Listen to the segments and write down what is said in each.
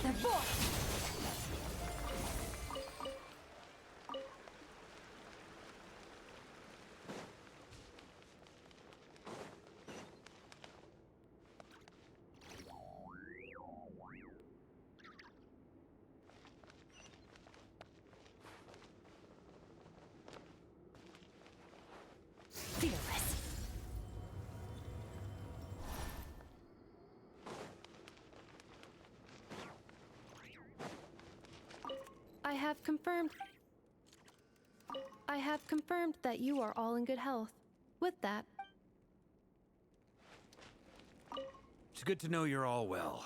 their force! Fearless. I have confirmed that you are all in good health. With that, It's good to know you're all well.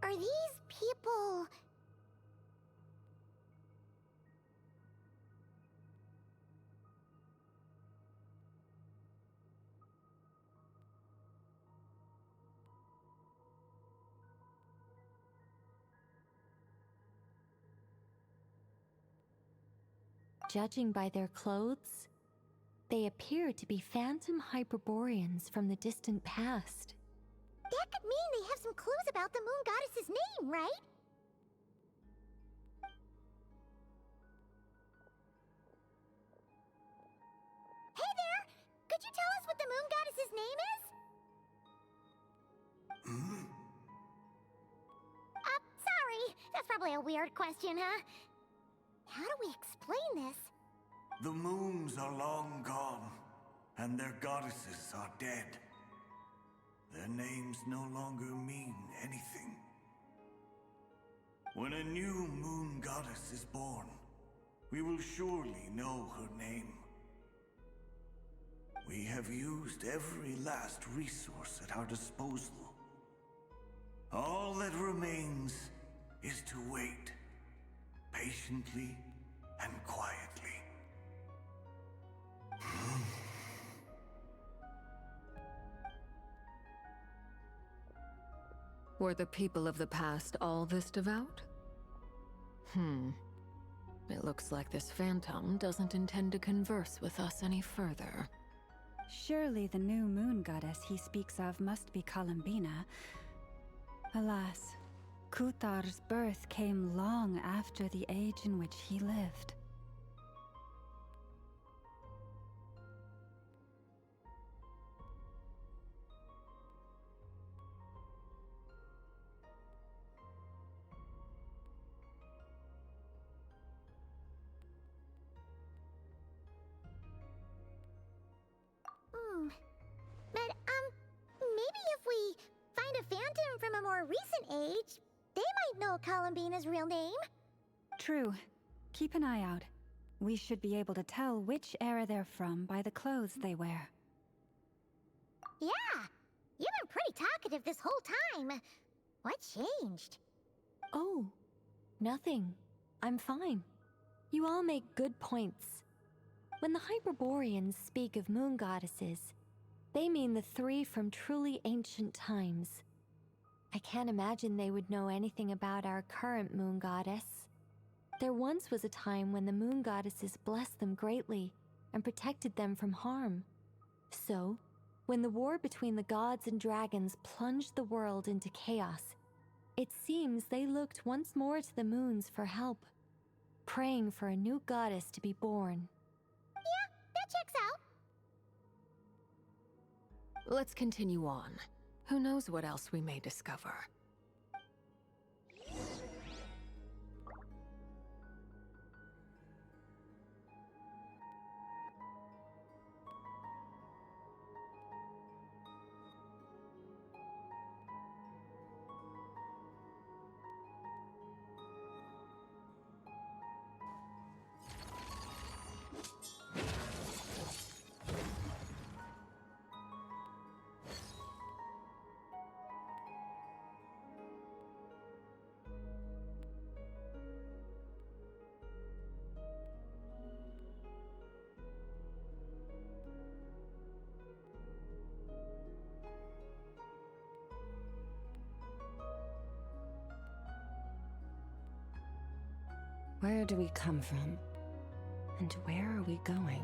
Are these people... judging by their clothes, they appear to be phantom Hyperboreans from the distant past. That could mean they have some clues about the moon goddess's name, right? Hey there! Could you tell us what the moon goddess's name is? Sorry. That's probably a weird question, huh? How do we explain this? The moons are long gone, and their goddesses are dead. Their names no longer mean anything. When a new moon goddess is born, we will surely know her name. We have used every last resource at our disposal. All that remains is to wait, patiently and quietly. Were the people of the past all this devout? It looks like this phantom doesn't intend to converse with us any further. Surely the new moon goddess he speaks of must be Columbina. Alas, Kuthar's birth came long after the age in which he lived. But, maybe if we find a phantom from a more recent age, they might know Columbina's real name. True. Keep an eye out. We should be able to tell which era they're from by the clothes they wear. Yeah, you've been pretty talkative this whole time. What changed? Oh, nothing. I'm fine. You all make good points. When the Hyperboreans speak of moon goddesses, they mean the three from truly ancient times. I can't imagine they would know anything about our current moon goddess. There once was a time when the moon goddesses blessed them greatly and protected them from harm. So, when the war between the gods and dragons plunged the world into chaos, it seems they looked once more to the moons for help, praying for a new goddess to be born. Yeah, that checks out. Let's continue on. Who knows what else we may discover? Where do we come from? And where are we going?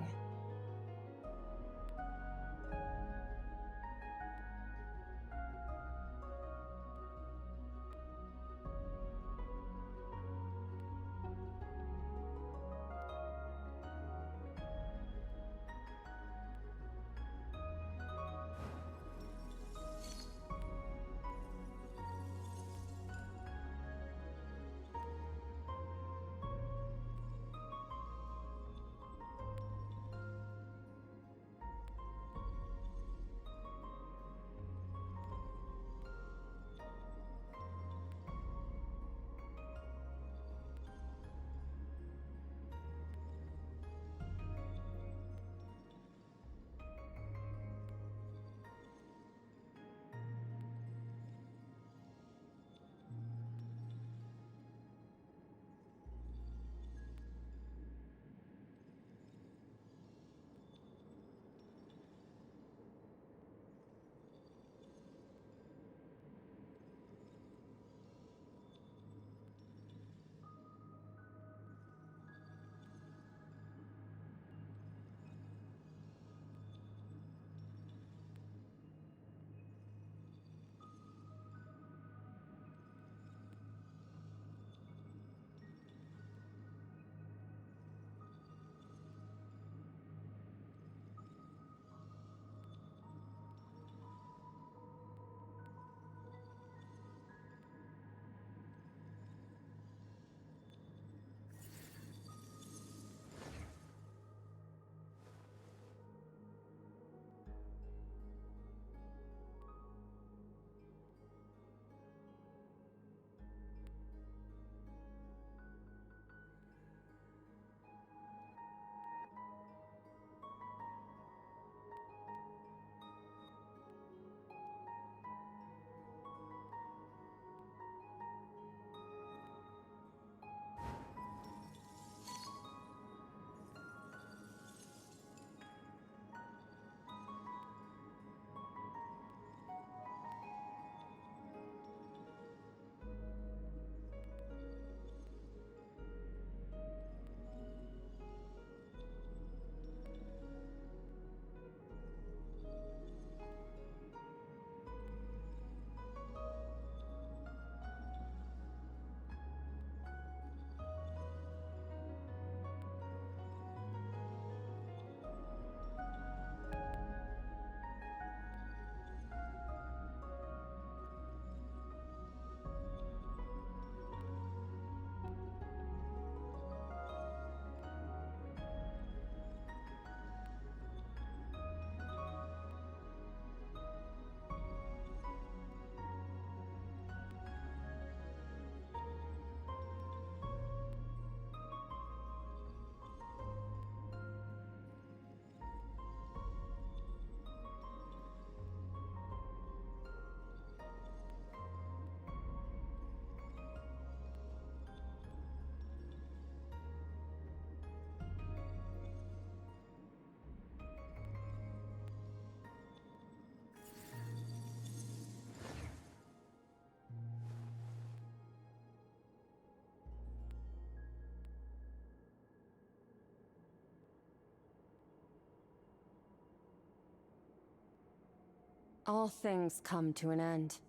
All things come to an end,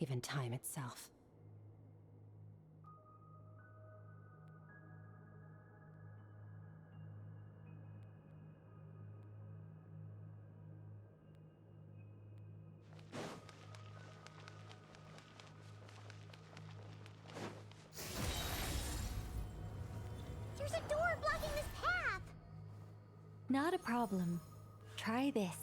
even time itself. There's a door blocking this path! Not a problem. Try this.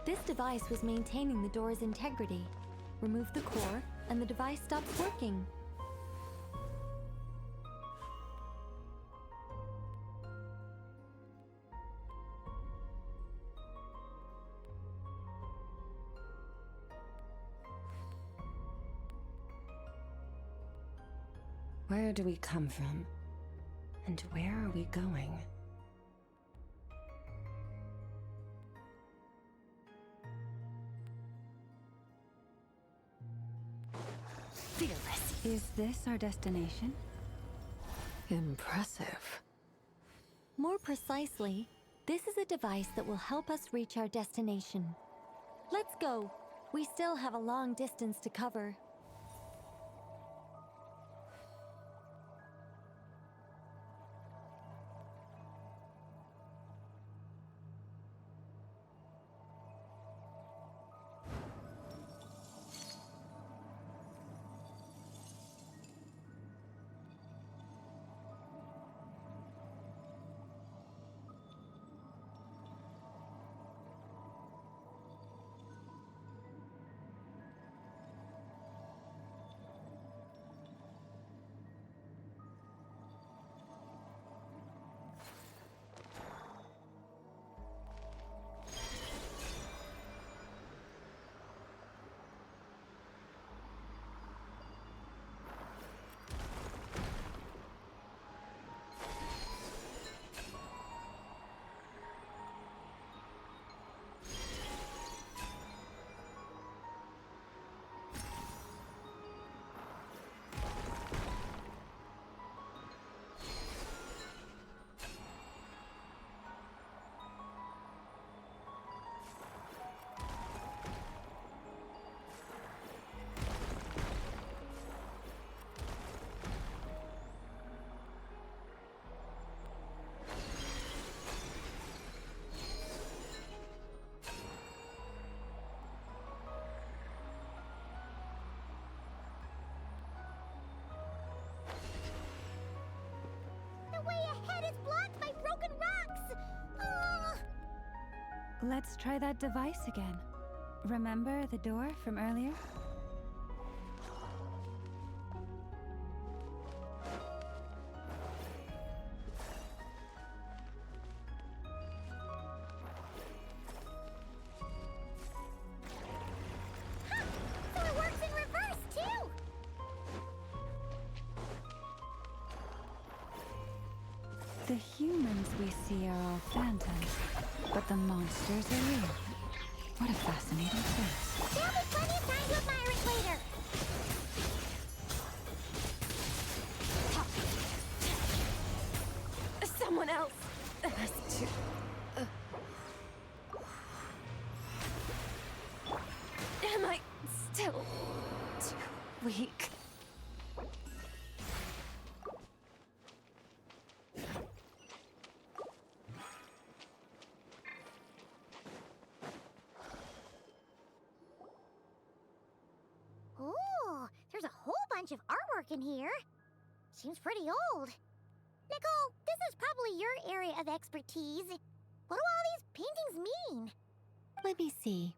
This device was maintaining the door's integrity. Remove the core, and the device stops working. Where do we come from? And where are we going? Fearless. Is this our destination? Impressive. More precisely, this is a device that will help us reach our destination. Let's go. We still have a long distance to cover. The way ahead is blocked by broken rocks! Ugh. Let's try that device again. Remember the door from earlier? So it works in reverse, too! The humans we see are all phantoms, but the monsters are real. What a fascinating place. There'll be plenty of time to admire it later! Someone else has to. Am I still too weak? Ooh, there's a whole bunch of artwork in here. Seems pretty old. Nicole, this is probably your area of expertise. What do all these paintings mean? Let me see.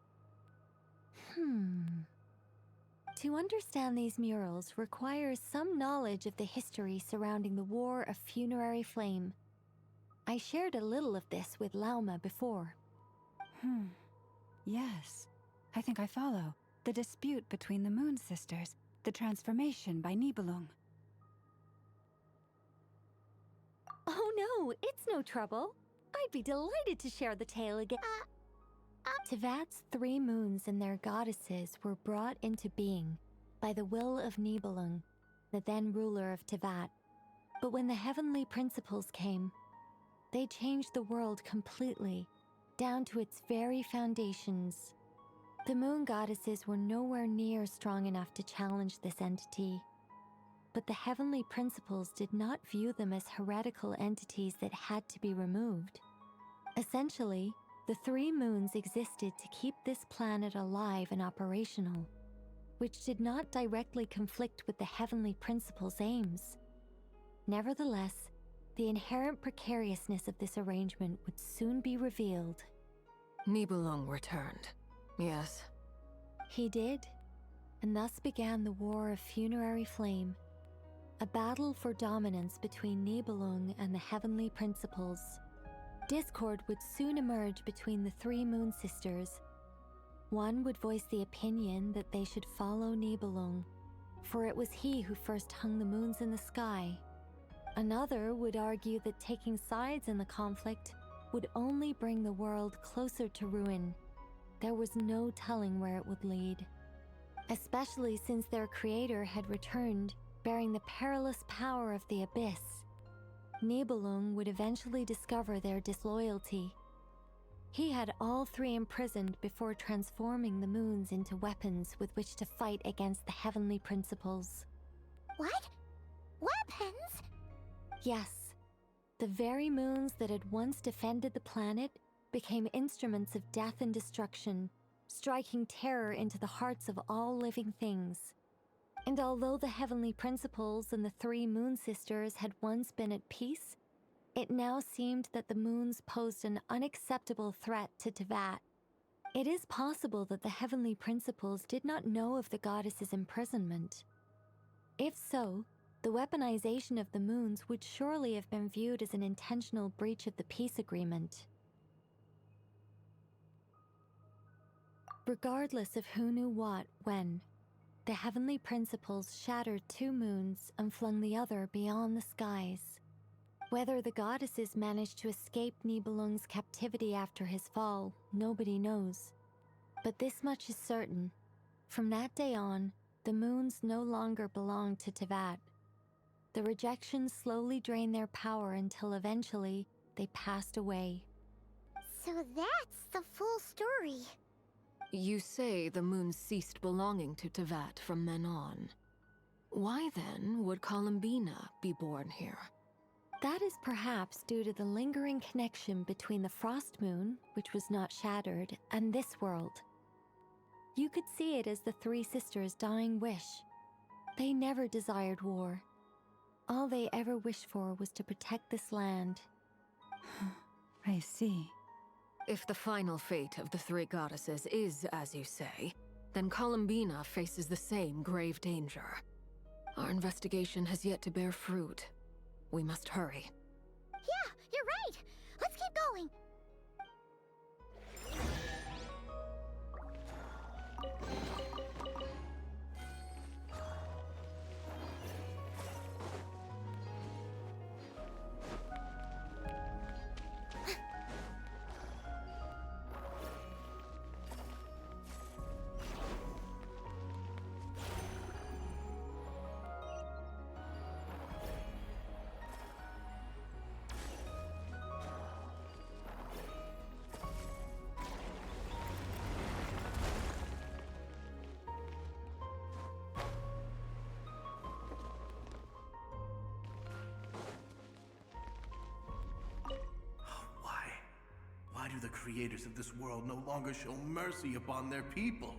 To understand these murals requires some knowledge of the history surrounding the War of Funerary Flame. I shared a little of this with Lauma before. Yes. I think I follow. The dispute between the Moon Sisters. The transformation by Nibelung. Oh no, it's no trouble. I'd be delighted to share the tale again. Tevat's 3 moons and their goddesses were brought into being by the will of Nibelung, the then ruler of Tevat. But when the heavenly principles came, they changed the world completely, down to its very foundations. The moon goddesses were nowhere near strong enough to challenge this entity. But the heavenly principles did not view them as heretical entities that had to be removed. Essentially, the 3 moons existed to keep this planet alive and operational, which did not directly conflict with the heavenly principles' aims. Nevertheless, the inherent precariousness of this arrangement would soon be revealed. Nibelung returned. Yes. He did, and thus began the War of Funerary Flame, a battle for dominance between Nibelung and the Heavenly Principles. Discord would soon emerge between the three Moon Sisters. One would voice the opinion that they should follow Nibelung, for it was he who first hung the moons in the sky. Another would argue that taking sides in the conflict would only bring the world closer to ruin. There was no telling where it would lead, especially since their creator had returned, bearing the perilous power of the Abyss. Nibelung would eventually discover their disloyalty. He had all three imprisoned before transforming the moons into weapons with which to fight against the Heavenly Principles. What? Weapons? Yes, the very moons that had once defended the planet became instruments of death and destruction, striking terror into the hearts of all living things. And although the Heavenly Principles and the three Moon Sisters had once been at peace, it now seemed that the moons posed an unacceptable threat to Teyvat. It is possible that the Heavenly Principles did not know of the goddess's imprisonment. If so, the weaponization of the moons would surely have been viewed as an intentional breach of the peace agreement. Regardless of who knew what, when, the Heavenly Principles shattered two moons and flung the other beyond the skies. Whether the goddesses managed to escape Nibelung's captivity after his fall, nobody knows. But this much is certain. From that day on, the moons no longer belonged to Teyvat. The rejection slowly drained their power until eventually they passed away. So that's the full story. You say the moon ceased belonging to Teyvat from then on. Why then would Columbina be born here? That is perhaps due to the lingering connection between the Frost Moon, which was not shattered, and this world. You could see it as the three sisters' dying wish. They never desired war. All they ever wished for was to protect this land. I see. If the final fate of the three goddesses is as you say, then Columbina faces the same grave danger. Our investigation has yet to bear fruit. We must hurry. Yeah, you're right. Let's keep going. Why do the creators of this world no longer show mercy upon their people?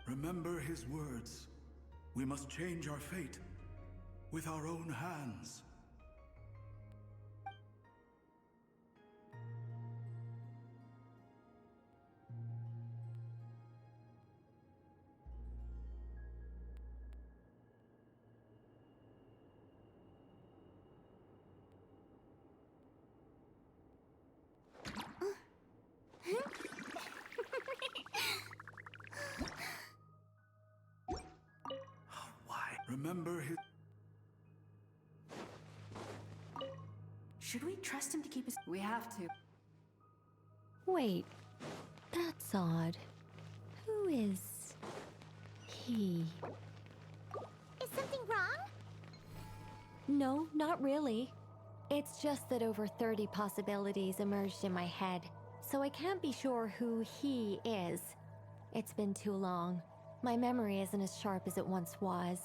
Remember his words. We must change our fate with our own hands. Remember his... Should we trust him to keep his... We have to. Wait, that's odd. Who is he? Is something wrong? No, not really. It's just that over 30 possibilities emerged in my head, so I can't be sure who he is. It's been too long. My memory isn't as sharp as it once was.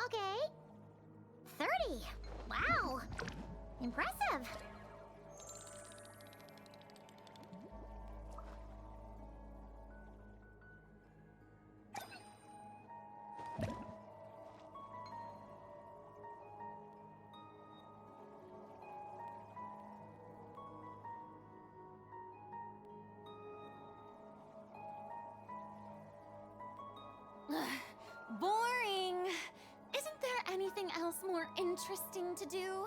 Okay. 30. Wow. Impressive. more interesting to do?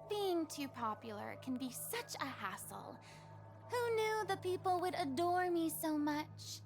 Being too popular can be such a hassle. Who knew the people would adore me so much?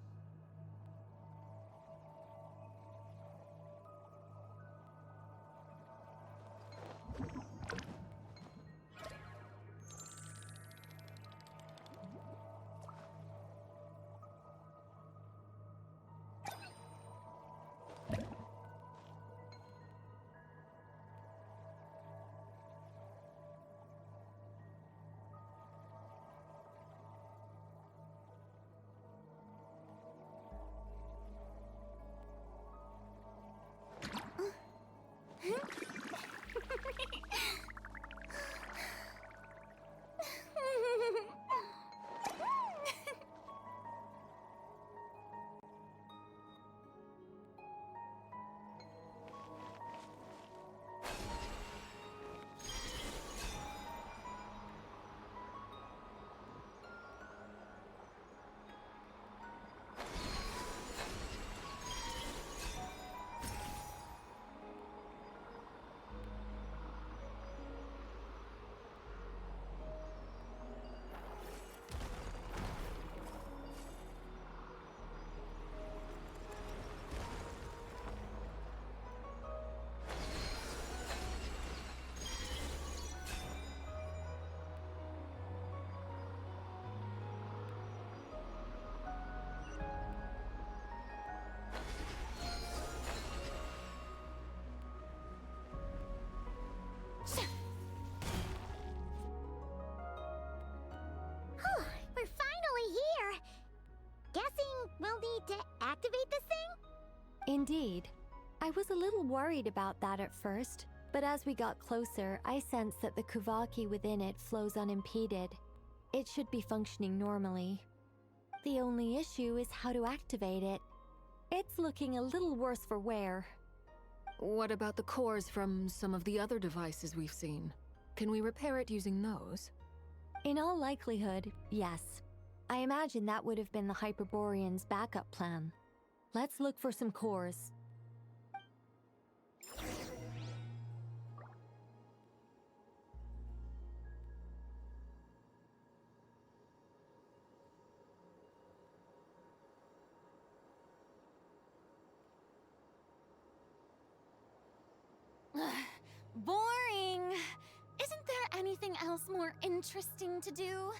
We're finally here! Guessing we'll need to activate this thing? Indeed. I was a little worried about that at first, but as we got closer, I sensed that the Kuvaki within it flows unimpeded. It should be functioning normally. The only issue is how to activate it. It's looking a little worse for wear. What about the cores from some of the other devices we've seen? Can we repair it using those? In all likelihood, yes. I imagine that would have been the Hyperborean's backup plan. Let's look for some cores. Boring! Isn't there anything else more interesting to do?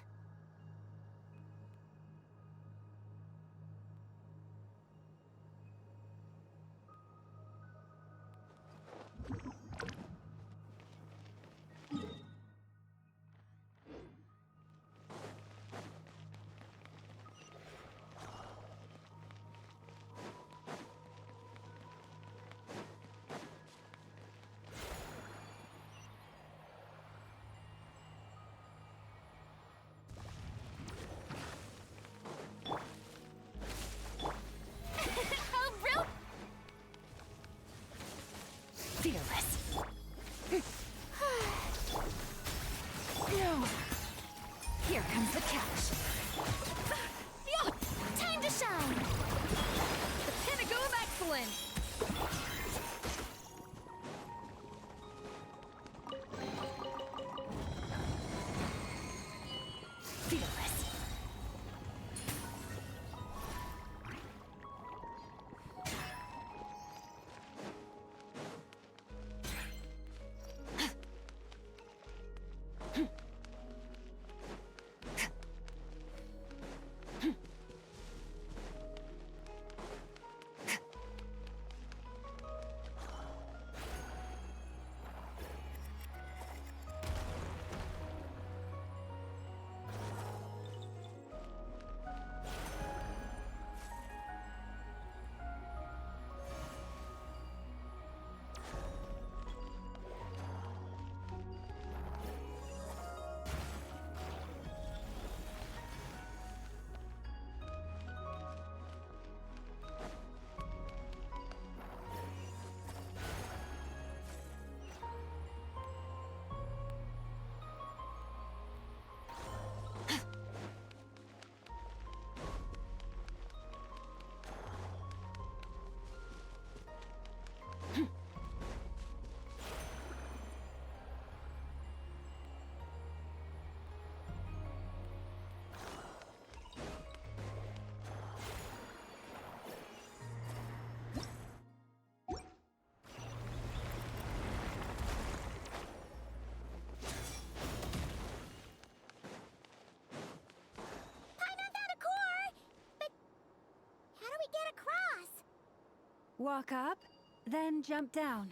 Walk up, then jump down.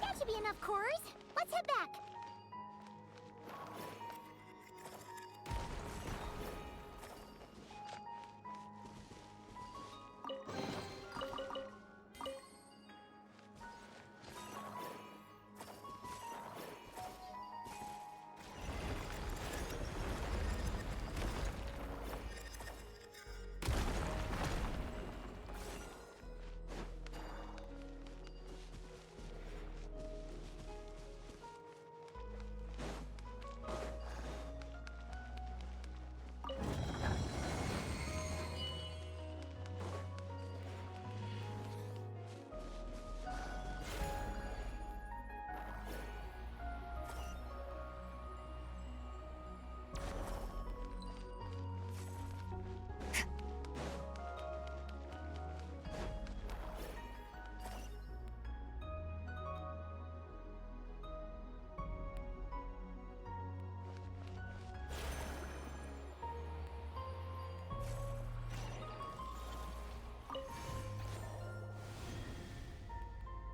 That should be enough cores. Let's head back.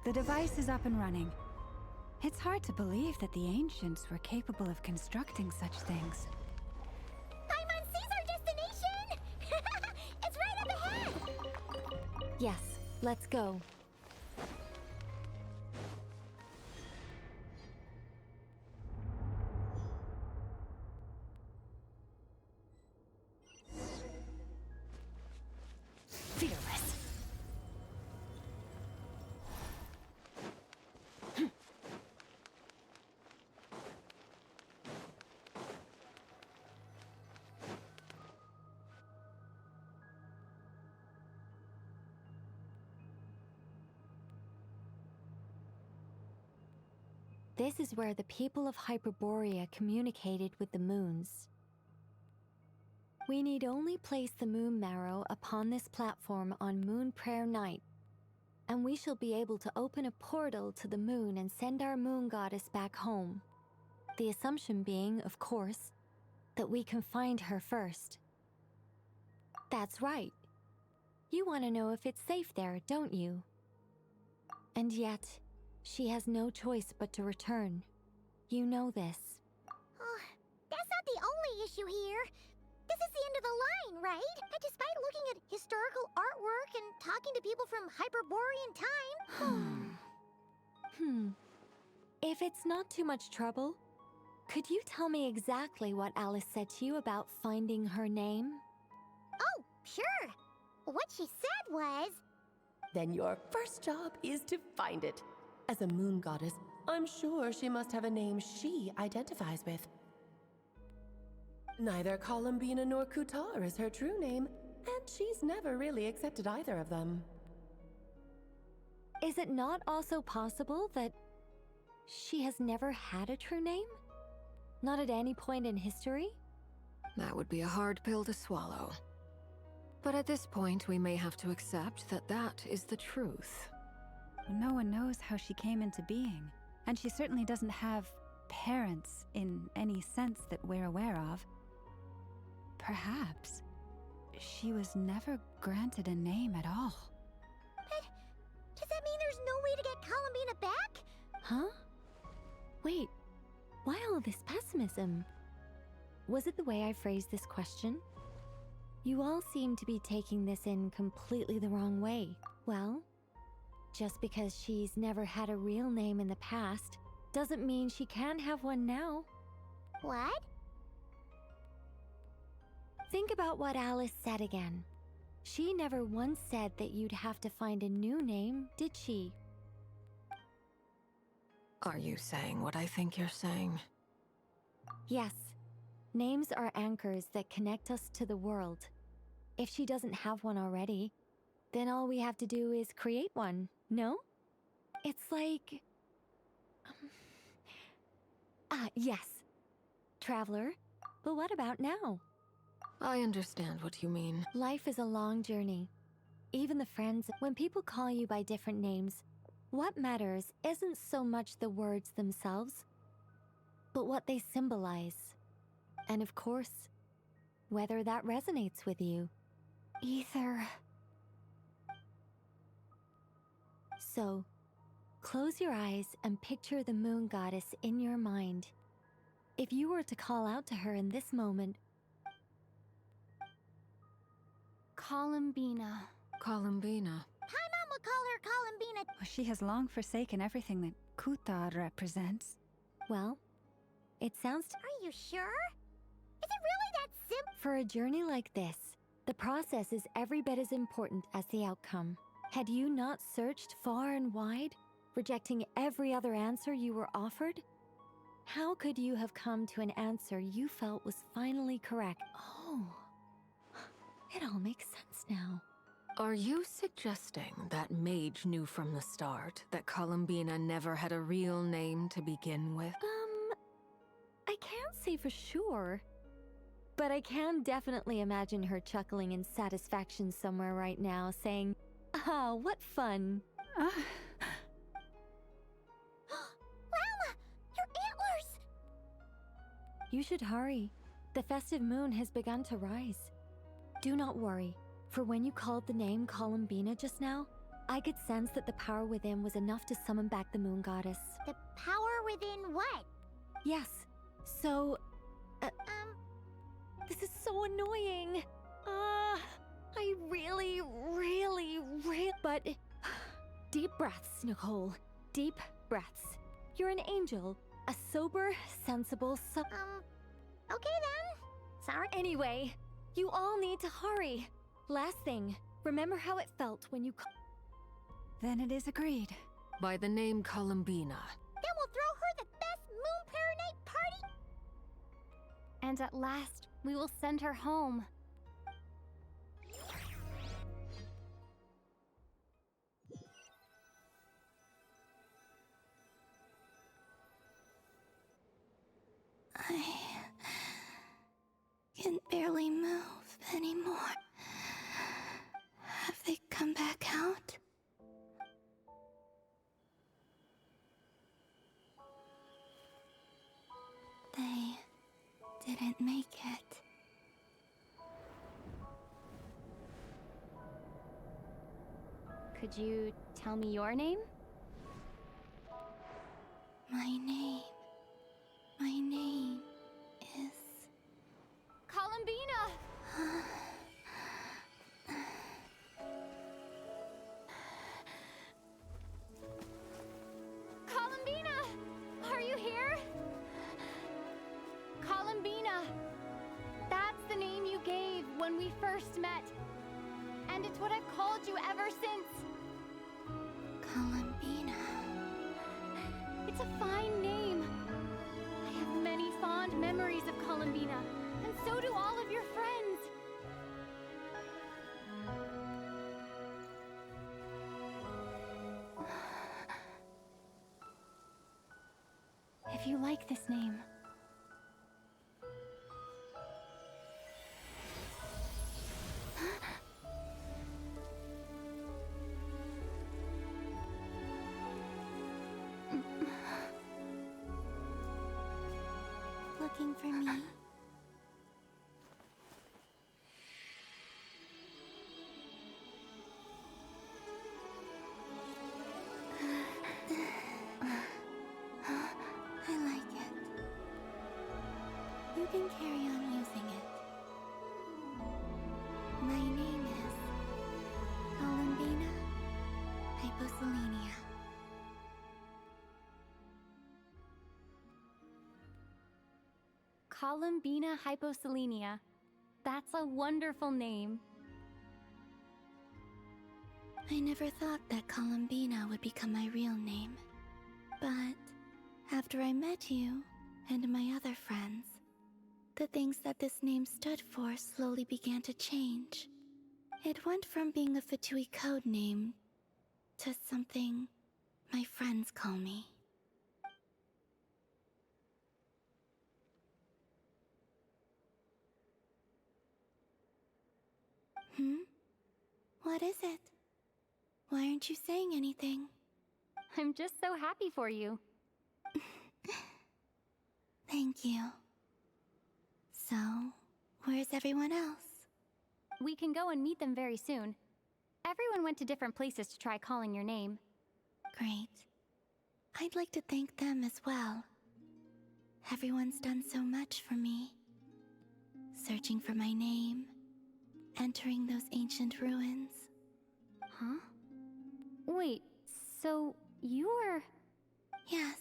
The device is up and running. It's hard to believe that the ancients were capable of constructing such things. Paimon sees our destination! It's right up ahead! Yes, let's go. Fearless. This is where the people of Hyperborea communicated with the moons. We need only place the moon marrow upon this platform on Moon Prayer Night, and we shall be able to open a portal to the moon and send our moon goddess back home. The assumption being, of course, that we can find her first. That's right. You want to know if it's safe there, don't you? And yet, she has no choice but to return. You know this. Oh, that's not the only issue here. This is the end of the line, right? And despite looking at historical artwork and talking to people from Hyperborean time... If it's not too much trouble, could you tell me exactly what Alice said to you about finding her name? Oh, sure. What she said was... Then your first job is to find it. As a moon goddess, I'm sure she must have a name she identifies with. Neither Columbina nor Kutar is her true name, and she's never really accepted either of them. Is it not also possible that she has never had a true name? Not at any point in history? That would be a hard pill to swallow. But at this point, we may have to accept that that is the truth. No one knows how she came into being, and she certainly doesn't have parents in any sense that we're aware of. Perhaps she was never granted a name at all. But does that mean there's no way to get Columbina back? Huh? Wait, why all this pessimism? Was it the way I phrased this question? You all seem to be taking this in completely the wrong way. Well, just because she's never had a real name in the past doesn't mean she can't have one now. What? Think about what Alice said again. She never once said that you'd have to find a new name, did she? Are you saying what I think you're saying? Yes. Names are anchors that connect us to the world. If she doesn't have one already, then all we have to do is create one, no? It's like... yes. Traveler. But what about now? I understand what you mean. Life is a long journey. Even the friends, when people call you by different names, what matters isn't so much the words themselves, but what they symbolize. And of course, whether that resonates with you. Ether. So, close your eyes and picture the moon goddess in your mind. If you were to call out to her in this moment, Columbina. Columbina. Paimon would call her Columbina. She has long forsaken everything that Kuthar represents. well, it sounds Are you sure? Is it really that simple? For a journey like this, the process is every bit as important as the outcome. Had you not searched far and wide, rejecting every other answer you were offered? How could you have come to an answer you felt was finally correct? Oh, it all makes sense now. Are you suggesting that Mage knew from the start that Columbina never had a real name to begin with? I can't say for sure, but I can definitely imagine her chuckling in satisfaction somewhere right now, saying, "Ah, what fun." Llama! Your antlers! You should hurry. The festive moon has begun to rise. Do not worry, for when you called the name Columbina just now, I could sense that the power within was enough to summon back the moon goddess. The power within what? Yes, so... This is so annoying. I really... But... Deep breaths, Nicole. Deep breaths. You're an angel. A sober, sensible, Okay then. Sorry. Anyway, you all need to hurry. Last thing, remember how it felt when you Then it is agreed. By the name Columbina. Then we'll throw her the best moon paranite party. And at last, we will send her home. I can barely move anymore. Have they come back out? They didn't make it. Could you tell me your name? My name is... Columbina! Columbina! Are you here? Columbina! That's the name you gave when we first met. And it's what I've called you ever since. Columbina. It's a fine name. I have many fond memories of Columbina, and so do all of your friends. If you like this name, Looking for me? I like it. You can carry on using it. My name is Columbina Hyposelenia. Columbina hyposelenia. That's a wonderful name. I never thought that Columbina would become my real name. But after I met you and my other friends, the things that this name stood for slowly began to change. It went from being a Fatui code name to something my friends call me. What is it? Why aren't you saying anything? I'm just so happy for you. Thank you. So, where's everyone else? We can go and meet them very soon. Everyone went to different places to try calling your name. Great. I'd like to thank them as well. Everyone's done so much for me. Searching for my name, entering those ancient ruins. Huh? Wait, so you were... Yes,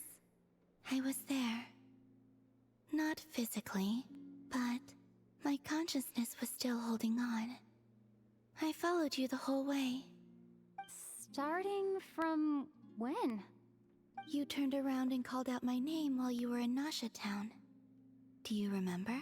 I was there. Not physically, but my consciousness was still holding on. I followed you the whole way. Starting from when? You turned around and called out my name while you were in Nasha Town. Do you remember?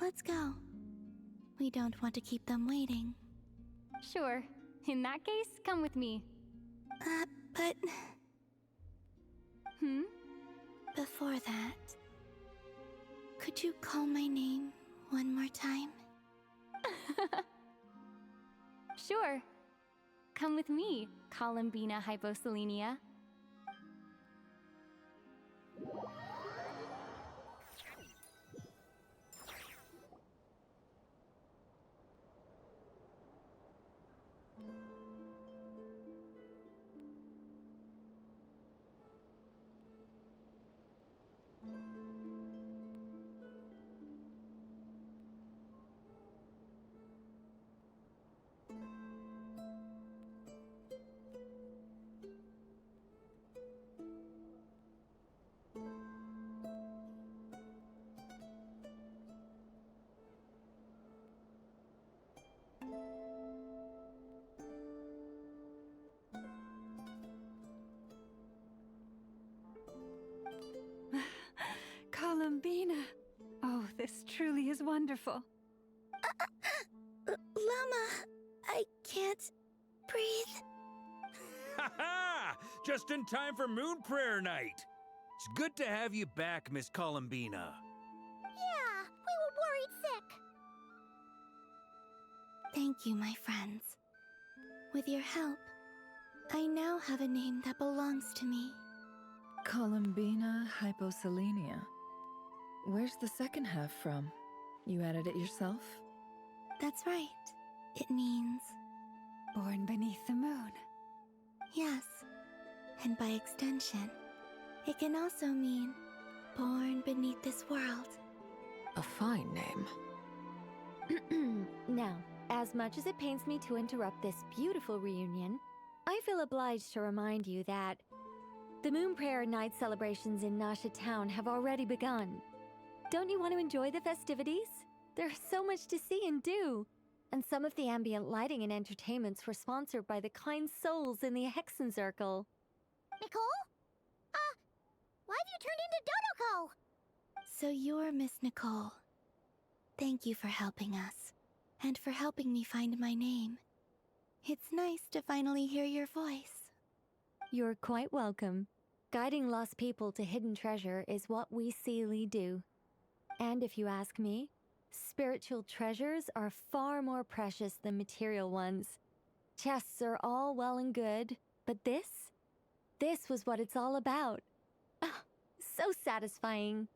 Let's go. We don't want to keep them waiting. Sure. In that case, come with me. But... Hmm? Before that, could you call my name one more time? Sure. Come with me, Columbina hyposelenia. Columbina! Oh, this truly is wonderful. Llama, I can't breathe. Ha ha! Just in time for Moon Prayer Night. It's good to have you back, Miss Columbina. Yeah, we were worried sick. Thank you, my friends. With your help, I now have a name that belongs to me. Columbina hyposelenia. Where's the second half from? You added it yourself? That's right. It means... Born beneath the moon. Yes. And by extension, it can also mean born beneath this world. A fine name. Now, as much as it pains me to interrupt this beautiful reunion, I feel obliged to remind you that the Moon Prayer Night celebrations in Nasha Town have already begun. Don't you want to enjoy the festivities? There's so much to see and do. And some of the ambient lighting and entertainments were sponsored by the kind souls in the Hexen Circle. Nicole? Why have you turned into Dodoko? So you're Miss Nicole. Thank you for helping us, and for helping me find my name. It's nice to finally hear your voice. You're quite welcome. Guiding lost people to hidden treasure is what we Seelie do. And if you ask me, spiritual treasures are far more precious than material ones. Chests are all well and good, but this was what it's all about. Ah, so satisfying.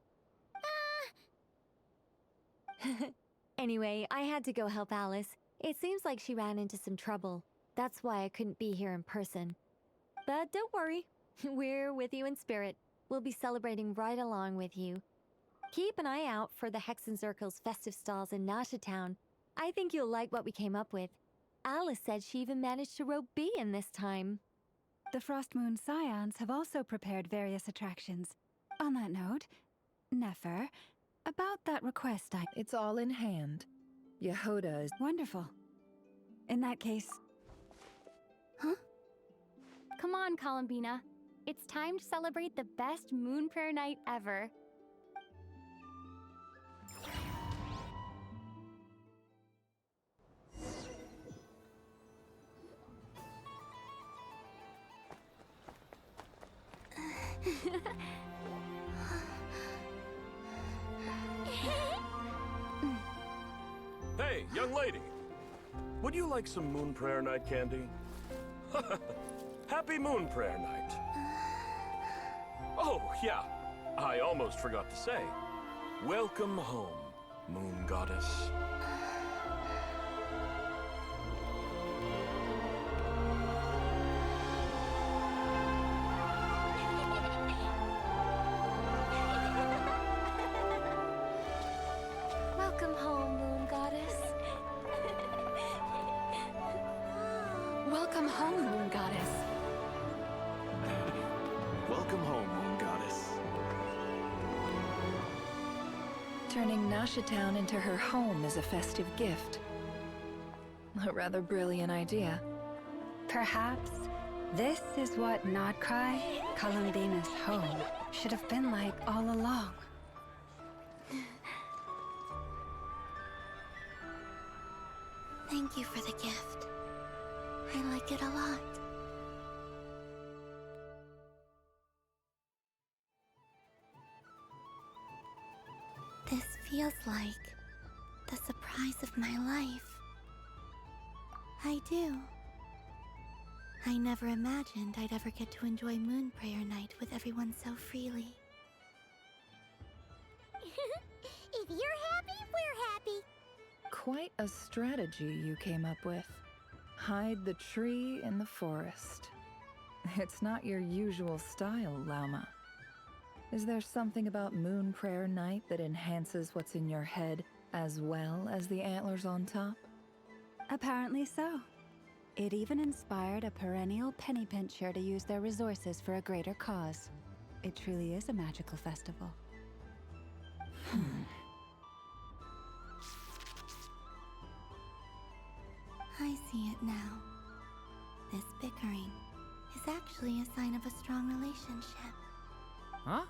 Anyway, I had to go help Alice. It seems like she ran into some trouble. That's why I couldn't be here in person. But don't worry, we're with you in spirit. We'll be celebrating right along with you. Keep an eye out for the Hexenzirkel's festive stalls in Nasha Town. I think you'll like what we came up with. Alice said she even managed to rope B in this time. The Frost Moon Scions have also prepared various attractions. On that note, Nefer, about that request It's all in hand. Yehoda is... Wonderful. In that case... Huh? Come on, Columbina. It's time to celebrate the best moon prayer night ever. Hey, young lady. Would you like some moon prayer night candy? Happy moon prayer night. Oh, yeah. I almost forgot to say. Welcome home, moon goddess. Welcome home, Moon Goddess. Welcome home, Moon Goddess. Welcome home, Moon Goddess. Turning Nasha Town into her home is a festive gift. A rather brilliant idea. Perhaps this is what Krai, Columbina's home, should have been like all along. Thank you for the gift. I like it a lot. This feels like the surprise of my life. I do. I never imagined I'd ever get to enjoy Moon Prayer Night with everyone so freely. If you're happy, we're happy. Quite a strategy you came up with. Hide the tree in the forest. It's not your usual style, Lauma. Is there something about Moon Prayer Night that enhances what's in your head as well as the antlers on top? Apparently so. It even inspired a perennial penny pincher to use their resources for a greater cause. It truly is a magical festival. I see it now. This bickering is actually a sign of a strong relationship. Huh?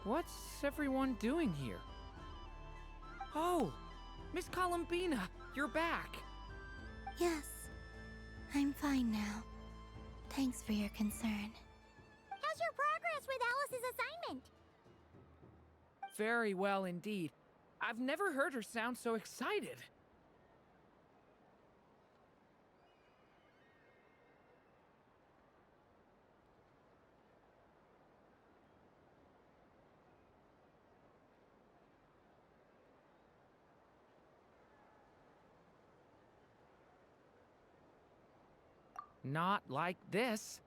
What's everyone doing here? Oh! Miss Columbina, you're back! Yes, I'm fine now. Thanks for your concern. How's your progress with Alice's assignment? Very well indeed. I've never heard her sound so excited. Not like this.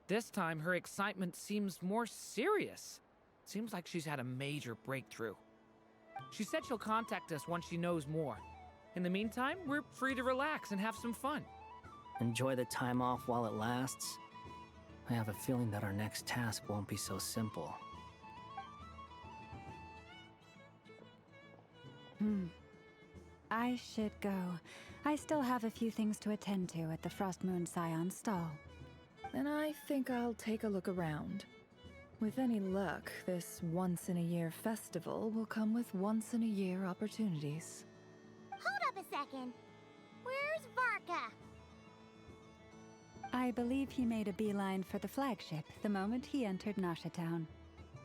This time, her excitement seems more serious. Seems like she's had a major breakthrough. She said she'll contact us once she knows more. In the meantime, we're free to relax and have some fun. Enjoy the time off while it lasts. I have a feeling that our next task won't be so simple. I should go. I still have a few things to attend to at the Frost Moon Scion stall. And I think I'll take a look around. With any luck, this once-in-a-year festival will come with once-in-a-year opportunities. Hold up a second. Where's Varka? I believe he made a beeline for the flagship the moment he entered Nasha Town.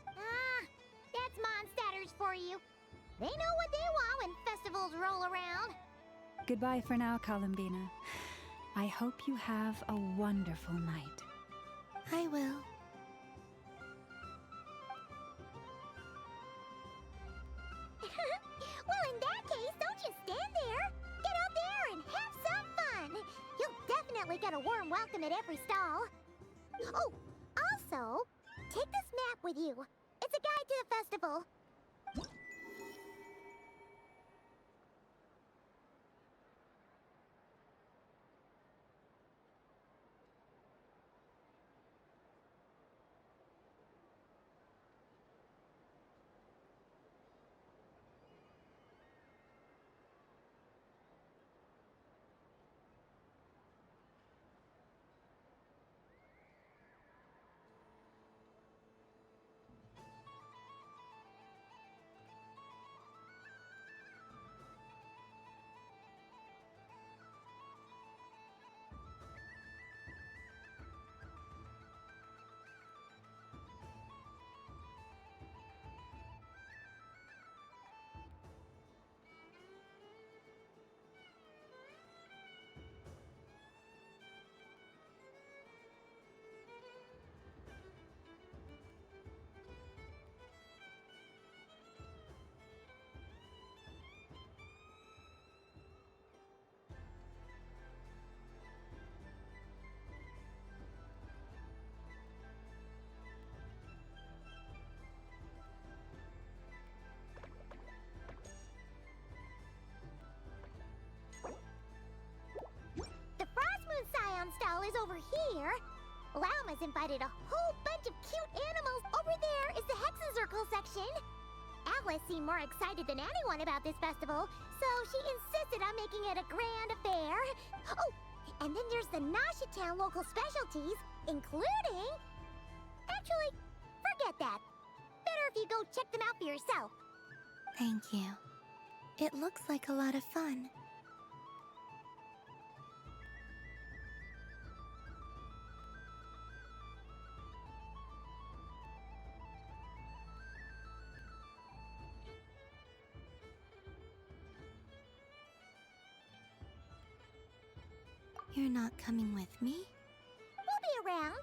Ah, that's Mondstadters for you. They know what they want when festivals roll around. Goodbye for now, Columbina. I hope you have a wonderful night. I will. Well, in that case, don't just stand there. Get out there and have some fun. You'll definitely get a warm welcome at every stall. Oh, also, take this map with with you. It's a guide to the festival. Stall is over here. Lauma's invited a whole bunch of cute animals. Over there is the Hexen section. Alice seemed more excited than anyone about this festival, so she insisted on making it a grand affair. Oh, and then there's the Town local specialties, including... Actually, forget that. Better if you go check them out for yourself. Thank you. It looks like a lot of fun. You're not coming with me? We'll be around.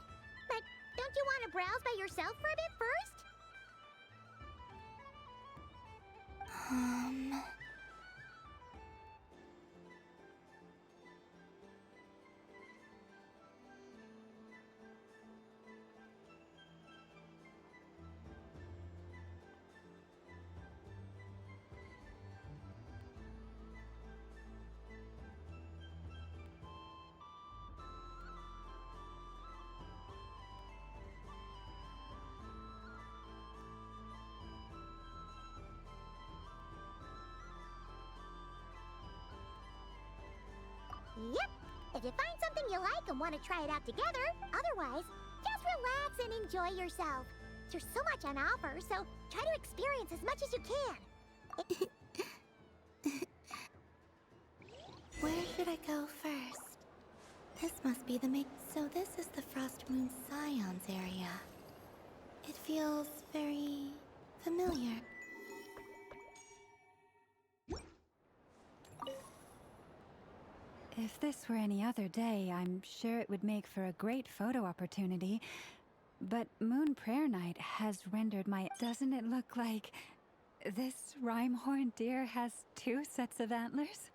But don't you want to browse by yourself for a bit first? Yep. If you find something you like and want to try it out together, otherwise, just relax and enjoy yourself. There's so much on offer, so try to experience as much as you can. Where should I go first? This must be the So this is the Frost Moon Scions area. It feels very familiar. If this were any other day, I'm sure it would make for a great photo opportunity. But Moon Prayer Night has rendered my... Doesn't it look like this rhyme-horned deer has 2 sets of antlers?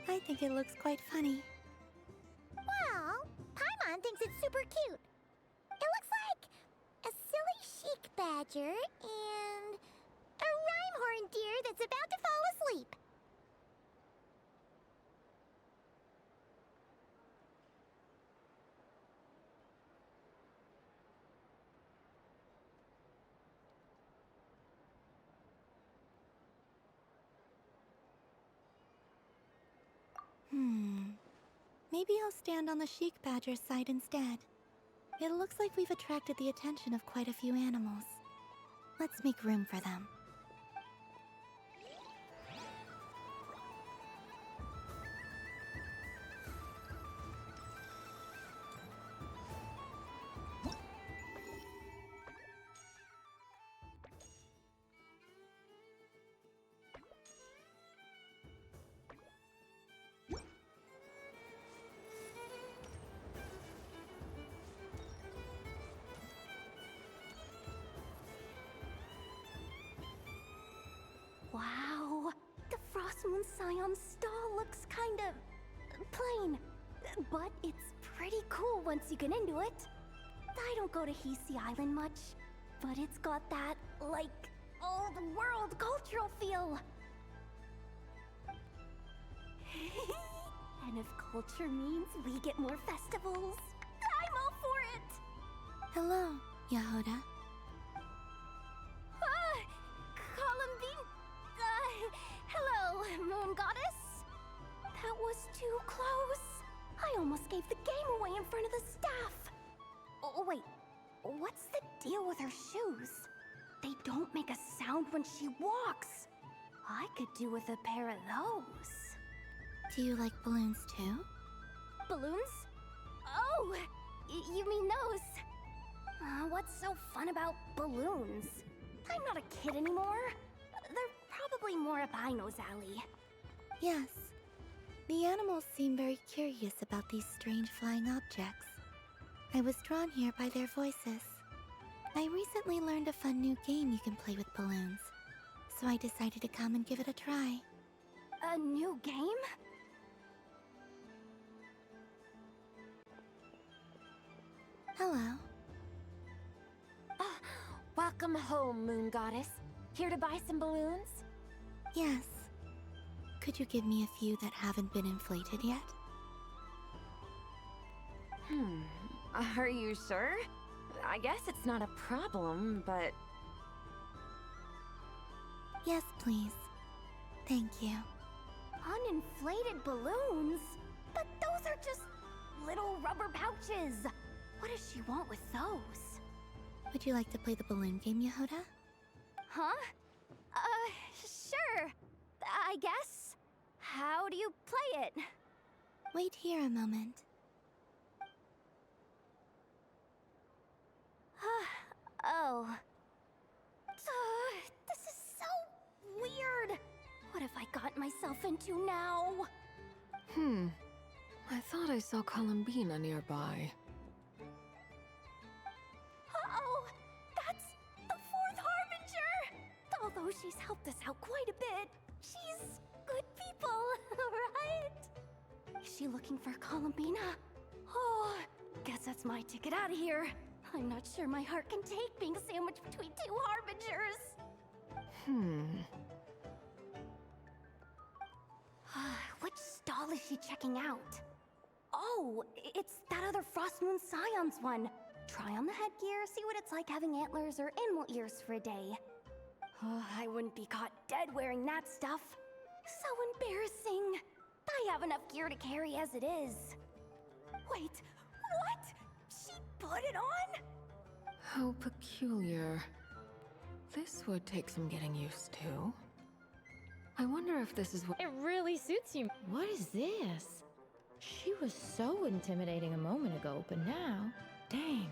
I think it looks quite funny. Well, Paimon thinks it's super cute. It looks like a silly chic badger and a rhyme-horned deer that's about to fall asleep. Maybe I'll stand on the Sheik Badger's side instead. It looks like we've attracted the attention of quite a few animals. Let's make room for them. Wow, the Frost Moon Scion stall looks kind of plain, but it's pretty cool once you get into it. I don't go to Hisi Island much, but it's got that, like, old world cultural feel. And if culture means we get more festivals, I'm all for it! Hello, Yahoda. Hello, Moon Goddess. That was too close. I almost gave the game away in front of the staff. Oh, wait. What's the deal with her shoes? They don't make a sound when she walks. I could do with a pair of those. Do you like balloons too? Balloons? Oh, you mean those? What's so fun about balloons? I'm not a kid anymore. They're probably more up Aino's alley. Yes. The animals seem very curious about these strange flying objects. I was drawn here by their voices. I recently learned a fun new game you can play with balloons, so I decided to come and give it a try. A new game? Hello. Welcome home, Moon Goddess. Here to buy some balloons? Yes. Could you give me a few that haven't been inflated yet? Are you sure? I guess it's not a problem, but... Yes, please. Thank you. Uninflated balloons? But those are just little rubber pouches. What does she want with those? Would you like to play the balloon game, Yahoda? Huh? Sure. I guess. How do you play it? Wait here a moment. Oh. This is so weird. What have I got myself into now? I thought I saw Columbina nearby. Uh-oh! That's the Fourth Harbinger! Although she's helped us out quite a bit, she's good people, right? Is she looking for Columbina? Oh, guess that's my ticket out of here. I'm not sure my heart can take being sandwiched between two Harbingers. Which stall is she checking out? Oh, it's that other Frost Moon Scion's one. Try on the headgear, see what it's like having antlers or animal ears for a day. Oh, I wouldn't be caught dead wearing that stuff. So embarrassing. I have enough gear to carry as it is. Wait, what? She put it on? How peculiar. This would take some getting used to. I wonder if this is what— It really suits you. What is this? She was so intimidating a moment ago, but now, dang,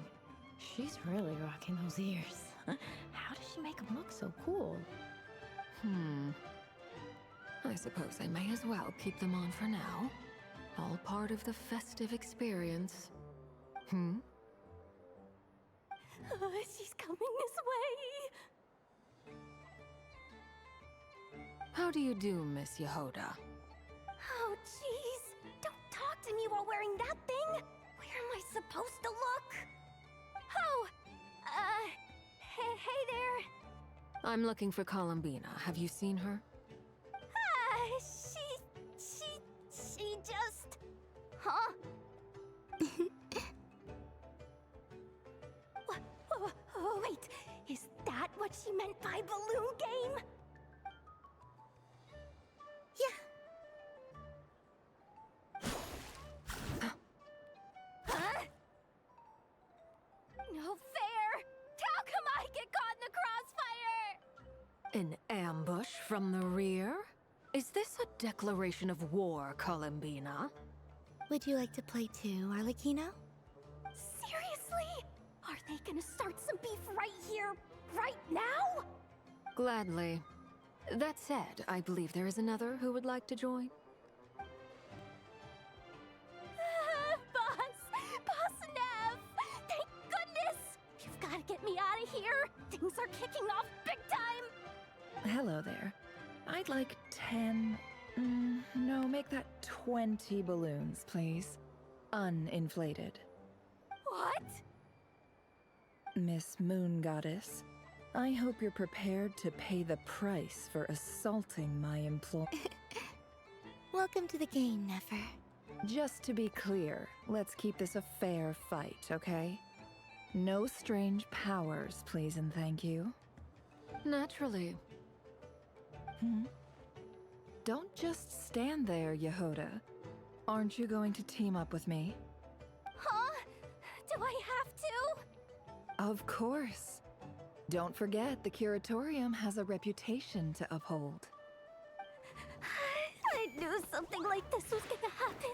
she's really rocking those ears. How does she make them look so cool? I suppose I may as well keep them on for now. All part of the festive experience. She's coming this way. How do you do, Miss Yahoda? Oh, jeez. Don't talk to me while wearing that thing. Where am I supposed to look? Oh, hey there. I'm looking for Columbina. Have you seen her? She just... Huh? Wait, is that what she meant by balloon game? Yeah. An ambush from the rear? Is this a declaration of war, Columbina? Would you like to play too, Arlecchino? Seriously? Are they gonna start some beef right here, right now? Gladly. That said, I believe there is another who would like to join. Boss Nev! Thank goodness! You've gotta get me out of here! Things are kicking off big time! Hello there. I'd like 10... no, make that 20 balloons, please. Uninflated. What? Miss Moon Goddess, I hope you're prepared to pay the price for assaulting my employee. Welcome to the game, Nefer. Just to be clear, let's keep this a fair fight, okay? No strange powers, please and thank you. Naturally. Don't just stand there, Yehoda. Aren't you going to team up with me? Huh? Do I have to? Of course. Don't forget, the Curatorium has a reputation to uphold. I knew something like this was gonna happen.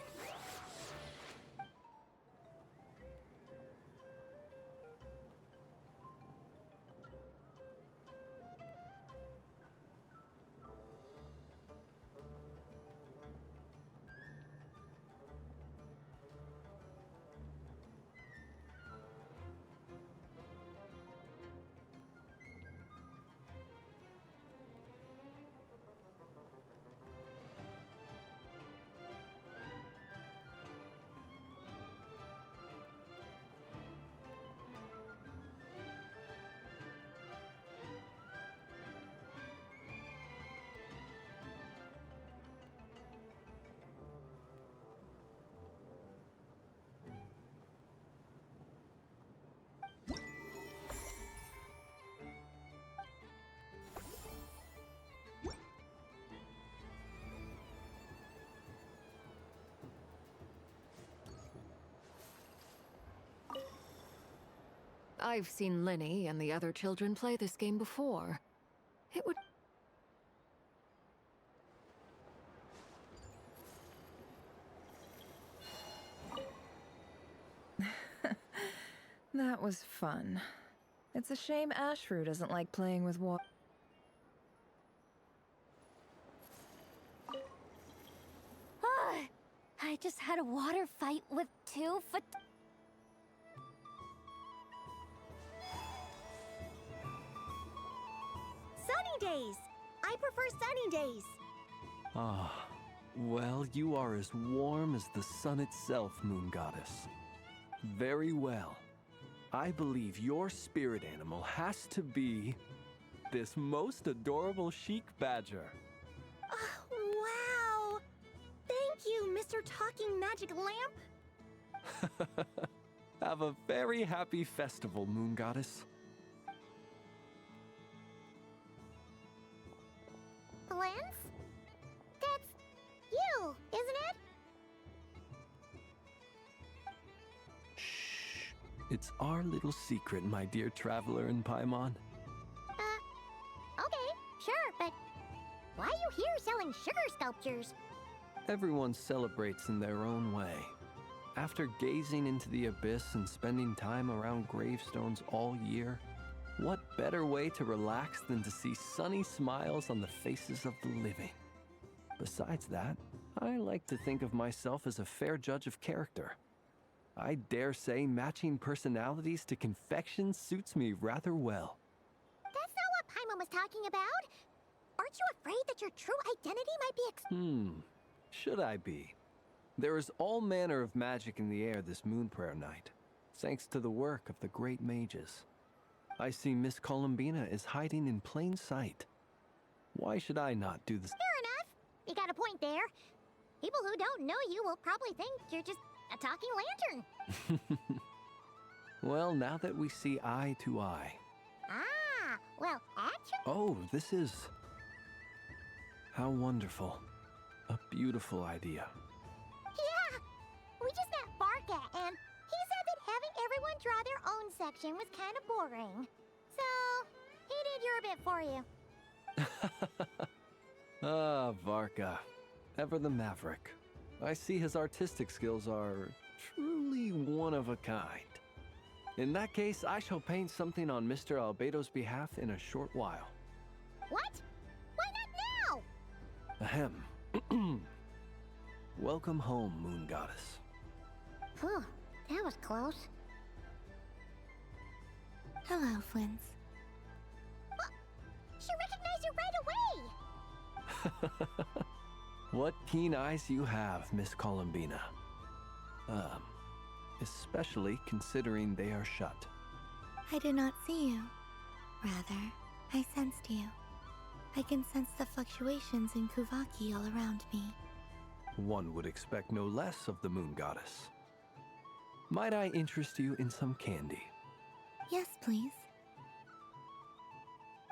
I've seen Linny and the other children play this game before. It would... That was fun. It's a shame Ashru doesn't like playing with water. I just had a water fight with 2 foot... Sunny days! I prefer sunny days. Ah, well, you are as warm as the sun itself, Moon Goddess. Very well. I believe your spirit animal has to be this most adorable chic badger. Wow! Thank you, Mr. Talking Magic Lamp. Have a very happy festival, Moon Goddess. Blends? That's you, isn't it? It's our little secret, my dear traveler in Paimon. Okay, sure, but why are you here selling sugar sculptures? Everyone celebrates in their own way. After gazing into the abyss and spending time around gravestones all year, what better way to relax than to see sunny smiles on the faces of the living? Besides that, I like to think of myself as a fair judge of character. I dare say matching personalities to confection suits me rather well. That's not what Paimon was talking about. Aren't you afraid that your true identity might be Should I be? There is all manner of magic in the air this Moon Prayer night, thanks to the work of the great mages. I see Miss Columbina is hiding in plain sight. Why should I not do this? Fair enough. You got a point there. People who don't know you will probably think you're just a talking lantern. Well, now that we see eye to eye. Ah, well, actually... Oh, this is... How wonderful. A beautiful idea. Yeah! We just met Barca, and he said that having everyone draw their own section was kind of boring. So, he did your bit for you. Ah, Varka. Ever the maverick. I see his artistic skills are truly one of a kind. In that case, I shall paint something on Mr. Albedo's behalf in a short while. What? Why not now? Ahem. Welcome home, Moon Goddess. Phew, that was close. Hello, Flins. She recognized you right away! What keen eyes you have, Miss Columbina. Especially considering they are shut. I did not see you. Rather, I sensed you. I can sense the fluctuations in Kuvaki all around me. One would expect no less of the Moon Goddess. Might I interest you in some candy? Yes, please.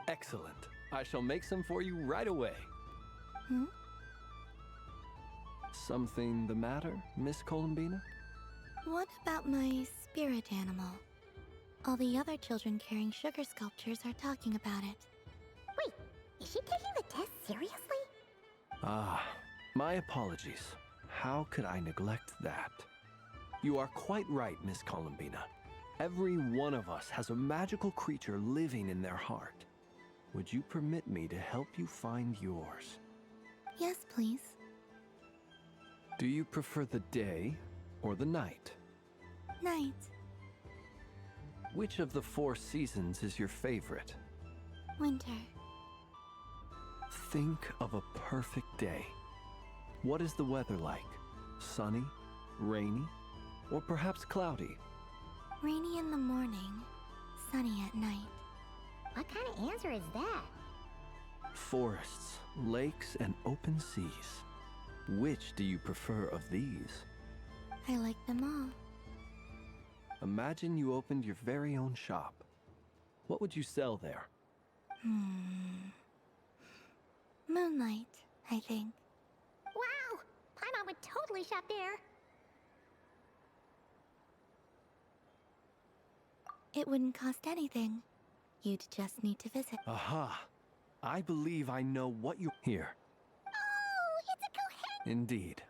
Excellent. I shall make some for you right away. Hmm? Something the matter, Miss Columbina? What about my spirit animal? All the other children carrying sugar sculptures are talking about it. Wait, is she taking the test seriously? Ah, my apologies. How could I neglect that? You are quite right, Miss Columbina. Every one of us has a magical creature living in their heart. Would you permit me to help you find yours? Yes, please. Do you prefer the day or the night? Night. Which of the 4 seasons is your favorite? Winter. Think of a perfect day. What is the weather like? Sunny, rainy, or perhaps cloudy? Rainy in the morning, sunny at night. What kind of answer is that? Forests, lakes, and open seas. Which do you prefer of these? I like them all. Imagine you opened your very own shop. What would you sell there? Moonlight, I think. Wow! Paimon would totally shop there. It wouldn't cost anything. You'd just need to visit. Aha! I believe I know what you... Here. Oh, it's a Kohen! Indeed.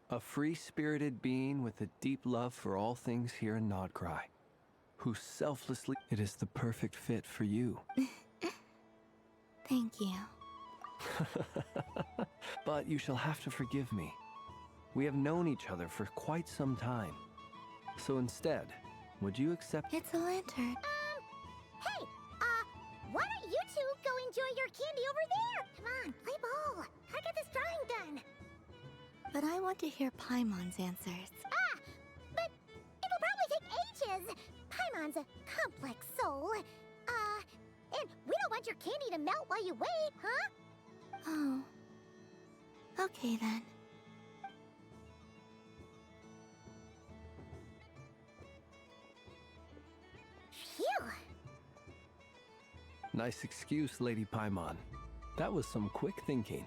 A free-spirited being with a deep love for all things here in Krai, who selflessly... It is the perfect fit for you. Thank you. But you shall have to forgive me. We have known each other for quite some time. So instead, would you accept... It's a lantern. Hey, why don't you two go enjoy your candy over there? Come on, play ball. I got this drawing done. But I want to hear Paimon's answers. But it'll probably take ages. Paimon's a complex soul. And we don't want your candy to melt while you wait, huh? Oh. Okay then. Phew. Nice excuse, Lady Paimon. That was some quick thinking.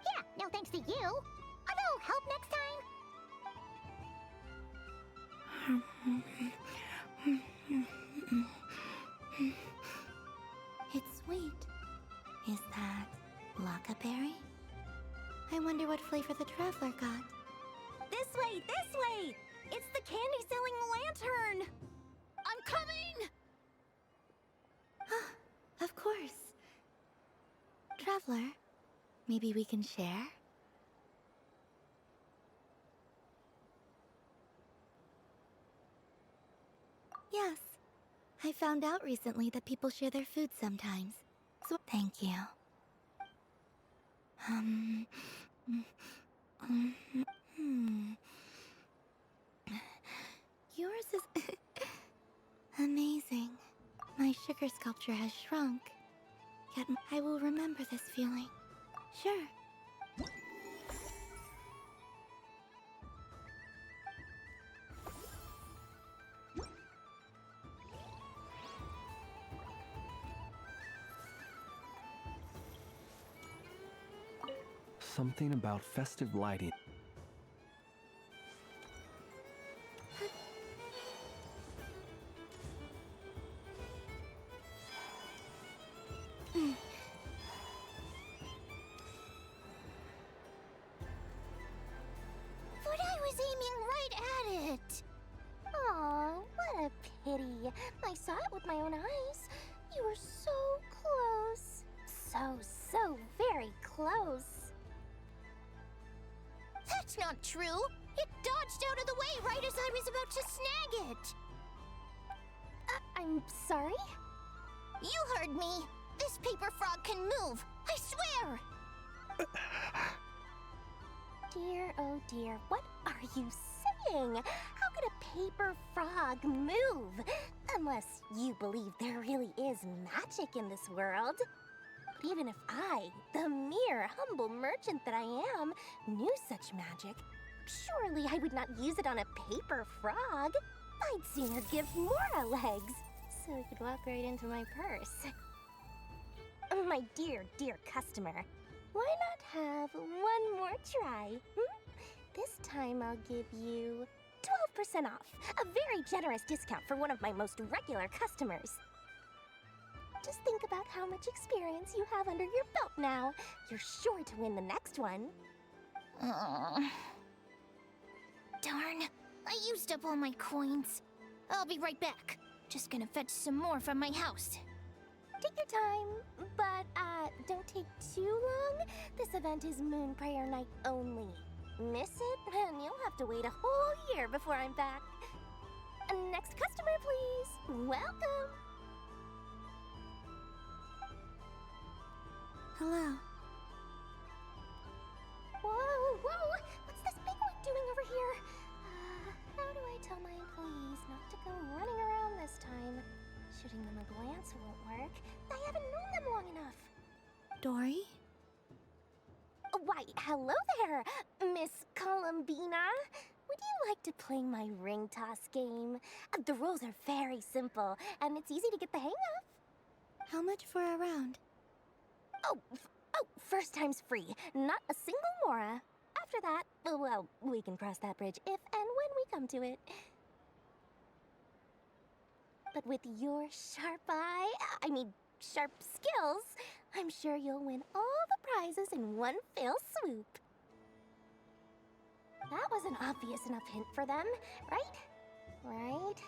Yeah, no thanks to you. A little help next time? It's sweet. Is that Lakaberry? I wonder what flavor the traveler got. This way, this way! It's the candy-selling lantern! I'm coming! Of course. Traveler, maybe we can share? Yes. I found out recently that people share their food sometimes. So, thank you. Yours is amazing. My sugar sculpture has shrunk. Yet I will remember this feeling. Sure. Something about festive lighting. was aiming right at it! Aw, what a pity. I saw it with my own eyes. You were so close. So very close. That's not true! It dodged out of the way right as I was about to snag it! I'm sorry? You heard me! This paper frog can move! I swear! Dear, oh dear, what are you saying? How could a paper frog move? Unless you believe there really is magic in this world. But even if I, the mere humble merchant that I am, knew such magic, surely I would not use it on a paper frog. I'd sooner give Mora legs, so it could walk right into my purse. My dear, dear customer, why not have one more try? This time I'll give you 12% off, a very generous discount for one of my most regular customers. Just think about how much experience you have under your belt now. You're sure to win the next one. Darn, I used up all my coins. I'll be right back. Just gonna fetch some more from my house. Take your time, but don't take too long. This event is Moon Prayer Night only. Miss it, and you'll have to wait a whole year before I'm back. Next customer, please. Welcome. Hello. Whoa, what's this big one doing over here? How do I tell my employees not to go running around this time? Shooting them a glance won't work. I haven't known them long enough. Dory? Why, hello there, Miss Columbina. Would you like to play my ring toss game? The rules are very simple, and it's easy to get the hang of. How much for a round? Oh, first time's free. Not a single mora. After that, well, we can cross that bridge if and when we come to it. But with your sharp sharp skills, I'm sure you'll win all the prizes in one fell swoop. That was an obvious enough hint for them, right? Right?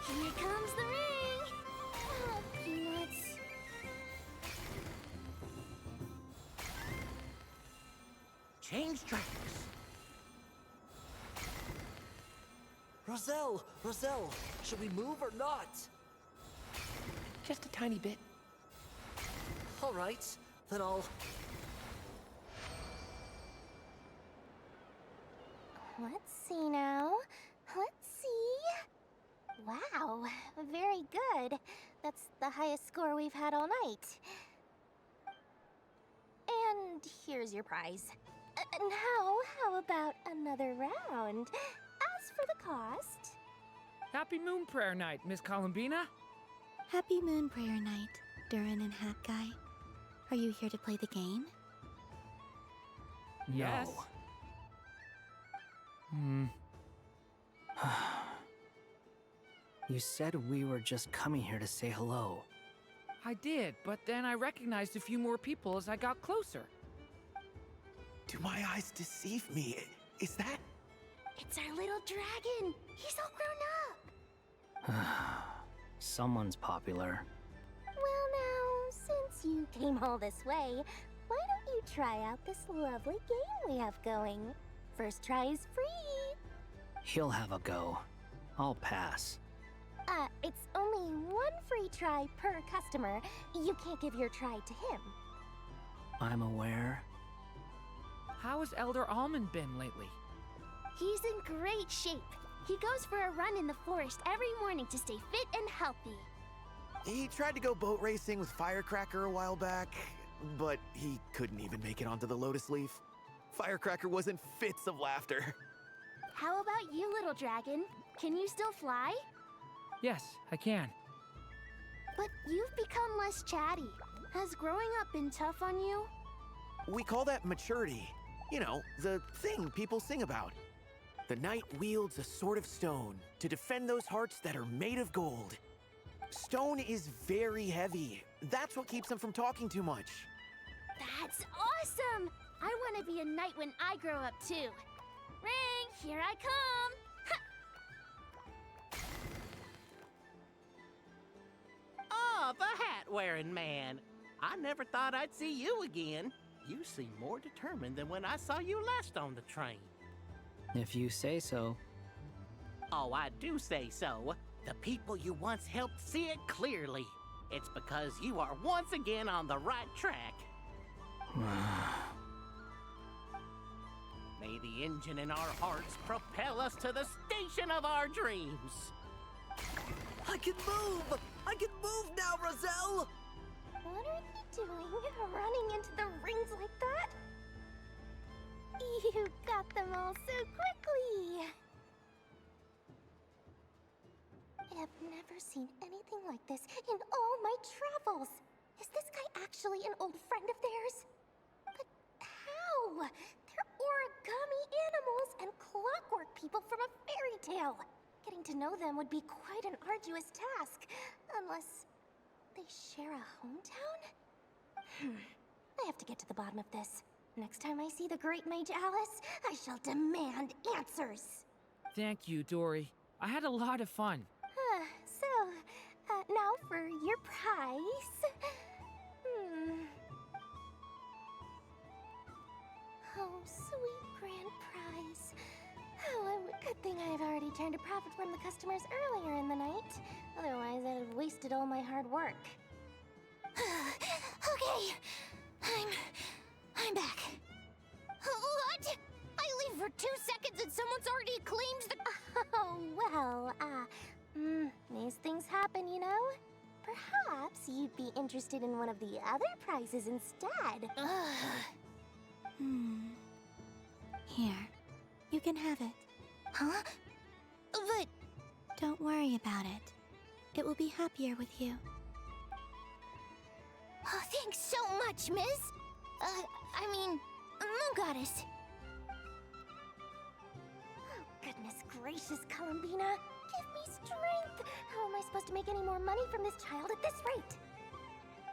Here comes the ring! Oh, peanuts. Change tracks! Roselle, should we move or not? Just a tiny bit. All right, then I'll... Let's see now. Let's see. Wow, very good. That's the highest score we've had all night. And here's your prize. Now, how about another round? As for the cost... Happy Moon Prayer Night, Miss Columbina. Happy Moon Prayer Night, Durin and Hat Guy. Are you here to play the game? Yes. You said we were just coming here to say hello. I did, but then I recognized a few more people as I got closer. Do my eyes deceive me? Is that... It's our little dragon! He's all grown up! Someone's popular. Well now, since you came all this way, why don't you try out this lovely game we have going? First try is free! He'll have a go. I'll pass. It's only one free try per customer. You can't give your try to him. I'm aware. How has Elder Almond been lately? He's in great shape. He goes for a run in the forest every morning to stay fit and healthy. He tried to go boat racing with Firecracker a while back, but he couldn't even make it onto the Lotus Leaf. Firecracker was in fits of laughter. How about you, little dragon? Can you still fly? Yes, I can. But you've become less chatty. Has growing up been tough on you? We call that maturity. You know, the thing people sing about. The knight wields a sword of stone to defend those hearts that are made of gold. Stone is very heavy. That's what keeps him from talking too much. That's awesome! I want to be a knight when I grow up too. Ring, here I come! Ah, the hat-wearing man. I never thought I'd see you again. You seem more determined than when I saw you last on the train. If you say so. Oh, I do say so. The people you once helped see it clearly. It's because you are once again on the right track. May the engine in our hearts propel us to the station of our dreams. I can move! I can move now, Roselle! What are you doing, running into the rings like that? You got them all so quickly! I've never seen anything like this in all my travels. Is this guy actually an old friend of theirs? But how? They're origami animals and clockwork people from a fairy tale. Getting to know them would be quite an arduous task, unless they share a hometown? I have to get to the bottom of this. Next time I see the great mage Alice, I shall demand answers. Thank you, Dory. I had a lot of fun. Now for your prize. Oh, sweet grand prize. Oh, good thing I've already turned a profit from the customers earlier in the night. Otherwise, I'd have wasted all my hard work. Okay, I'm back. What? I leave for 2 seconds and someone's already claimed the... Oh, well, these things happen, you know? Perhaps you'd be interested in one of the other prizes instead. Here, you can have it. Huh? But... Don't worry about it. It will be happier with you. Oh, thanks so much, miss. I mean, Moon Goddess. Oh, goodness gracious, Columbina. Give me strength! How am I supposed to make any more money from this child at this rate?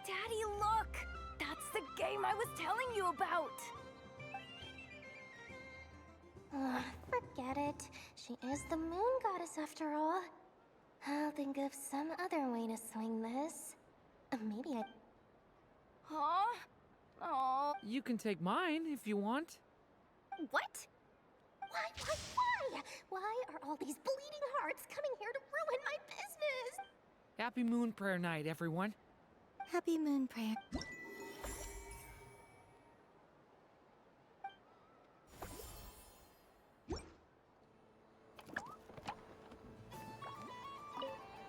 Daddy, look! That's the game I was telling you about! Forget it. She is the Moon Goddess after all. I'll think of some other way to swing this. Maybe I... Huh? Oh. You can take mine if you want. What? Why? Why are all these bleeding hearts coming here to ruin my business? Happy Moon Prayer Night, everyone. Happy Moon Prayer.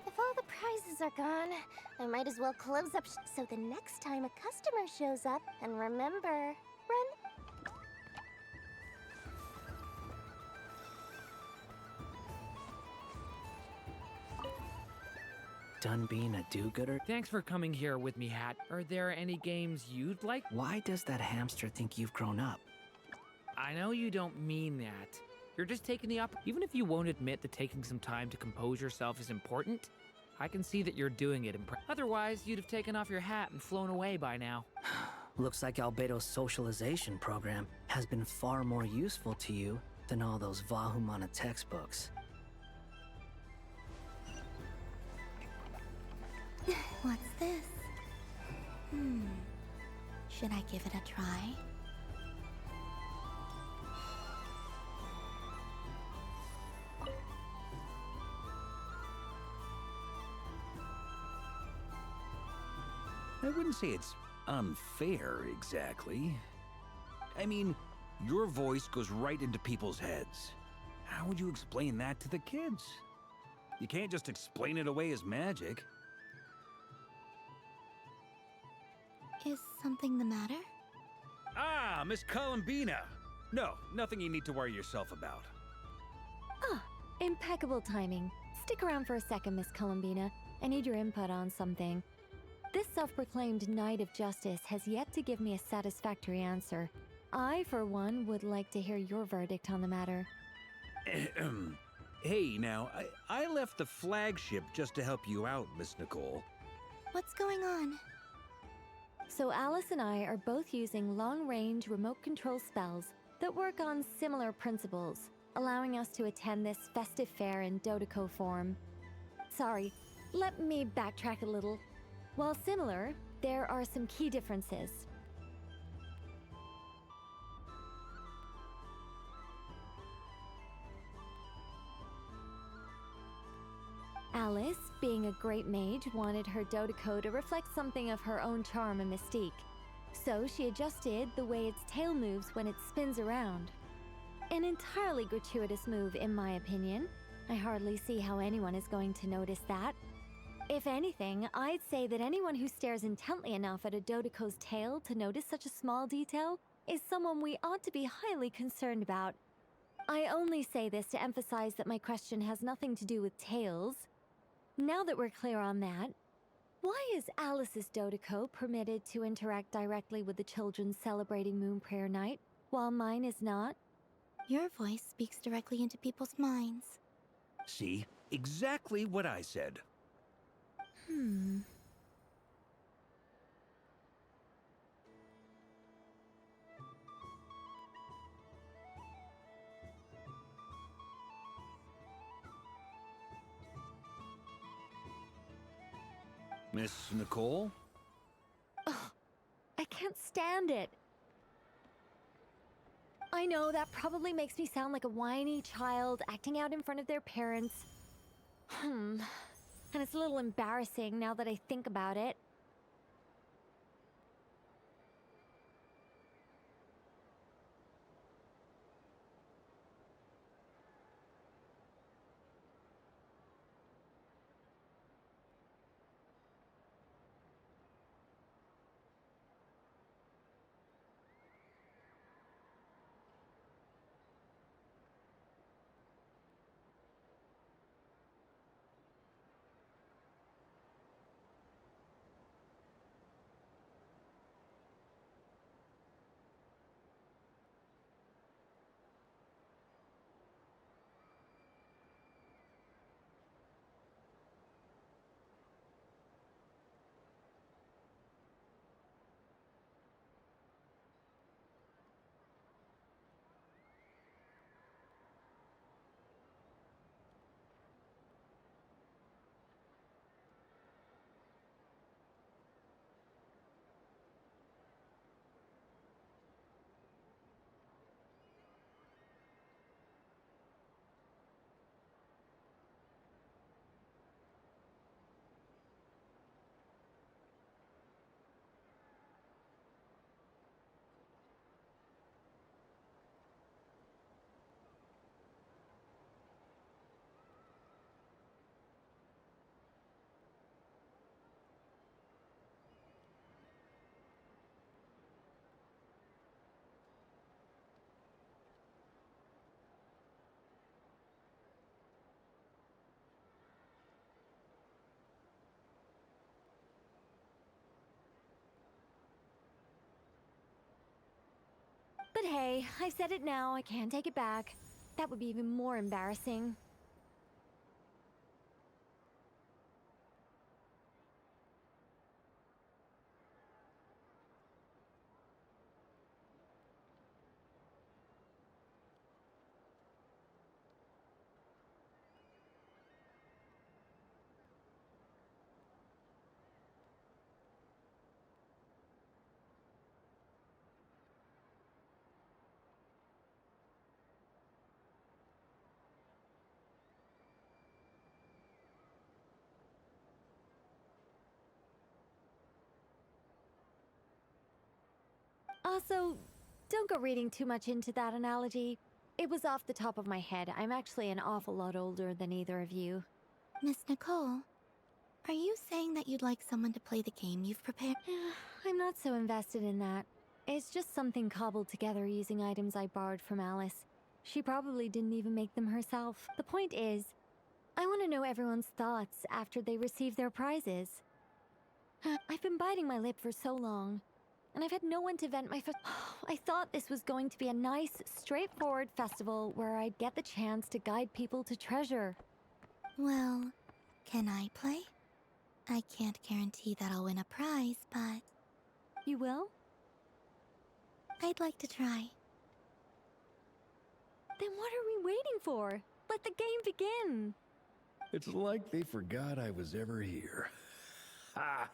If all the prizes are gone, I might as well close up so the next time a customer shows up, and remember, run. Done being a do-gooder? Thanks for coming here with me, Hat. Are there any games you'd like? Why does that hamster think you've grown up? I know you don't mean that. You're just taking the Even if you won't admit that taking some time to compose yourself is important, I can see that you're doing it. Otherwise, you'd have taken off your hat and flown away by now. Looks like Albedo's socialization program has been far more useful to you than all those Vahumana textbooks. What's this? Should I give it a try? I wouldn't say it's unfair, exactly. I mean, your voice goes right into people's heads. How would you explain that to the kids? You can't just explain it away as magic. Is something the matter? Ah, Miss Columbina! No, nothing you need to worry yourself about. Ah, impeccable timing. Stick around for a second, Miss Columbina. I need your input on something. This self-proclaimed Knight of Justice has yet to give me a satisfactory answer. I, for one, would like to hear your verdict on the matter. Hey, now, I left the flagship just to help you out, Miss Nicole. What's going on? So Alice and I are both using long-range remote control spells that work on similar principles, allowing us to attend this festive fair in Dodeco form. Sorry, let me backtrack a little. While similar, there are some key differences. Alice, being a great mage, wanted her Dodeco to reflect something of her own charm and mystique. So she adjusted the way its tail moves when it spins around. An entirely gratuitous move, in my opinion. I hardly see how anyone is going to notice that. If anything, I'd say that anyone who stares intently enough at a Dodeco's tail to notice such a small detail is someone we ought to be highly concerned about. I only say this to emphasize that my question has nothing to do with tails. Now that we're clear on that, why is Alice's Dodeco permitted to interact directly with the children celebrating Moon Prayer Night, while mine is not? Your voice speaks directly into people's minds. See? Exactly what I said. Miss Nicole? Ugh, I can't stand it. I know that probably makes me sound like a whiny child acting out in front of their parents. And it's a little embarrassing now that I think about it. But hey, I've said it now, I can't take it back. That would be even more embarrassing. Also, don't go reading too much into that analogy. It was off the top of my head. I'm actually an awful lot older than either of you. Miss Nicole, are you saying that you'd like someone to play the game you've prepared? I'm not so invested in that. It's just something cobbled together using items I borrowed from Alice. She probably didn't even make them herself. The point is, I want to know everyone's thoughts after they receive their prizes. I've been biting my lip for so long, and I've had no one to vent my I thought this was going to be a nice, straightforward festival where I'd get the chance to guide people to treasure. Well, can I play? I can't guarantee that I'll win a prize, but... You will? I'd like to try. Then what are we waiting for? Let the game begin! It's like they forgot I was ever here. Ha!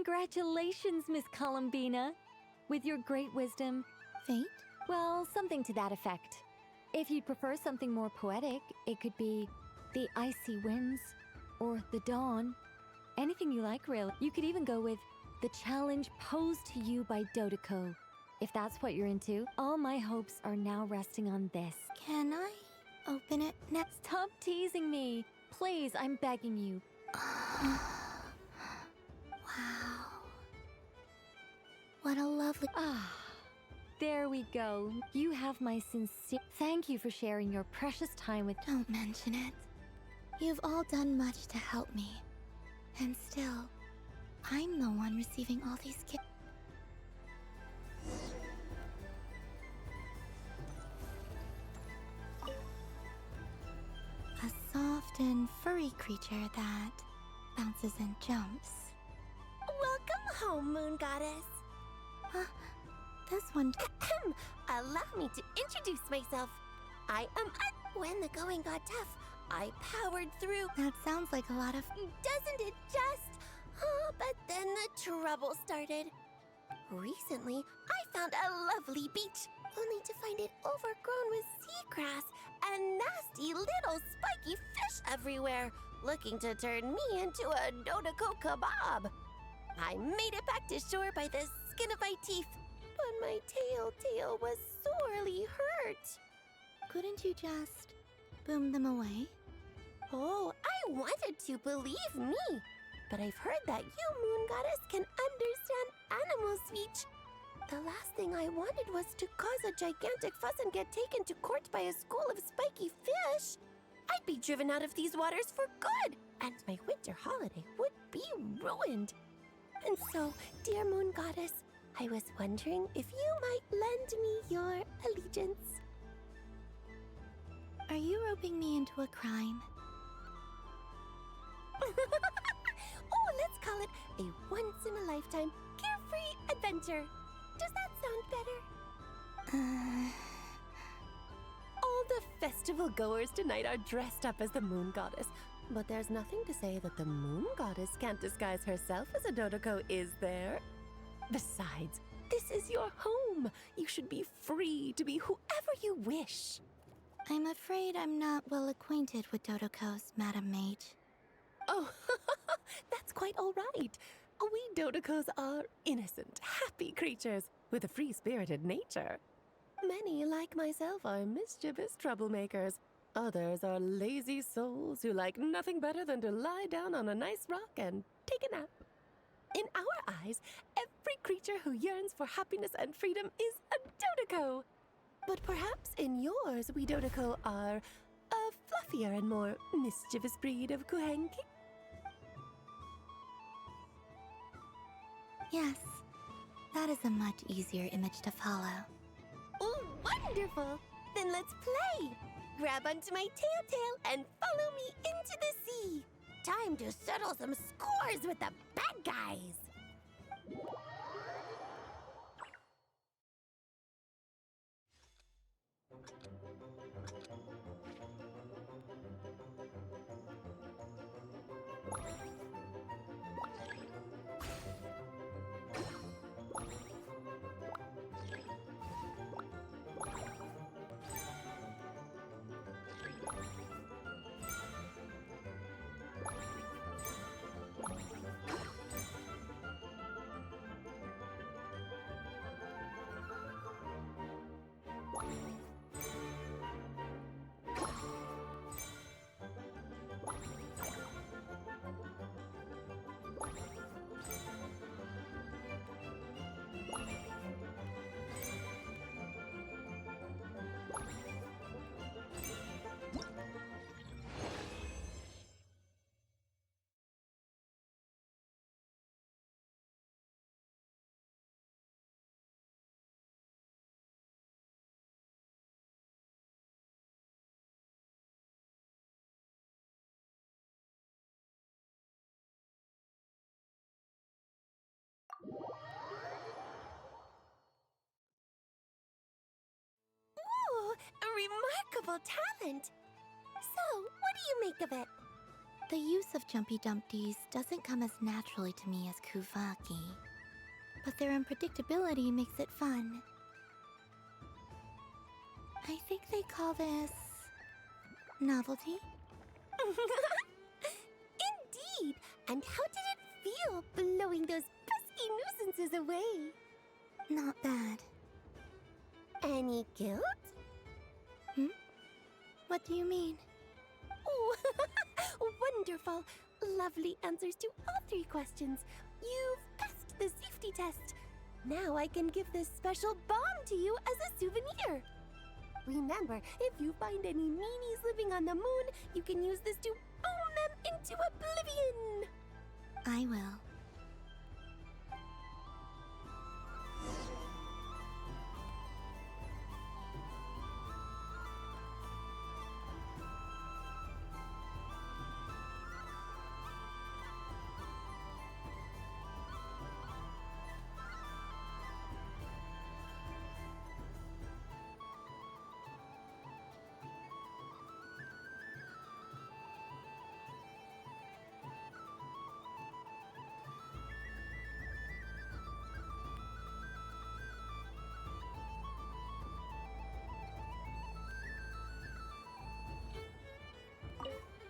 Congratulations, Miss Columbina. With your great wisdom... Fate? Well, something to that effect. If you'd prefer something more poetic, it could be the icy winds, or the dawn. Anything you like, really. You could even go with the challenge posed to you by Dodoko. If that's what you're into, all my hopes are now resting on this. Can I open it next? Stop teasing me. Please, I'm begging you. Wow. What a lovely... Ah, there we go. You have my sincere... Thank you for sharing your precious time with... Don't mention it. You've all done much to help me. And still, I'm the one receiving all these gifts. A soft and furry creature that bounces and jumps. Welcome home, Moon Goddess. This one... Allow me to introduce myself. I am... When the going got tough, I powered through. That sounds like a lot of... Doesn't it just? Oh, but then the trouble started. Recently, I found a lovely beach, only to find it overgrown with seagrass and nasty little spiky fish everywhere, looking to turn me into a Dodoko kebab. I made it back to shore by the skin of my teeth, but my tail was sorely hurt. Couldn't you just boom them away? Oh, I wanted to, believe me. But I've heard that you, Moon Goddess, can understand animal speech. The last thing I wanted was to cause a gigantic fuss and get taken to court by a school of spiky fish. I'd be driven out of these waters for good, and my winter holiday would be ruined. And so, dear Moon Goddess, I was wondering if you might lend me your allegiance. Are you roping me into a crime? Oh, let's call it a once-in-a-lifetime carefree adventure. Does that sound better? All the festival goers tonight are dressed up as the Moon Goddess. But there's nothing to say that the Moon Goddess can't disguise herself as a Dodoko, is there? Besides, this is your home. You should be free to be whoever you wish. I'm afraid I'm not well acquainted with Dodokos, Madam Mage. Oh, that's quite all right. We Dodokos are innocent, happy creatures with a free-spirited nature. Many, like myself, are mischievous troublemakers. Others are lazy souls who like nothing better than to lie down on a nice rock and take a nap. In our eyes, every creature who yearns for happiness and freedom is a Dodoko. But perhaps in yours, we Dodoko are a fluffier and more mischievous breed of Kuhenki. Yes, that is a much easier image to follow. Oh, wonderful! Then let's play! Grab onto my tail and follow me into the sea! Time to settle some scores with the bad guys! Ooh, a remarkable talent! So, what do you make of it? The use of Jumpy Dumpties doesn't come as naturally to me as Kuvaki, but their unpredictability makes it fun. I think they call this novelty. Indeed! And how did it feel blowing those pesky nuisances away? Not bad. Any guilt? What do you mean? Oh, wonderful! Lovely answers to all 3 questions. You've passed the safety test. Now I can give this special bomb to you as a souvenir. Remember, if you find any meanies living on the moon, you can use this to boom them into oblivion. I will.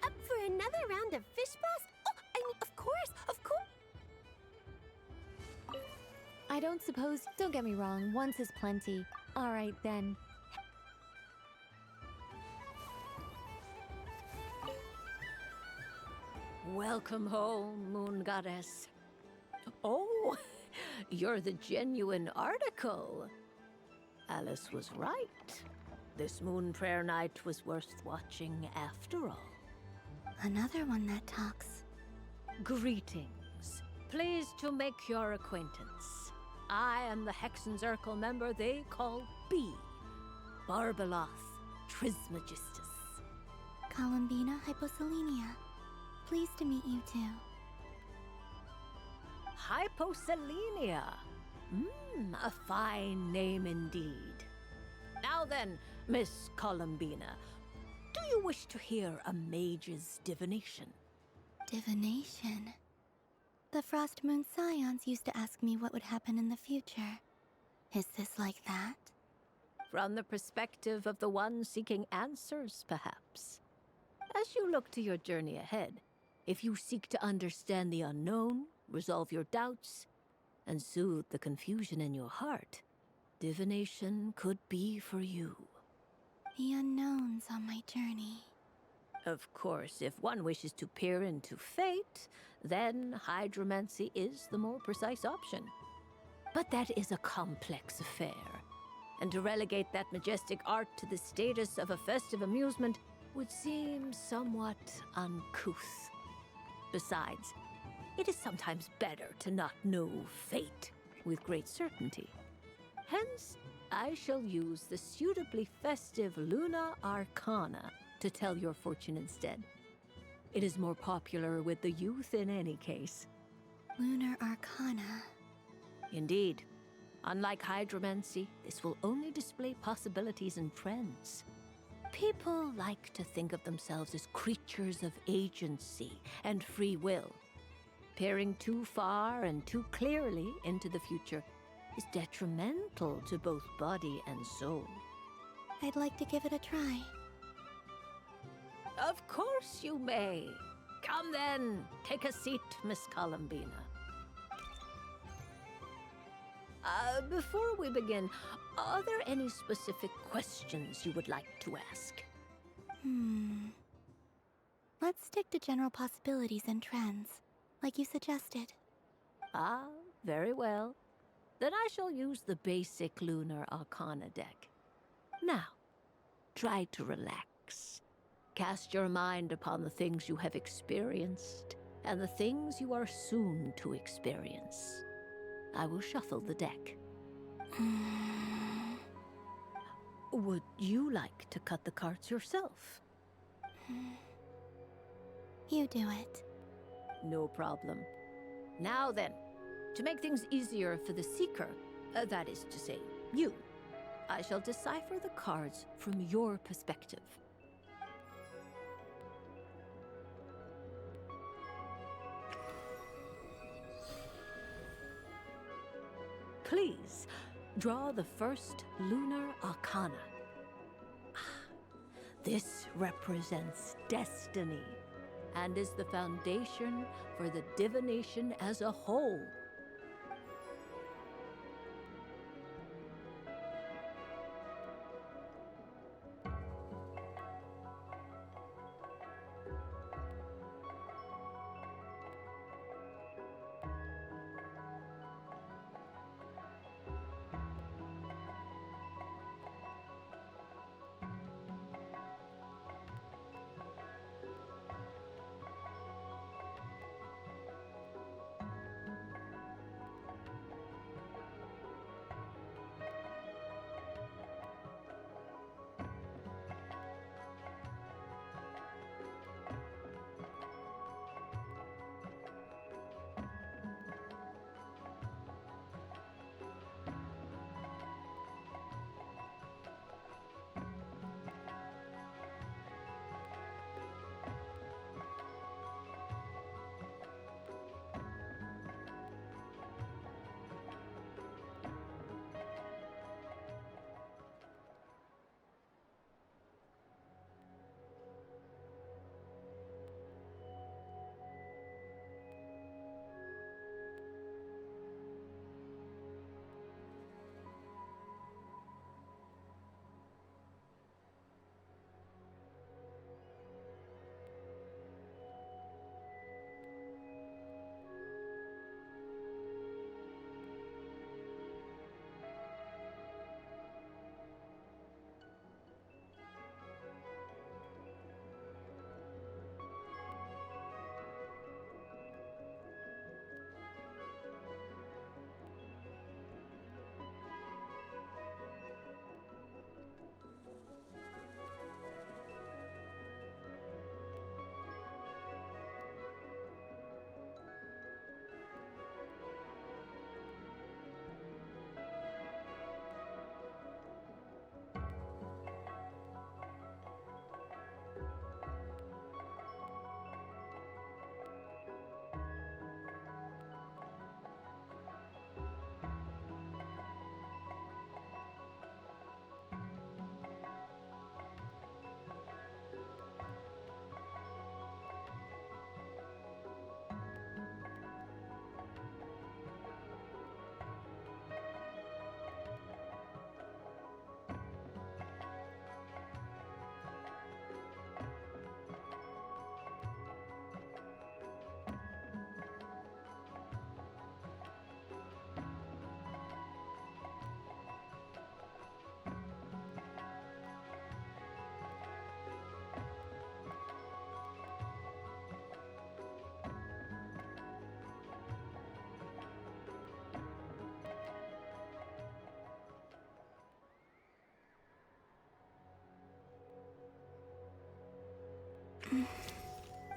Up for another round of fish blast? Oh, I mean, of course, of course. I don't suppose. Don't get me wrong, once is plenty. Alright then. Welcome home, Moon Goddess. Oh, you're the genuine article. Alice was right. This moon prayer night was worth watching after all. Another one that talks. Greetings. Pleased to make your acquaintance. I am the Hexenzirkel member they call B. Barbeloth Trismegistus. Columbina Hyposelenia. Pleased to meet you too. Hyposelenia. A fine name indeed. Now then, Miss Columbina, do you wish to hear a mage's divination? Divination? The Frost Moon Scions used to ask me what would happen in the future. Is this like that? From the perspective of the one seeking answers, perhaps. As you look to your journey ahead, if you seek to understand the unknown, resolve your doubts, and soothe the confusion in your heart, divination could be for you. The unknowns on my journey. Of course, if one wishes to peer into fate, then hydromancy is the more precise option. But that is a complex affair, and to relegate that majestic art to the status of a festive amusement would seem somewhat uncouth. Besides, it is sometimes better to not know fate with great certainty. Hence, I shall use the suitably festive Luna Arcana to tell your fortune instead. It is more popular with the youth in any case. Lunar Arcana. Indeed. Unlike hydromancy, this will only display possibilities and trends. People like to think of themselves as creatures of agency and free will. Peering too far and too clearly into the future is detrimental to both body and soul. I'd like to give it a try. Of course you may. Come then, take a seat, Miss Columbina. Before we begin, are there any specific questions you would like to ask? Let's stick to general possibilities and trends, like you suggested. Ah, very well. Then I shall use the basic Lunar Arcana deck. Now, try to relax. Cast your mind upon the things you have experienced and the things you are soon to experience. I will shuffle the deck. Would you like to cut the cards yourself? You do it. No problem. Now then, to make things easier for the seeker, that is to say, you, I shall decipher the cards from your perspective. draw the first lunar arcana. This represents destiny and is the foundation for the divination as a whole.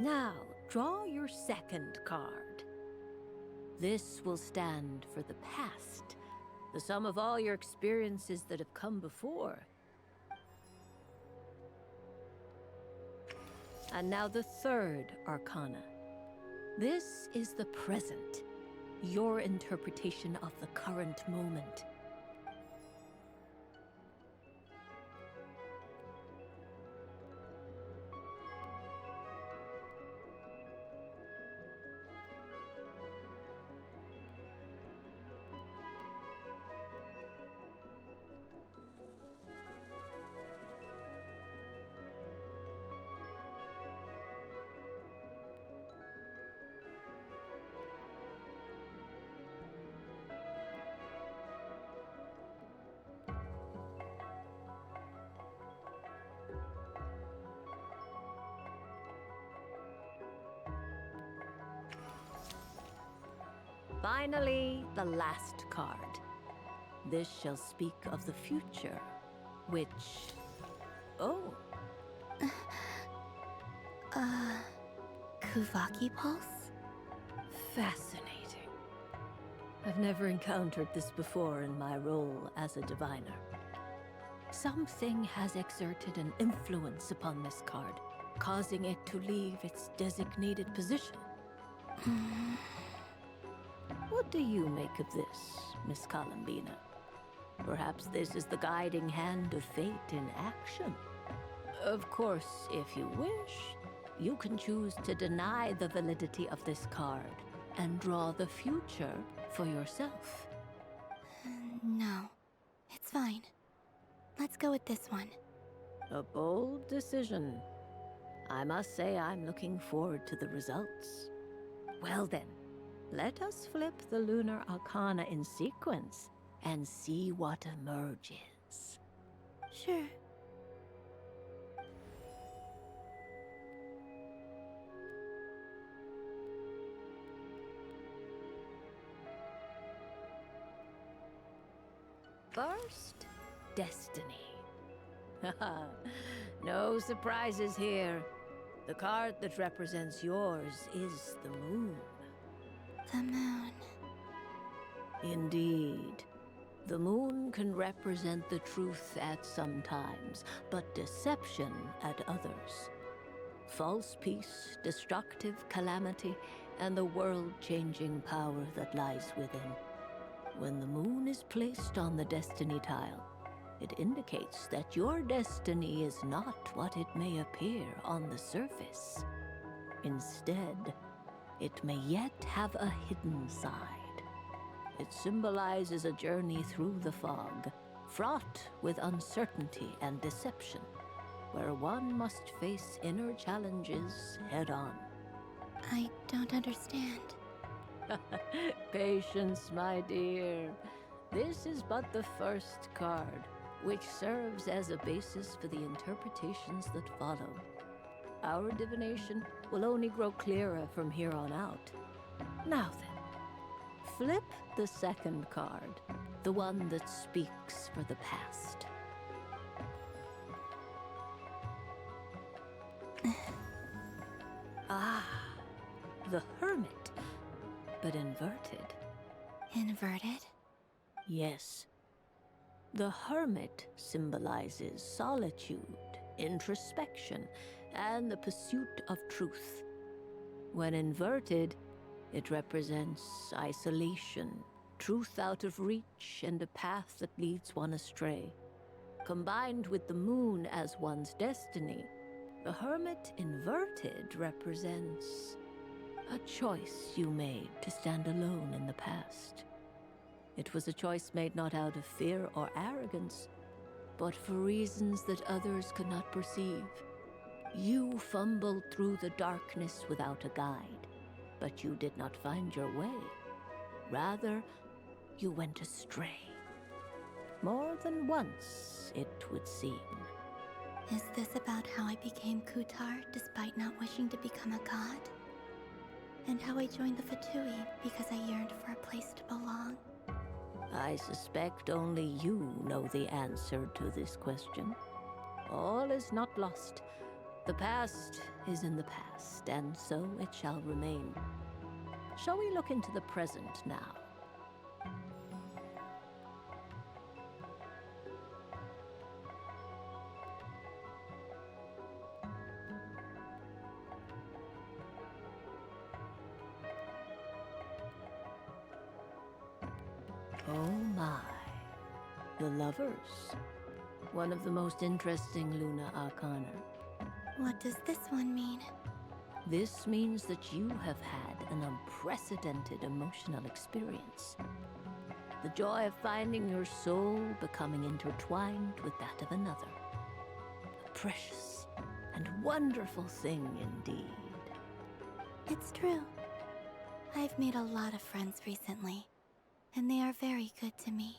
Now, draw your second card. This will stand for the past, the sum of all your experiences that have come before. And now the third arcana. This is the present, your interpretation of the current moment. Finally, the last card. This shall speak of the future, which... Oh. Kuvaki Pulse? Fascinating. I've never encountered this before in my role as a diviner. Something has exerted an influence upon this card, causing it to leave its designated position. What do you make of this, Miss Columbina? Perhaps this is the guiding hand of fate in action. Of course, if you wish, you can choose to deny the validity of this card and draw the future for yourself. No, it's fine. Let's go with this one. A bold decision. I must say I'm looking forward to the results. Well then, let us flip the Lunar Arcana in sequence and see what emerges. Sure. First, Destiny. No surprises here. The card that represents yours is the moon. The moon. Indeed. The moon can represent the truth at some times, but deception at others. False peace, destructive calamity, and the world-changing power that lies within. When the moon is placed on the destiny tile, it indicates that your destiny is not what it may appear on the surface. Instead, it may yet have a hidden side. It symbolizes a journey through the fog, fraught with uncertainty and deception, where one must face inner challenges head-on. I don't understand. Patience, my dear. This is but the first card, which serves as a basis for the interpretations that follow. Our divination will only grow clearer from here on out. Now then, flip the second card, the one that speaks for the past. Ah, the Hermit, but inverted. Inverted? Yes. The Hermit symbolizes solitude, introspection, and the pursuit of truth. When inverted, it represents isolation, truth out of reach, and a path that leads one astray. Combined with the moon as one's destiny, the Hermit inverted represents a choice you made to stand alone in the past. It was a choice made not out of fear or arrogance, but for reasons that others could not perceive. You fumbled through the darkness without a guide, but you did not find your way. Rather, you went astray. More than once, it would seem. Is this about how I became Kutar despite not wishing to become a god? And how I joined the Fatui because I yearned for a place to belong? I suspect only you know the answer to this question. All is not lost. The past is in the past, and so it shall remain. Shall we look into the present now? Oh my. The Lovers. One of the most interesting Luna Arcana. What does this one mean? This means that you have had an unprecedented emotional experience. The joy of finding your soul becoming intertwined with that of another. A precious and wonderful thing indeed. It's true. I've made a lot of friends recently, and they are very good to me.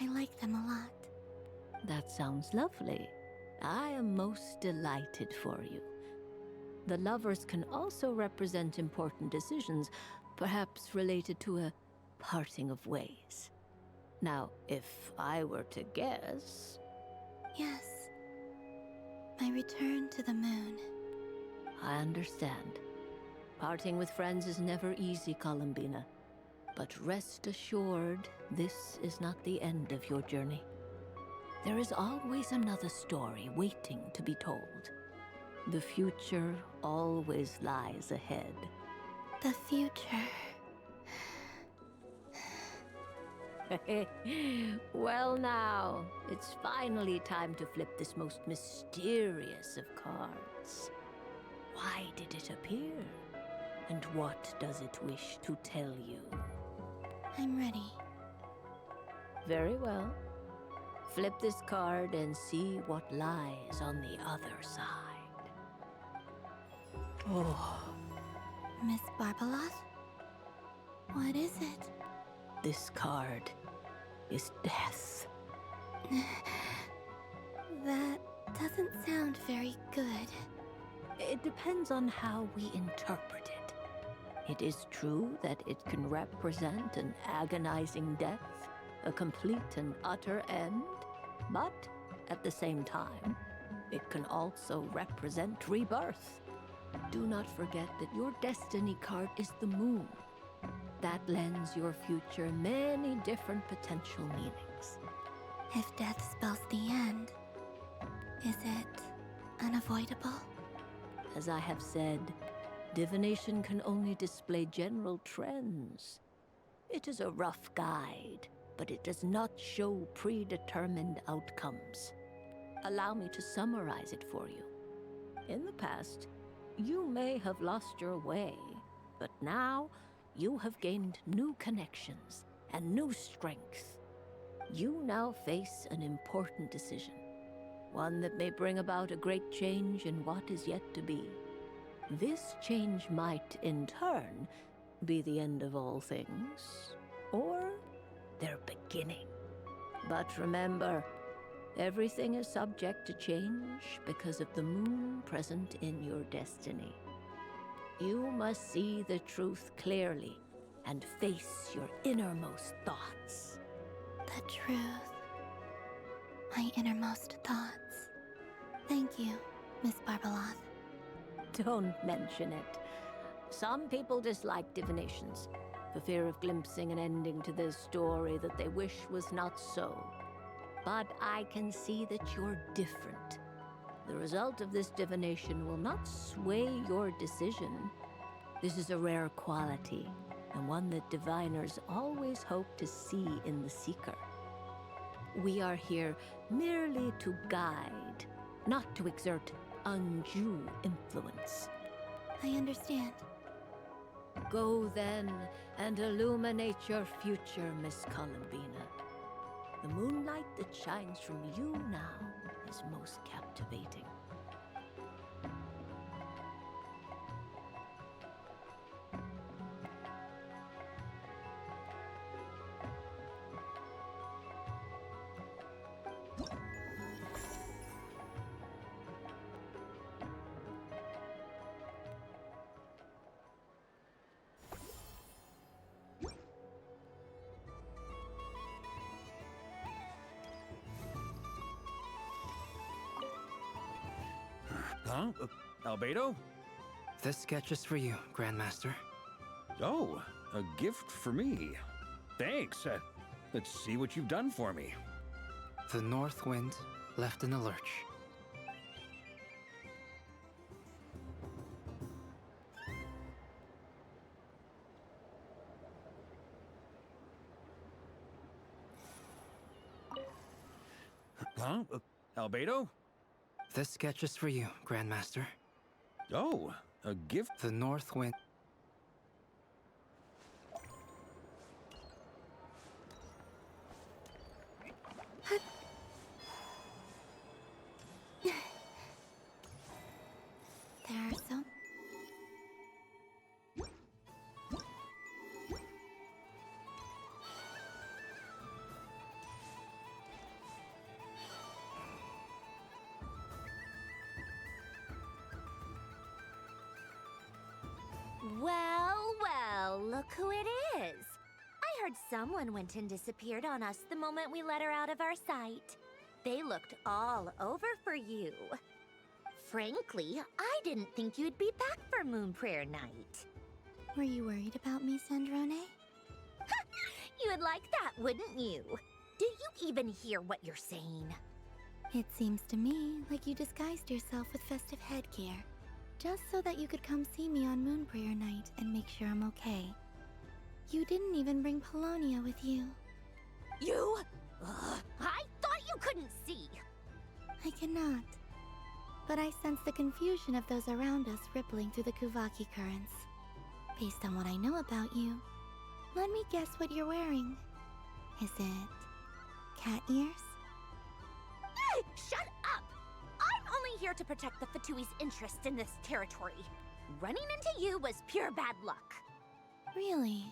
I like them a lot. That sounds lovely. I am most delighted for you. The Lovers can also represent important decisions, perhaps related to a parting of ways. Now, if I were to guess... Yes. My return to the moon. I understand. Parting with friends is never easy, Columbina. But rest assured, this is not the end of your journey. There is always another story waiting to be told. The future always lies ahead. The future. Well now, it's finally time to flip this most mysterious of cards. Why did it appear? And what does it wish to tell you? I'm ready. Very well. Flip this card and see what lies on the other side. Oh. Miss Barbeloth? What is it? This card is death. That doesn't sound very good. It depends on how we interpret it. It is true that it can represent an agonizing death, a complete and utter end, but at the same time, it can also represent rebirth. Do not forget that your destiny card is the moon. That lends your future many different potential meanings. If death spells the end, is it unavoidable? As I have said, divination can only display general trends. It is a rough guide, but it does not show predetermined outcomes. Allow me to summarize it for you. In the past, you may have lost your way, but now you have gained new connections and new strength. You now face an important decision, one that may bring about a great change in what is yet to be. This change might, in turn, be the end of all things, or their beginning. But remember, everything is subject to change because of the moon present in your destiny. You must see the truth clearly and face your innermost thoughts. The truth. My innermost thoughts. Thank you, Miss Barbeloth. Don't mention it. Some people dislike divinations, for fear of glimpsing an ending to their story that they wish was not so. But I can see that you're different. The result of this divination will not sway your decision. This is a rare quality, and one that diviners always hope to see in the seeker. We are here merely to guide, not to exert undue influence. I understand. Go then and illuminate your future, Miss Columbina. The moonlight that shines from you now is most captivating. Huh? Albedo? This sketch is for you, Grandmaster. Oh, a gift for me. Thanks. Let's see what you've done for me. The North Wind left in a lurch. Huh? Albedo? This sketch is for you, Grandmaster. Oh, a gift? The North Wind. There are so... Well, look who it is. I heard someone went and disappeared on us the moment we let her out of our sight. They looked all over for you. Frankly, I didn't think you'd be back for Moon Prayer Night. Were you worried about me, Sandrone? You would like that, wouldn't you? Do you even hear what you're saying? It seems to me like you disguised yourself with festive headgear, just so that you could come see me on Moon Prayer Night and make sure I'm okay. You didn't even bring Polonia with you. You? Ugh, I thought you couldn't see. I cannot. But I sense the confusion of those around us rippling through the Kuvaki currents. Based on what I know about you, let me guess what you're wearing. Is it cat ears? Shut up! I'm only here to protect the Fatui's interest in this territory. Running into you was pure bad luck. Really?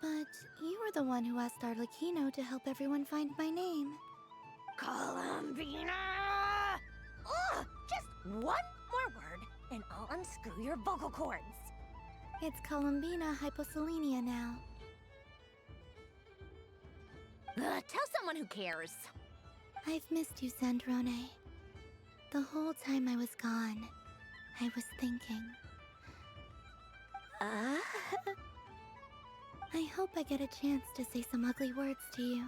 But you were the one who asked Arlecchino to help everyone find my name. Columbina! Ugh! Just one more word, and I'll unscrew your vocal cords. It's Columbina Hyposelenia now. Tell someone who cares. I've missed you, Sandrone. The whole time I was gone, I was thinking. I hope I get a chance to say some ugly words to you.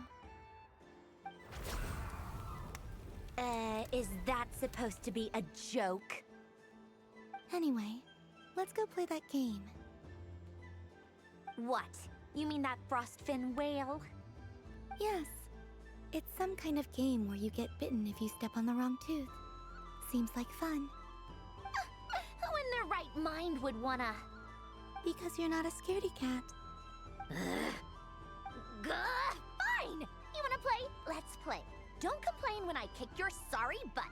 Is that supposed to be a joke? Anyway, let's go play that game. What? You mean that frostfin whale? Yes. It's some kind of game where you get bitten if you step on the wrong tooth. Seems like fun. Who in their right mind would wanna? Because you're not a scaredy cat. Fine! You wanna play? Let's play. Don't complain when I kick your sorry butt.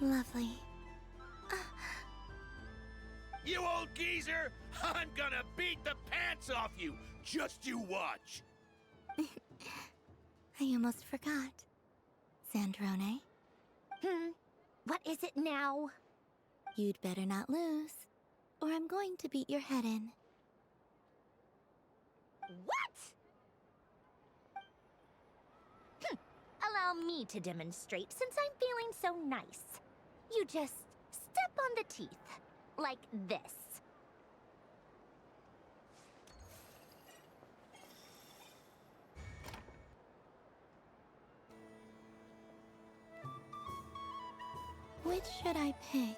Lovely. You old geezer! I'm gonna beat the pants off you! Just you watch! I almost forgot. Sandrone? What is it now? You'd better not lose, or I'm going to beat your head in. What? Allow me to demonstrate since I'm feeling so nice. You just step on the teeth, like this. Which should I pick?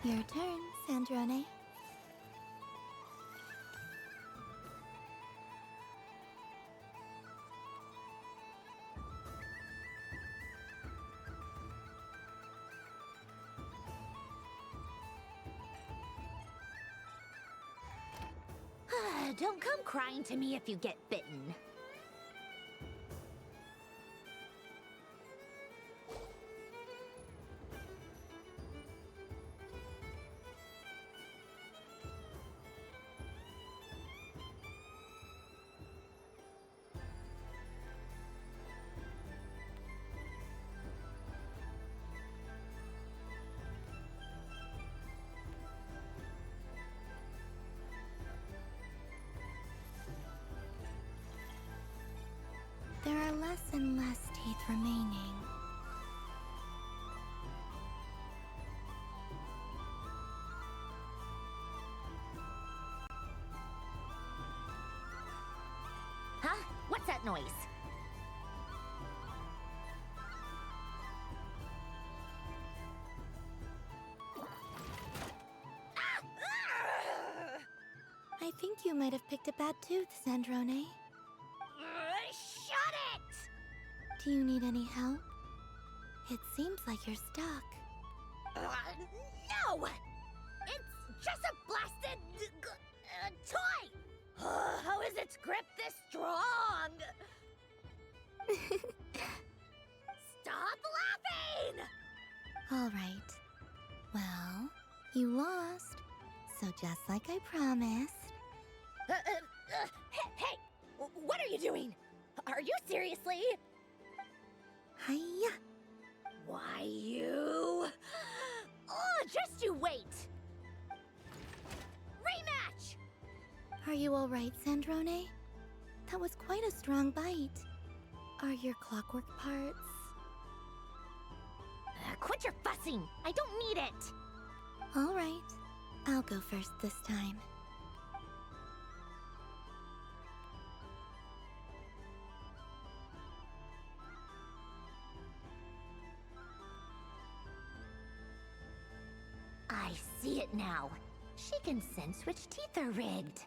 Your turn, Sandrone. Don't come crying to me if you get bitten. that noise? I think you might have picked a bad tooth, Sandrone. Shut it! Do you need any help? It seems like you're stuck. No! It's just a blasted toy! How is its grip this strong? Stop laughing! All right. Well, you lost. So just like I promised. Hey! What are you doing? Are you seriously? Hiya! Why, you... Oh, just you wait! Rematch! Are you all right, Sandrone? That was quite a strong bite. Are your clockwork parts? Quit your fussing! I don't need it! All right. I'll go first this time. I see it now. She can sense which teeth are rigged.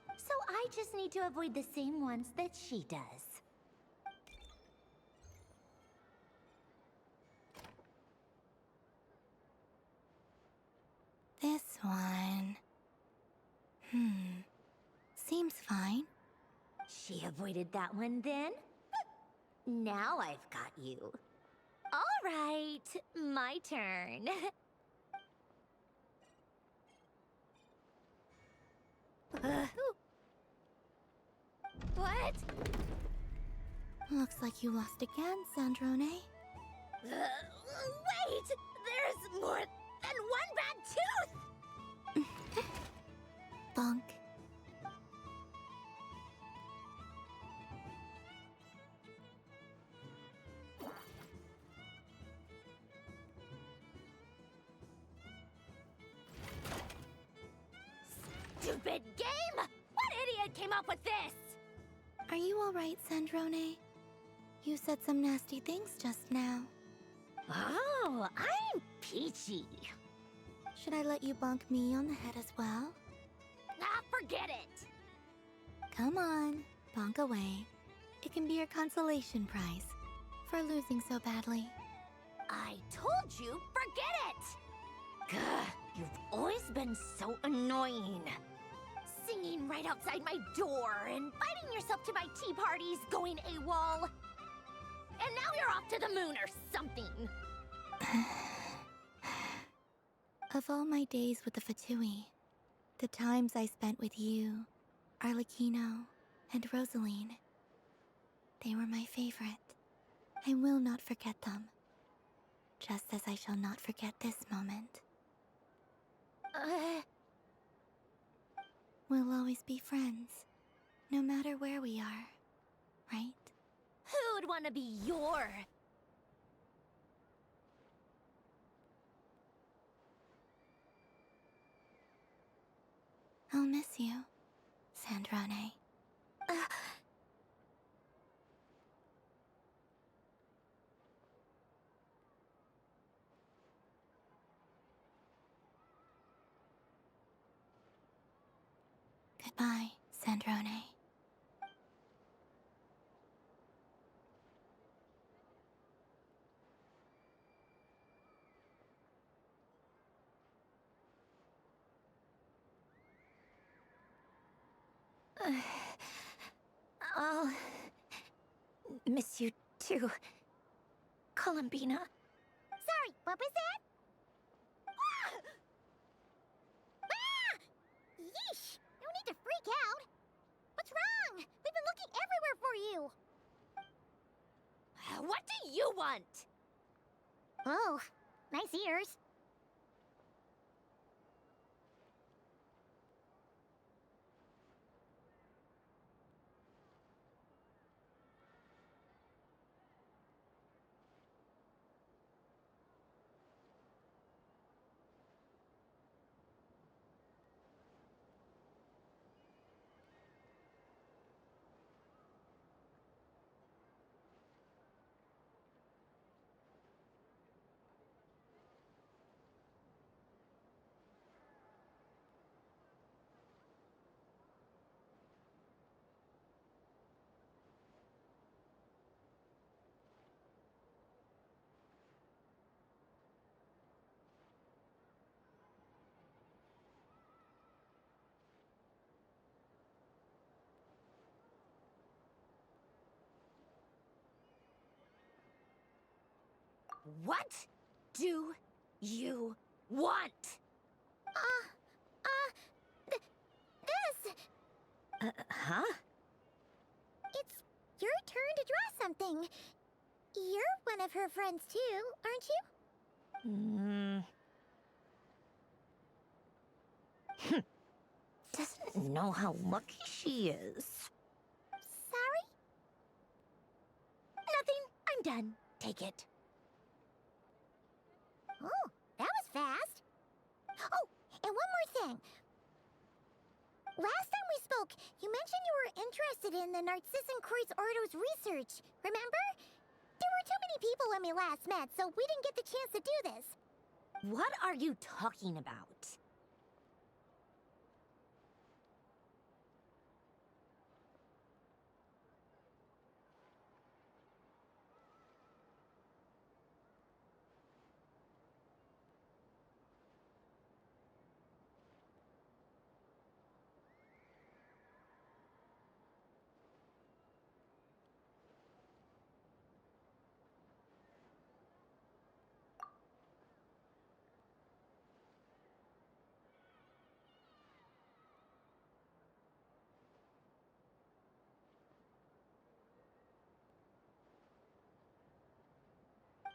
So I just need to avoid the same ones that she does. This one... Seems fine. She avoided that one then? Now I've got you. All right, my turn. What? Looks like you lost again, Sandrone. Wait! There's more than one bad tooth! Bonk. Stupid game! What idiot came up with this? Are you all right, Sandrone? You said some nasty things just now. Oh, I'm peachy. Should I let you bonk me on the head as well? Ah, forget it! Come on, bonk away. It can be your consolation prize for losing so badly. I told you, forget it! Gah, you've always been so annoying. Singing right outside my door, inviting yourself to my tea parties, going AWOL. And now you're off to the moon or something. Of all my days with the Fatui, the times I spent with you, Arlecchino, and Rosaline, they were my favorite. I will not forget them. Just as I shall not forget this moment. We'll always be friends, no matter where we are, right? Who'd want to be your... I'll miss you, Sandrone. Goodbye, Sandrone. I'll miss you too, Columbina. Sorry, what was that? Yeesh! No need to freak out. What's wrong? We've been looking everywhere for you. What do you want? Oh, nice ears. What do you want? This! Huh? It's your turn to draw something. You're one of her friends too, aren't you? Doesn't know how lucky she is. Sorry? Nothing. I'm done. Take it. Oh, that was fast. Oh, and one more thing. Last time we spoke, you mentioned you were interested in the Narcissan Kreutz Ordo's research, remember? There were too many people when we last met, so we didn't get the chance to do this. What are you talking about?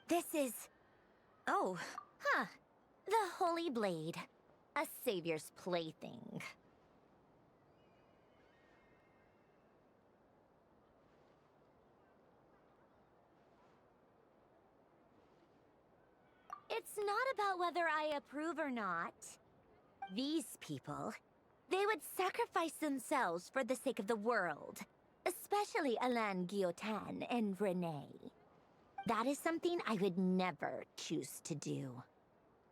This is... Oh, huh. The Holy Blade. A savior's plaything. It's not about whether I approve or not. These people, they would sacrifice themselves for the sake of the world. Especially Alain Guillotin and Renee. That is something I would never choose to do.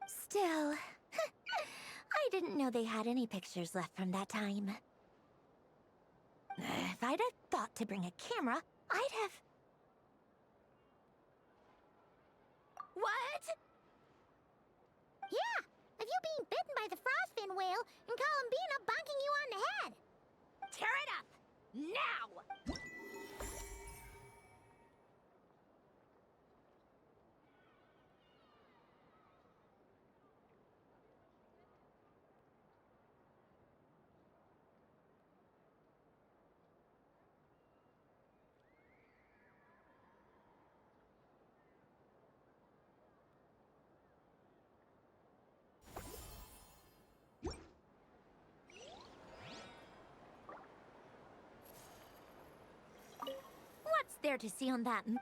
Still, I didn't know they had any pictures left from that time. If I'd have thought to bring a camera, I'd have... What? Yeah, of you being bitten by the frostfin whale and Columbina bonking you on the head. Tear it up! Now! What's there to see on that letter?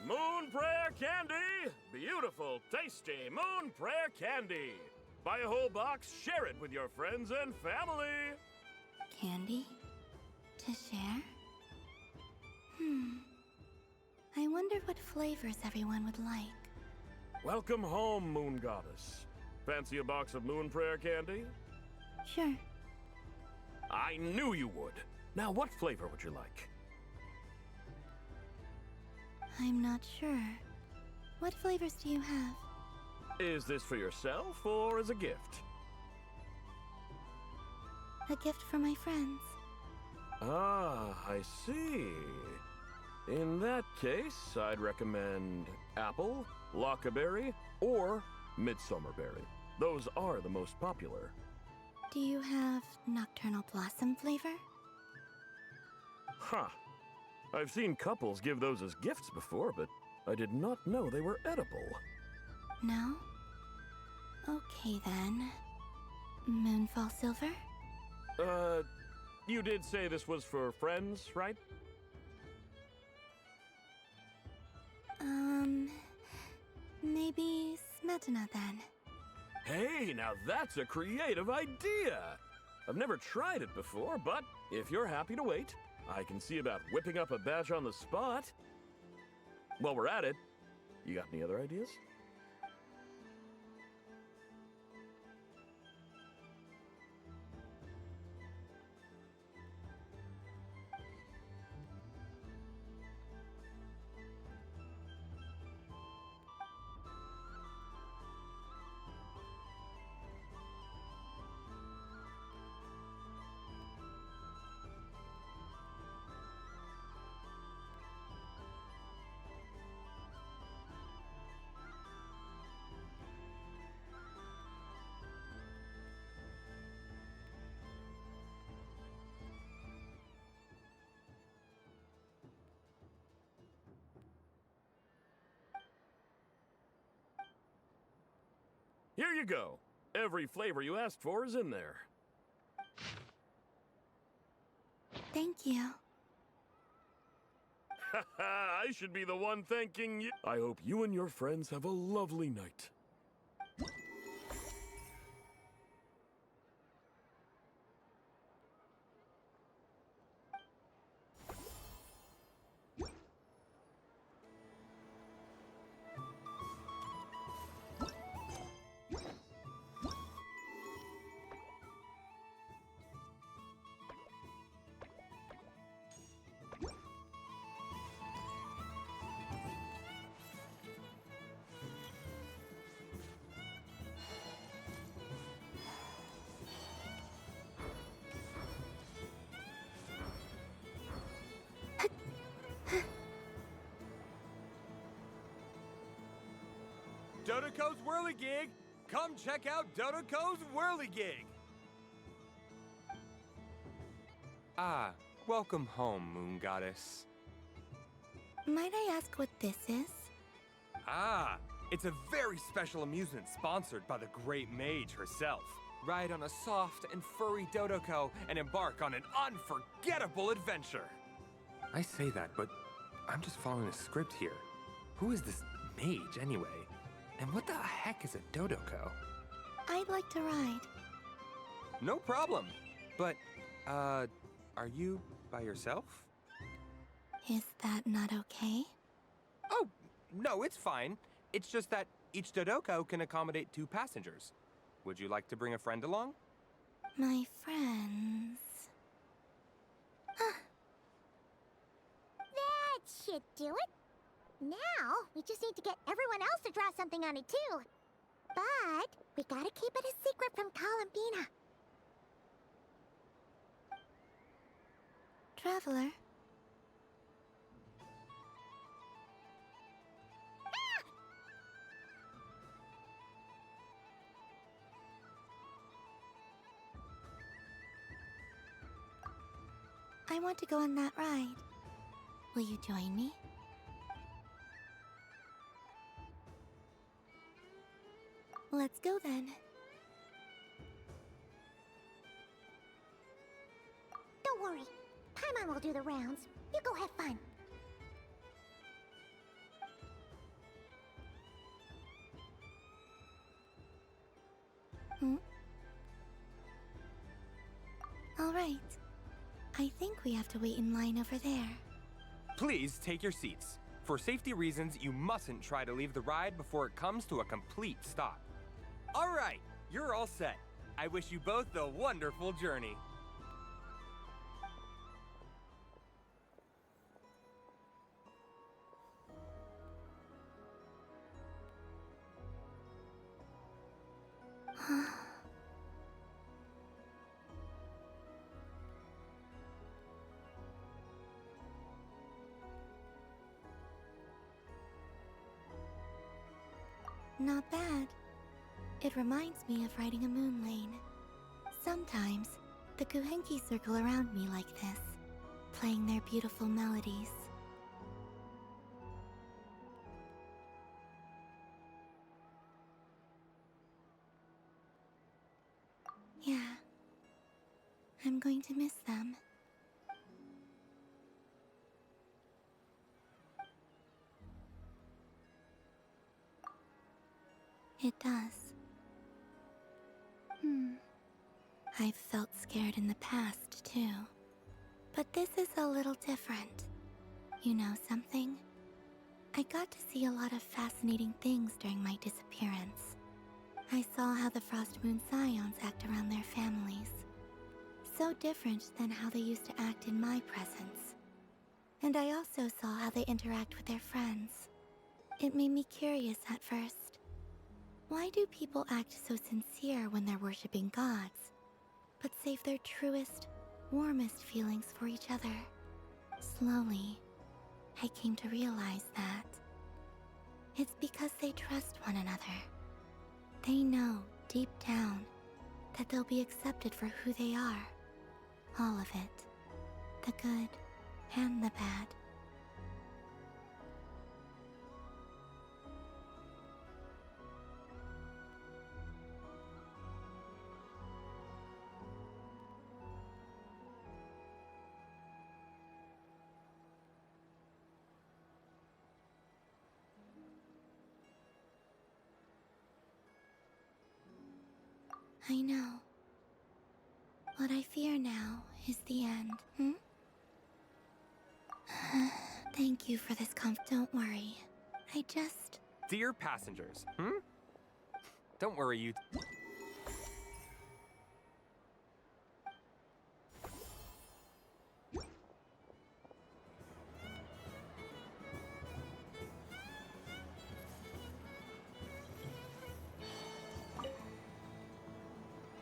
Moon Prayer Candy! Beautiful, tasty Moon Prayer Candy! Buy a whole box, share it with your friends and family! Candy? To share? I wonder what flavors everyone would like. Welcome home, Moon Goddess. Fancy a box of Moon Prayer Candy? Sure. I knew you would. Now, what flavor would you like? I'm not sure. What flavors do you have? Is this for yourself or as a gift? A gift for my friends. Ah, I see. In that case, I'd recommend apple, lockaberry, or midsummerberry. Those are the most popular. Do you have nocturnal blossom flavor? Huh. I've seen couples give those as gifts before, but I did not know they were edible. No? Okay then. Moonfall silver? You did say this was for friends, right? Maybe Smetana then. Hey, now that's a creative idea! I've never tried it before, but if you're happy to wait, I can see about whipping up a batch on the spot. While we're at it, you got any other ideas? Here you go. Every flavor you asked for is in there. Thank you. I should be the one thanking you. I hope you and your friends have a lovely night. Dodoko's Whirligig! Come check out Dodoko's Whirligig! Ah, welcome home, Moon Goddess. Might I ask what this is? Ah, it's a very special amusement sponsored by the great mage herself. Ride on a soft and furry Dodoko and embark on an unforgettable adventure. I say that, but I'm just following a script here. Who is this mage, anyway? And what the heck is a Dodoko? I'd like to ride. No problem. But, are you by yourself? Is that not okay? Oh, no, it's fine. It's just that each Dodoko can accommodate 2 passengers. Would you like to bring a friend along? My friends. That should do it. Now, we just need to get everyone else to draw something on it, too. But we gotta keep it a secret from Columbina. Traveler. I want to go on that ride. Will you join me? Let's go then. Don't worry. Paimon will do the rounds. You go have fun. All right. I think we have to wait in line over there. Please take your seats. For safety reasons, you mustn't try to leave the ride before it comes to a complete stop. All right, you're all set. I wish you both a wonderful journey. Not bad. It reminds me of riding a moon lane. Sometimes, the Kuhenki circle around me like this, playing their beautiful melodies. Yeah. I'm going to miss them. It does. I've felt scared in the past, too. But this is a little different. You know something? I got to see a lot of fascinating things during my disappearance. I saw how the Frost Moon Scions act around their families. So different than how they used to act in my presence. And I also saw how they interact with their friends. It made me curious at first. Why do people act so sincere when they're worshipping gods, but save their truest, warmest feelings for each other? Slowly, I came to realize that it's because they trust one another. They know, deep down, that they'll be accepted for who they are. All of it. The good and the bad. I know. What I fear now is the end, Thank you for this Don't worry. I just... Dear passengers, Don't worry, you...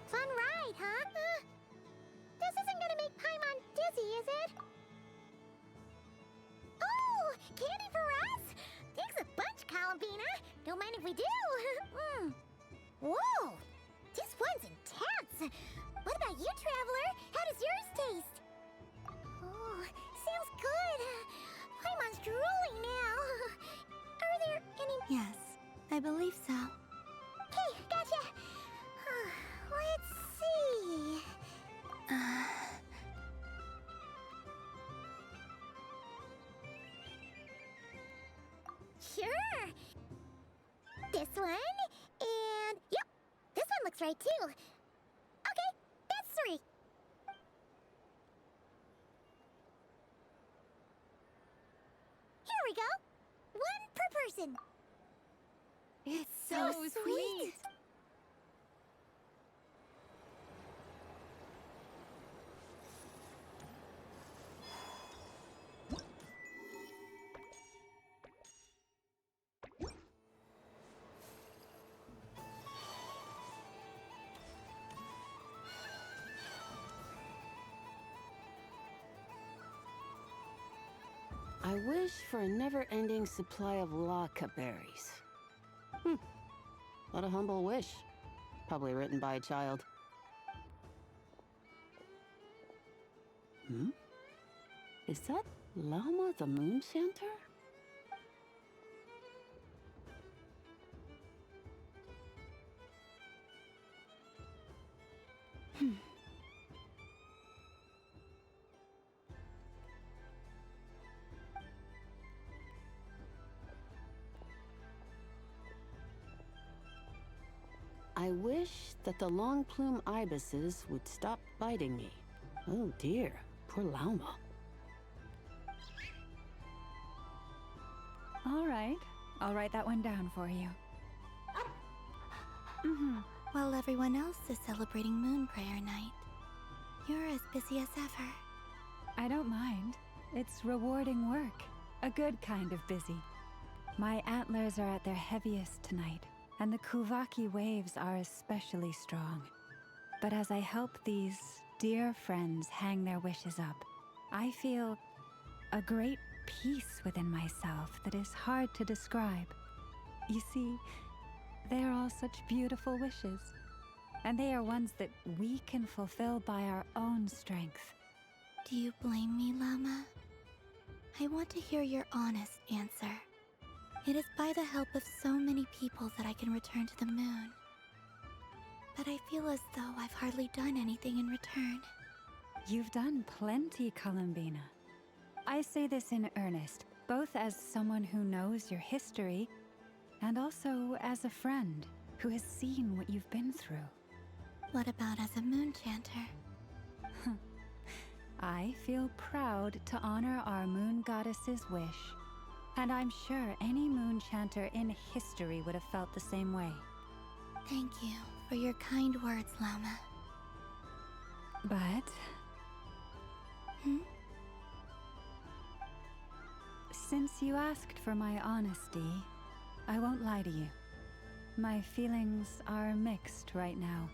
Fun ride, huh? This isn't gonna make Paimon dizzy, is it? Oh, candy for us? Thanks a bunch, Columbina. Don't mind if we do. Whoa, this one's intense. What about you, Traveler? How does yours taste? Oh, sounds good. Paimon's drooling now. Are there any... Yes, I believe so. Okay, gotcha. Let's see. Sure. This one, and yep, this one looks right too. Okay, that's 3. Here we go. 1 per person. It's so sweet. I wish for a never-ending supply of Laka berries. What a humble wish. Probably written by a child. Is that Llama the Moon Chanter? I wish that the long plume ibises would stop biting me. Oh dear, poor Llama. All right, I'll write that one down for you. While everyone else is celebrating Moon Prayer Night, you're as busy as ever. I don't mind. It's rewarding work. A good kind of busy. My antlers are at their heaviest tonight, and the Kuvaki waves are especially strong. But as I help these dear friends hang their wishes up, I feel a great peace within myself that is hard to describe. You see, they are all such beautiful wishes, and they are ones that we can fulfill by our own strength. Do you blame me, Llama? I want to hear your honest answer. It is by the help of so many people that I can return to the moon. But I feel as though I've hardly done anything in return. You've done plenty, Columbina. I say this in earnest, both as someone who knows your history, and also as a friend who has seen what you've been through. What about as a moon chanter? I feel proud to honor our moon goddess's wish, and I'm sure any moon chanter in history would have felt the same way. Thank you for your kind words, Llama. But... Since you asked for my honesty, I won't lie to you. My feelings are mixed right now.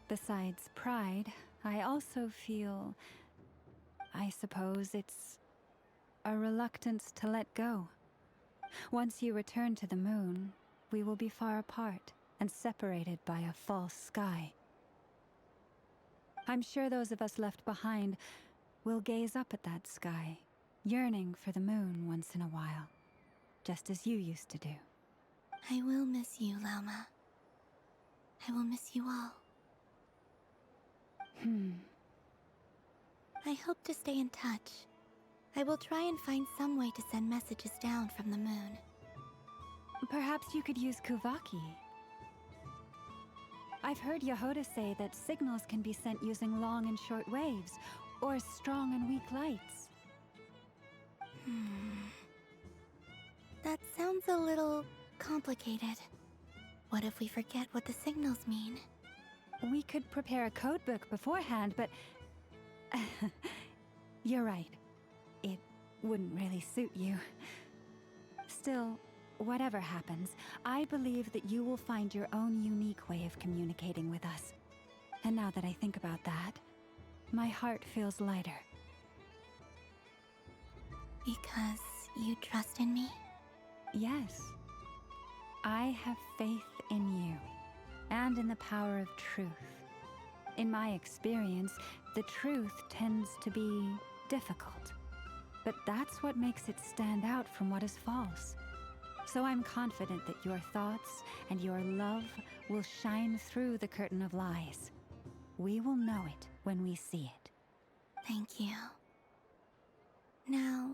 Besides pride, I also feel... I suppose it's a reluctance to let go. Once you return to the moon, we will be far apart and separated by a false sky. I'm sure those of us left behind will gaze up at that sky, yearning for the moon once in a while, just as you used to do. I will miss you, Llama. I will miss you all. I hope to stay in touch. I will try and find some way to send messages down from the moon. Perhaps you could use Kuvaki. I've heard Yehoda say that signals can be sent using long and short waves, or strong and weak lights. That sounds a little complicated. What if we forget what the signals mean? We could prepare a codebook beforehand, but... You're right. It wouldn't really suit you. Still, whatever happens, I believe that you will find your own unique way of communicating with us. And now that I think about that, my heart feels lighter. Because you trust in me? Yes. I have faith in you, and in the power of truth. In my experience, the truth tends to be difficult. But that's what makes it stand out from what is false. So I'm confident that your thoughts and your love will shine through the curtain of lies. We will know it when we see it. Thank you. Now,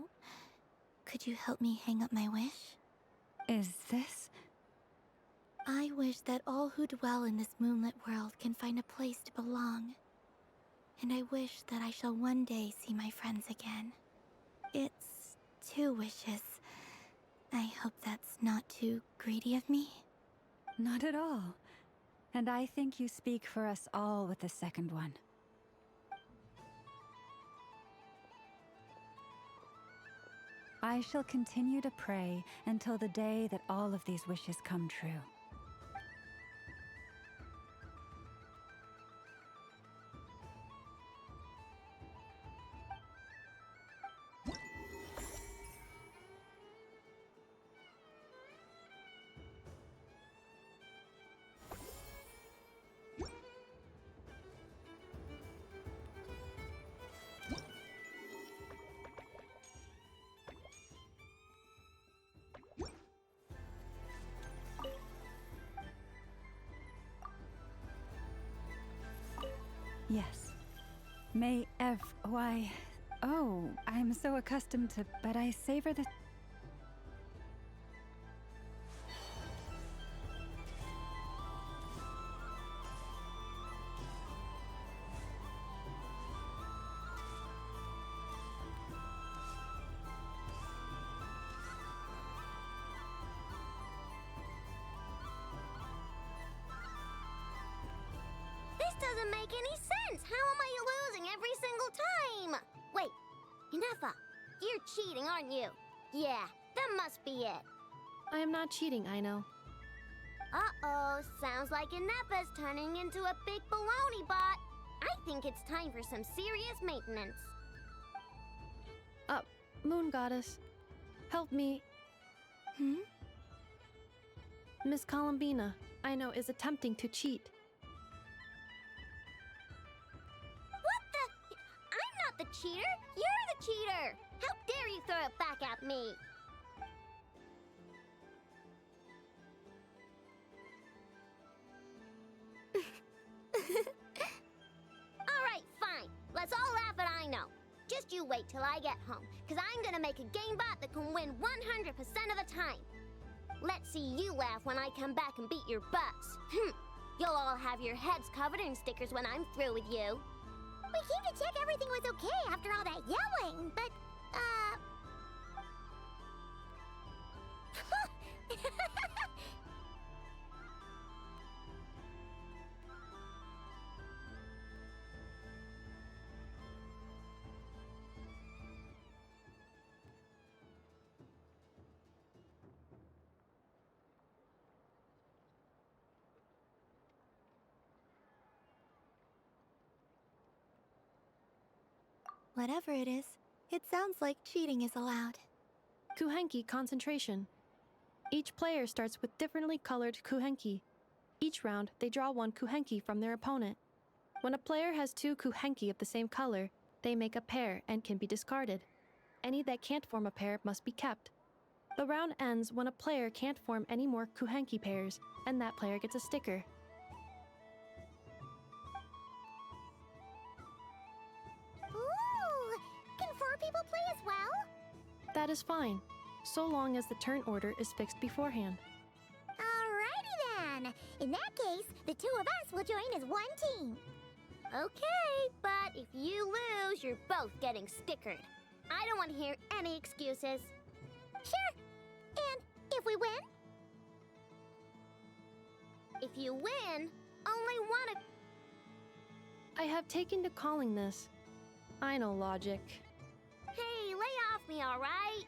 could you help me hang up my wish? Is this? I wish that all who dwell in this moonlit world can find a place to belong. And I wish that I shall one day see my friends again. It's 2 wishes. I hope that's not too greedy of me. Not at all. And I think you speak for us all with the second one. I shall continue to pray until the day that all of these wishes come true. Yes. Why... Oh, I'm so accustomed to... But I savor the... This doesn't make any sense! How am I losing every single time? Wait, Inefa, you're cheating, aren't you? Yeah, that must be it. I am not cheating, I know. Uh-oh, sounds like Inefa's turning into a big baloney bot. I think it's time for some serious maintenance. Moon Goddess, help me. Miss Columbina, I know, is attempting to cheat. What the? I'm not the cheater! You're the cheater! How dare you throw it back at me? Alright, fine. Let's all laugh at I know. Just you wait till I get home, because I'm gonna make a game bot that can win 100% of the time. Let's see you laugh when I come back and beat your butts. You'll all have your heads covered in stickers when I'm through with you. We came to check everything was okay after all that yelling, but, Whatever it is, it sounds like cheating is allowed. Kuhenki concentration. Each player starts with differently colored Kuhenki. Each round, they draw 1 Kuhenki from their opponent. When a player has 2 Kuhenki of the same color, they make a pair and can be discarded. Any that can't form a pair must be kept. The round ends when a player can't form any more Kuhenki pairs, and that player gets a sticker. ooh, can 4 people play as well? That is fine, so long as the turn order is fixed beforehand. Alrighty then. fun. In that case, the two of us will join as one team. Okay, but if you lose, you're both getting stickered. I don't want to hear any excuses. Sure. And if we win? If you win, only one of... I have taken to calling this. I know logic. Hey, lay off me, alright?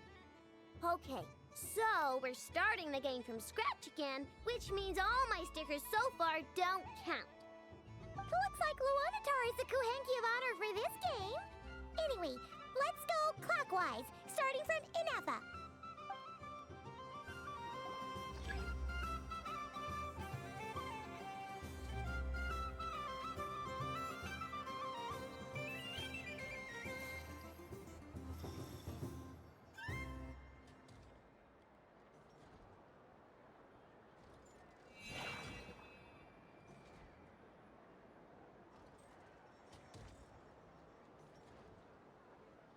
Okay, so we're starting the game from scratch again, which means all my stickers so far don't count. Looks like Luanatar is the Kuhenki of honor for this game. Anyway, let's go clockwise, starting from Inafa.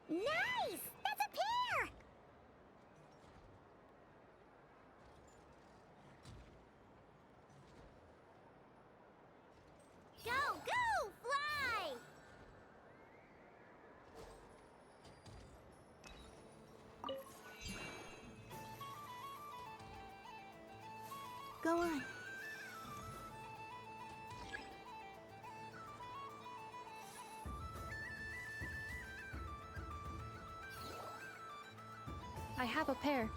Nice! That's a pair! Go, go, fly! Go on. I have a pair.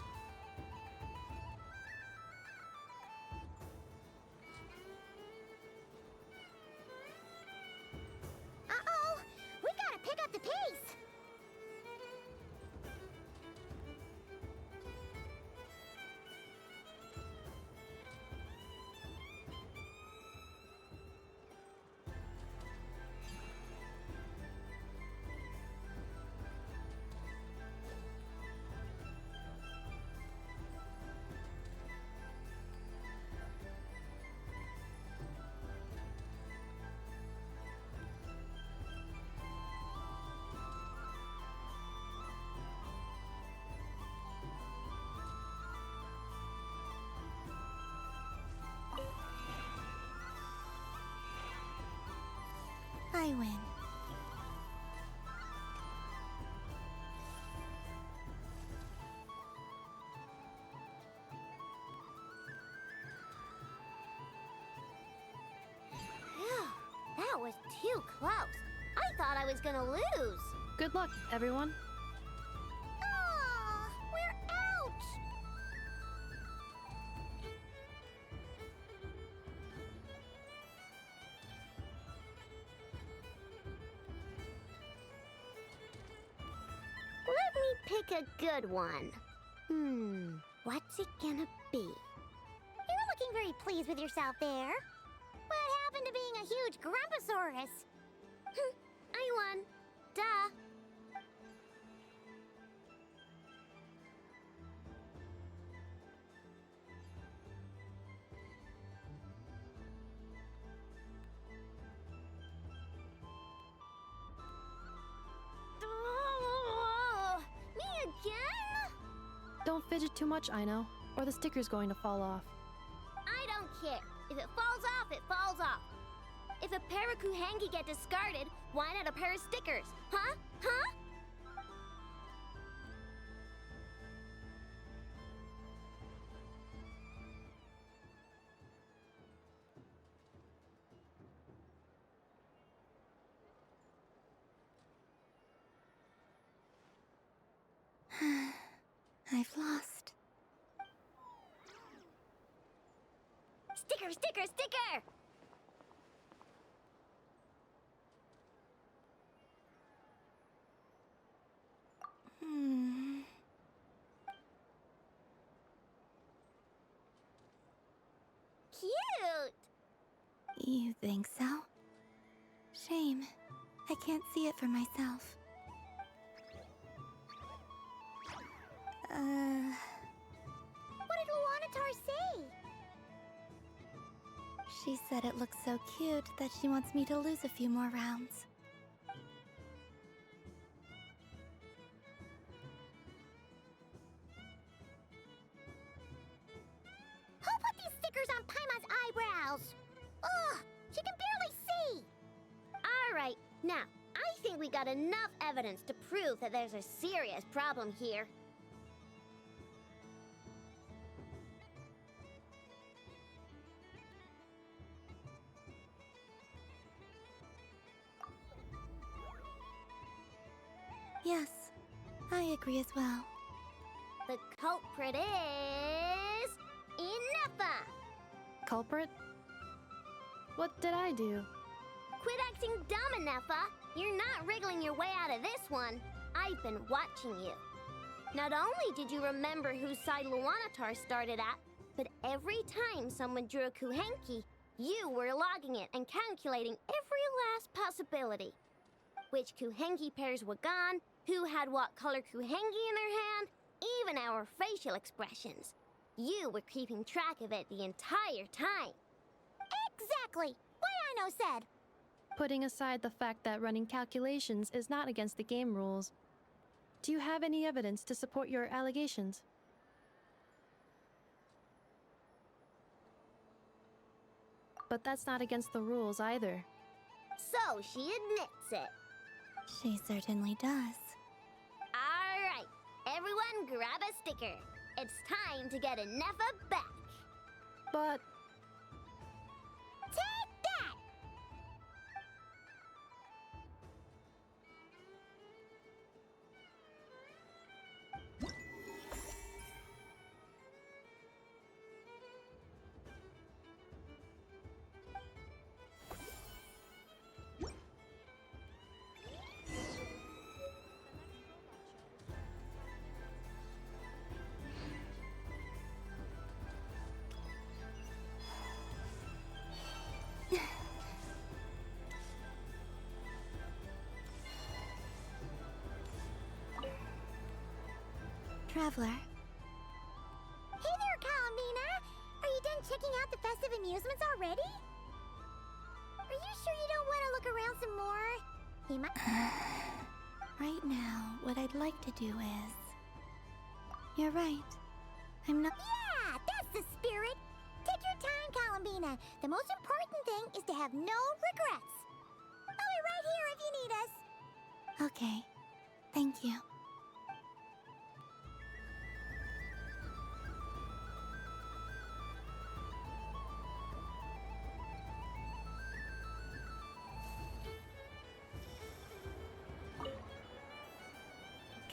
Uh-oh! We gotta pick up the pace! I win. Phew, that was too close. I thought I was gonna lose. Good luck, everyone. Aw, we're out! Let me pick a good one. What's it gonna be? You're looking very pleased with yourself there. What happened to being a huge Grumposaurus? I won. Duh. Oh, me again? Don't fidget too much, I know, or the sticker's going to fall off. I don't care. If it falls off, it falls off. If a pair of Kuhengi get discarded, why not a pair of stickers? Huh? Huh? I've lost. Sticker, sticker, sticker! Cute! You think so? Shame. I can't see it for myself. What did Luanatar say? She said it looks so cute that she wants me to lose a few more rounds. Who put these stickers on Paimon's eyebrows. Ugh, she can barely see. All right, now, I think we got enough evidence to prove that there's a serious problem here. Yes, I agree as well. The culprit is... Ineffa! Culprit? What did I do? Quit acting dumb, Ineffa! You're not wriggling your way out of this one. I've been watching you. Not only did you remember whose side Luanatar started at, but every time someone drew a Kuhenki, you were logging it and calculating every last possibility. Which Kuhenki pairs were gone, who had what color Kuhenki in their hand, even our facial expressions. You were keeping track of it the entire time. Exactly! Why I no said. Putting aside the fact that running calculations is not against the game rules, do you have any evidence to support your allegations? But that's not against the rules either. So she admits it. She certainly does. All right, everyone grab a sticker. It's time to get Ineffa back. But... Take that! Traveler. Hey there, Kalamina! Are you done checking out the festive amusements already? Are you sure you don't want to look around some more? He might... Right now, what I'd like to do is... You're right. I'm not... Yeah, that's the spirit! Take your time, Kalamina. The most important thing is to have no regrets. I'll be right here if you need us. Okay. Thank you.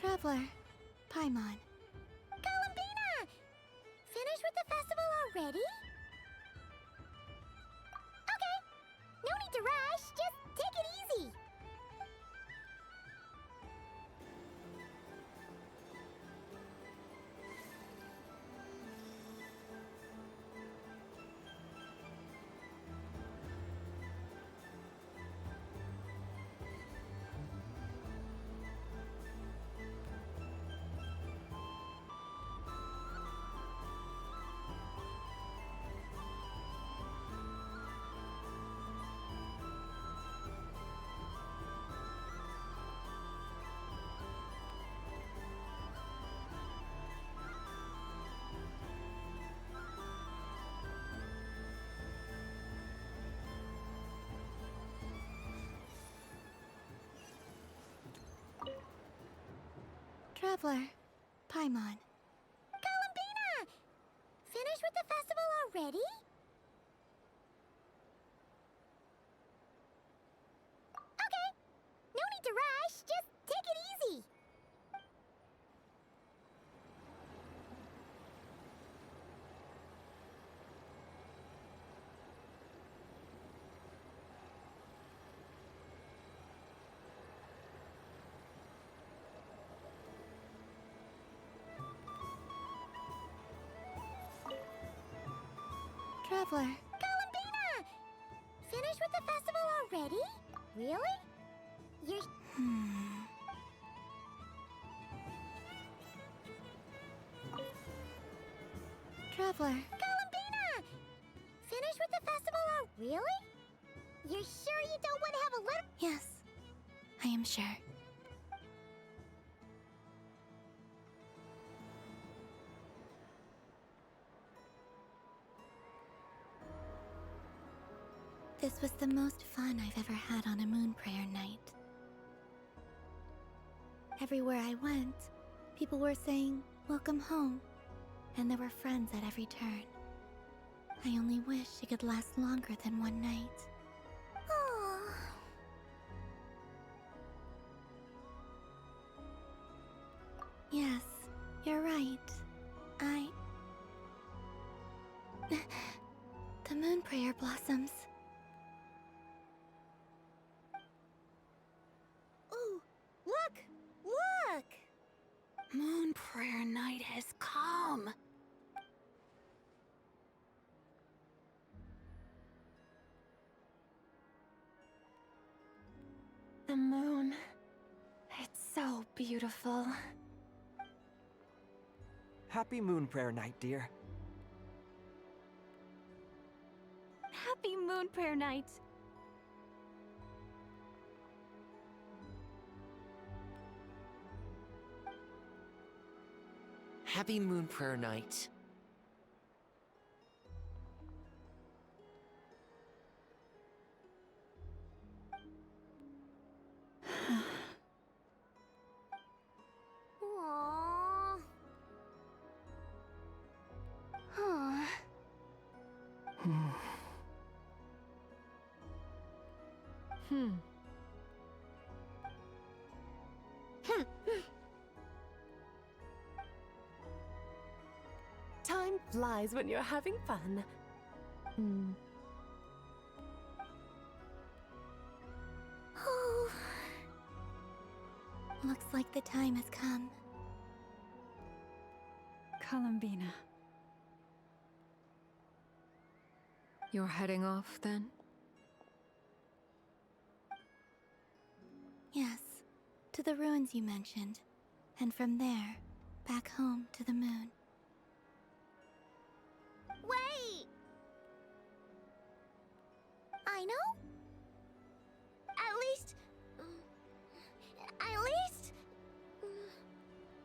Traveler, Paimon. Kalamina! Finished with the festival already? Okay, no need to rush. Just take it easy. Traveler, Paimon. Kalamina! Finished with the festival already? Okay, no need to rush. Just take it easy. Traveler. Kalamina! Finished with the festival already? Really? You're... Traveler. Kalamina! Finished with the festival Really? You're sure you don't want to have a little... Yes, I am sure. This was the most fun I've ever had on a moon prayer night. Everywhere I went, people were saying, "Welcome home," and there were friends at every turn. I only wish it could last longer than one night. Oh. Yes, you're right. The moon prayer blossoms. Ooh, look! Look! Moon prayer night has come. The moon. It's so beautiful. Happy Moon Prayer Night, dear. Happy Moon Prayer Night! Happy Moon Prayer Night. Aww. Huh. Time flies when you're having fun. Oh. Looks like the time has come. Columbina. You're heading off, then? Yes, to the ruins you mentioned. And from there, back home to the moon. Wait! I know? At least...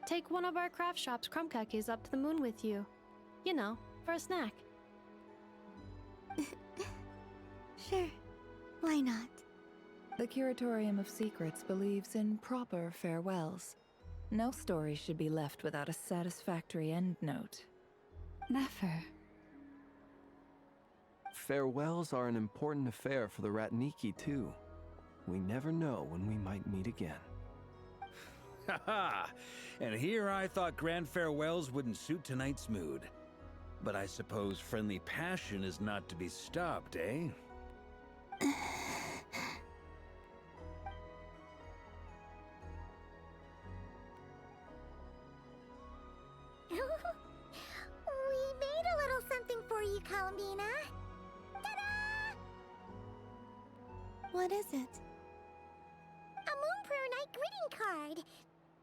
Take one of our craft shop's crumb cookies up to the moon with you. You know, for a snack. Sure, why not? The Curatorium of Secrets believes in proper farewells. No story should be left without a satisfactory endnote. Never. Farewells are an important affair for the Ratniki, too. We never know when we might meet again. Haha! And here I thought grand farewells wouldn't suit tonight's mood. But I suppose friendly passion is not to be stopped, eh? We made a little something for you, Columbina. Ta-da! What is it? A Moon Prayer Night greeting card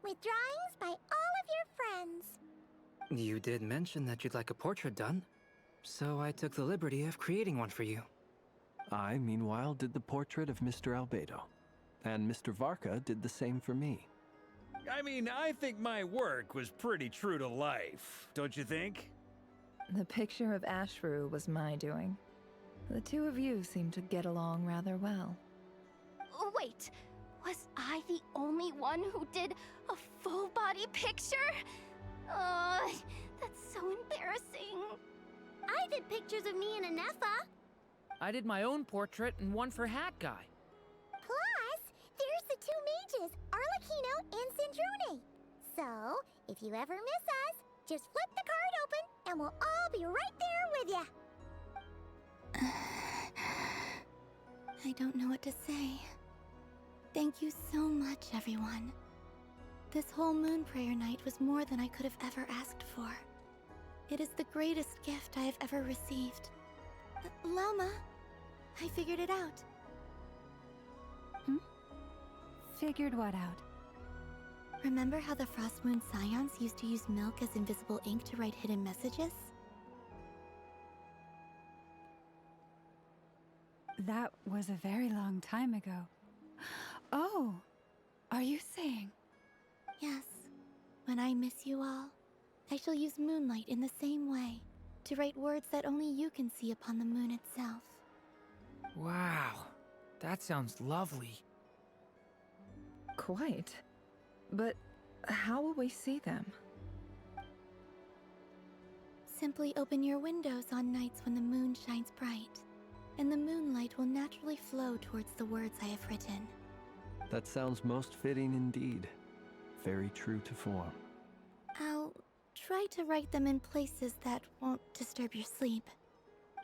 with drawings by all of your friends. You did mention that you'd like a portrait done, so I took the liberty of creating one for you. I, meanwhile, did the portrait of Mr. Albedo, and Mr. Varka did the same for me. I mean, I think my work was pretty true to life, don't you think? The picture of Ashru was my doing. The two of you seem to get along rather well. Wait, was I the only one who did a full body picture? That's so embarrassing. I did pictures of me and Anefa. I did my own portrait and one for Hat Guy. Plus, there's the two mages, Arlecchino and Sandrone. So, if you ever miss us, just flip the card open and we'll all be right there with you. I don't know what to say. Thank you so much, everyone. This whole moon prayer night was more than I could have ever asked for. It is the greatest gift I have ever received. Lauma, I figured it out. Figured what out? Remember how the Frost Moon Scions used to use milk as invisible ink to write hidden messages? That was a very long time ago. Oh, are you saying? Yes. When I miss you all, I shall use moonlight in the same way to write words that only you can see upon the moon itself. Wow, that sounds lovely. Quite. But how will we see them? Simply open your windows on nights when the moon shines bright, and the moonlight will naturally flow towards the words I have written. That sounds most fitting indeed. Very true to form. I'll try to write them in places that won't disturb your sleep.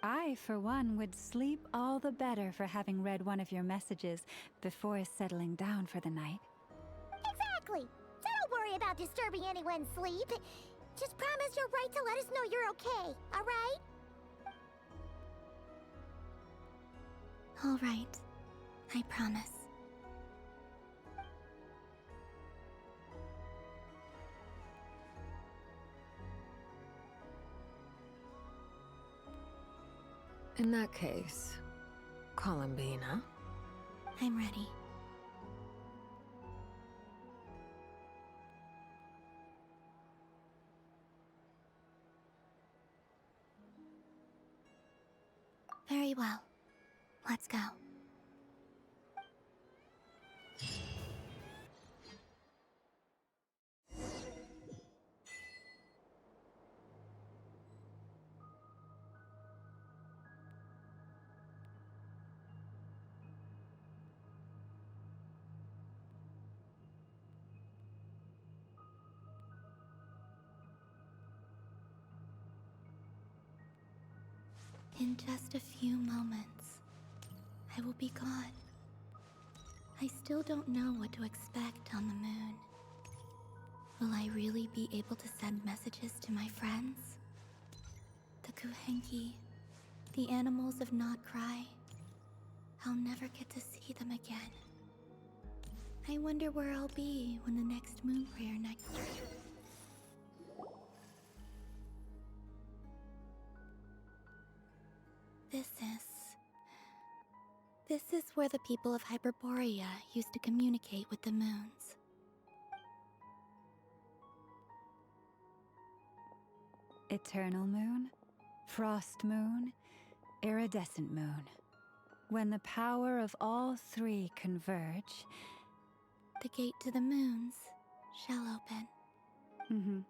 I, for one, would sleep all the better for having read one of your messages before settling down for the night. Exactly! So don't worry about disturbing anyone's sleep. Just promise you'll write to let us know you're okay, alright? Alright. I promise. In that case, Columbina? I'm ready. Very well. Let's go. In just a few moments, I will be gone. I still don't know what to expect on the moon. Will I really be able to send messages to my friends? The Kuhenki, the animals of Not Krai. I'll never get to see them again. I wonder where I'll be when the next moon prayer night. This is where the people of Hyperborea used to communicate with the moons. Eternal moon, frost moon, iridescent moon. When the power of all three converge, the gate to the moons shall open.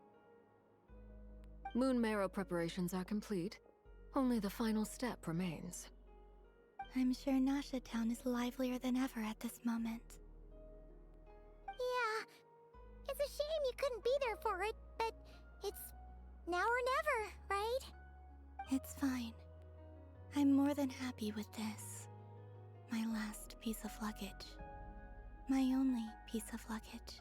Moon marrow preparations are complete. Only the final step remains. I'm sure Nasha Town is livelier than ever at this moment. Yeah, it's a shame you couldn't be there for it, but it's now or never, right? It's fine. I'm more than happy with this. My last piece of luggage. My only piece of luggage.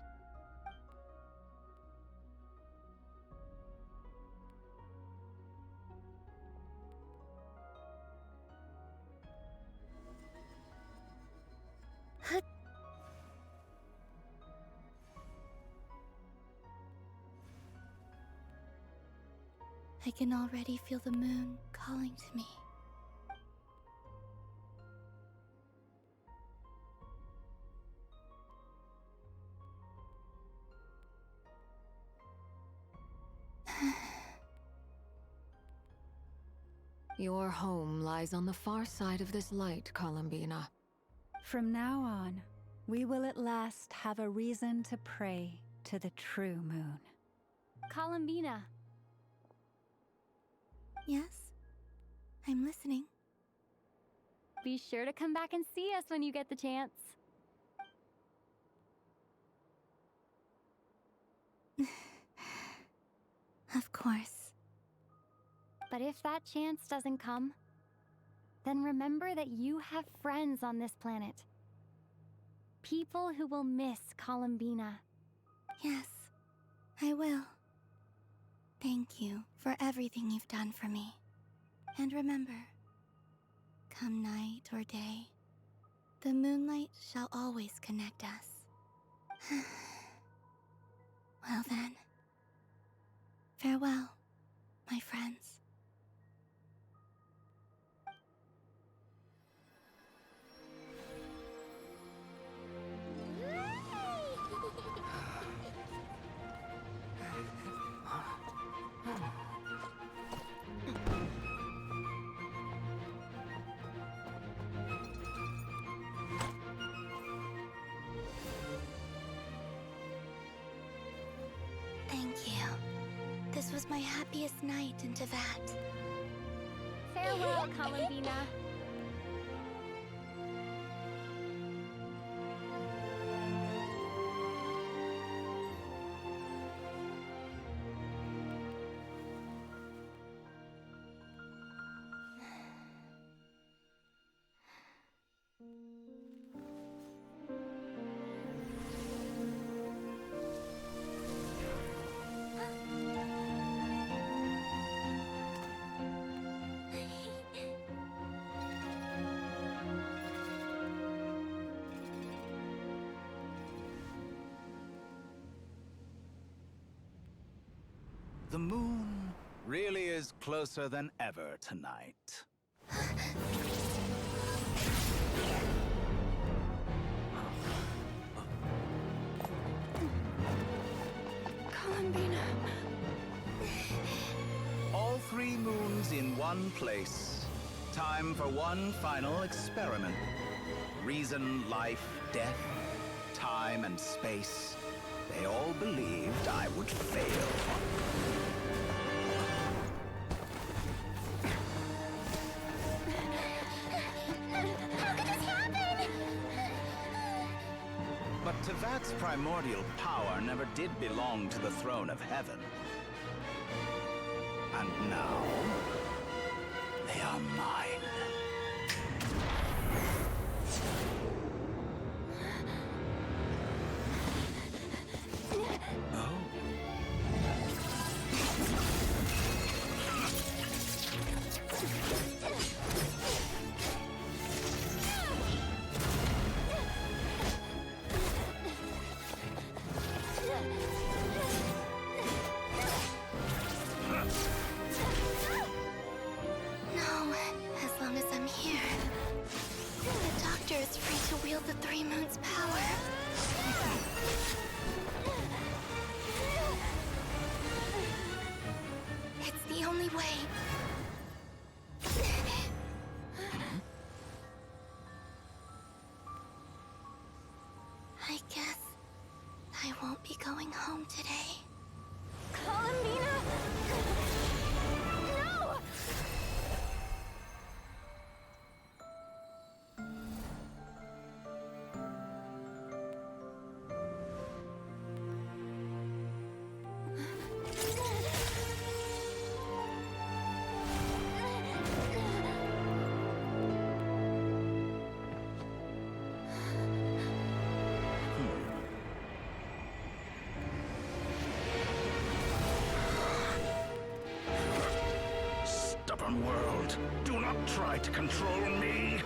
I can already feel the moon calling to me. Your home lies on the far side of this light, Columbina. From now on, we will at last have a reason to pray to the true moon. Columbina. Yes? I'm listening. Be sure to come back and see us when you get the chance. Of course. But if that chance doesn't come, then remember that you have friends on this planet. People who will miss Columbina. Yes, I will. Thank you for everything you've done for me. And remember, come night or day, the moonlight shall always connect us. Well then, farewell, my friends. happiest night in Tevat. Farewell, Columbina. The moon really is closer than ever tonight. Columbina. All 3 moons in one place. Time for one final experiment. Reason, life, death, time and space. They all believed I would fail. How could this happen? But Tevat's primordial power never did belong to the throne of heaven. And now, they are mine. No, as long as I'm here. The Doctor is free to wield the 3 moons' power. It's the only way. I guess I won't be going home today. Columbina! No! Stubborn world, do not try to control me.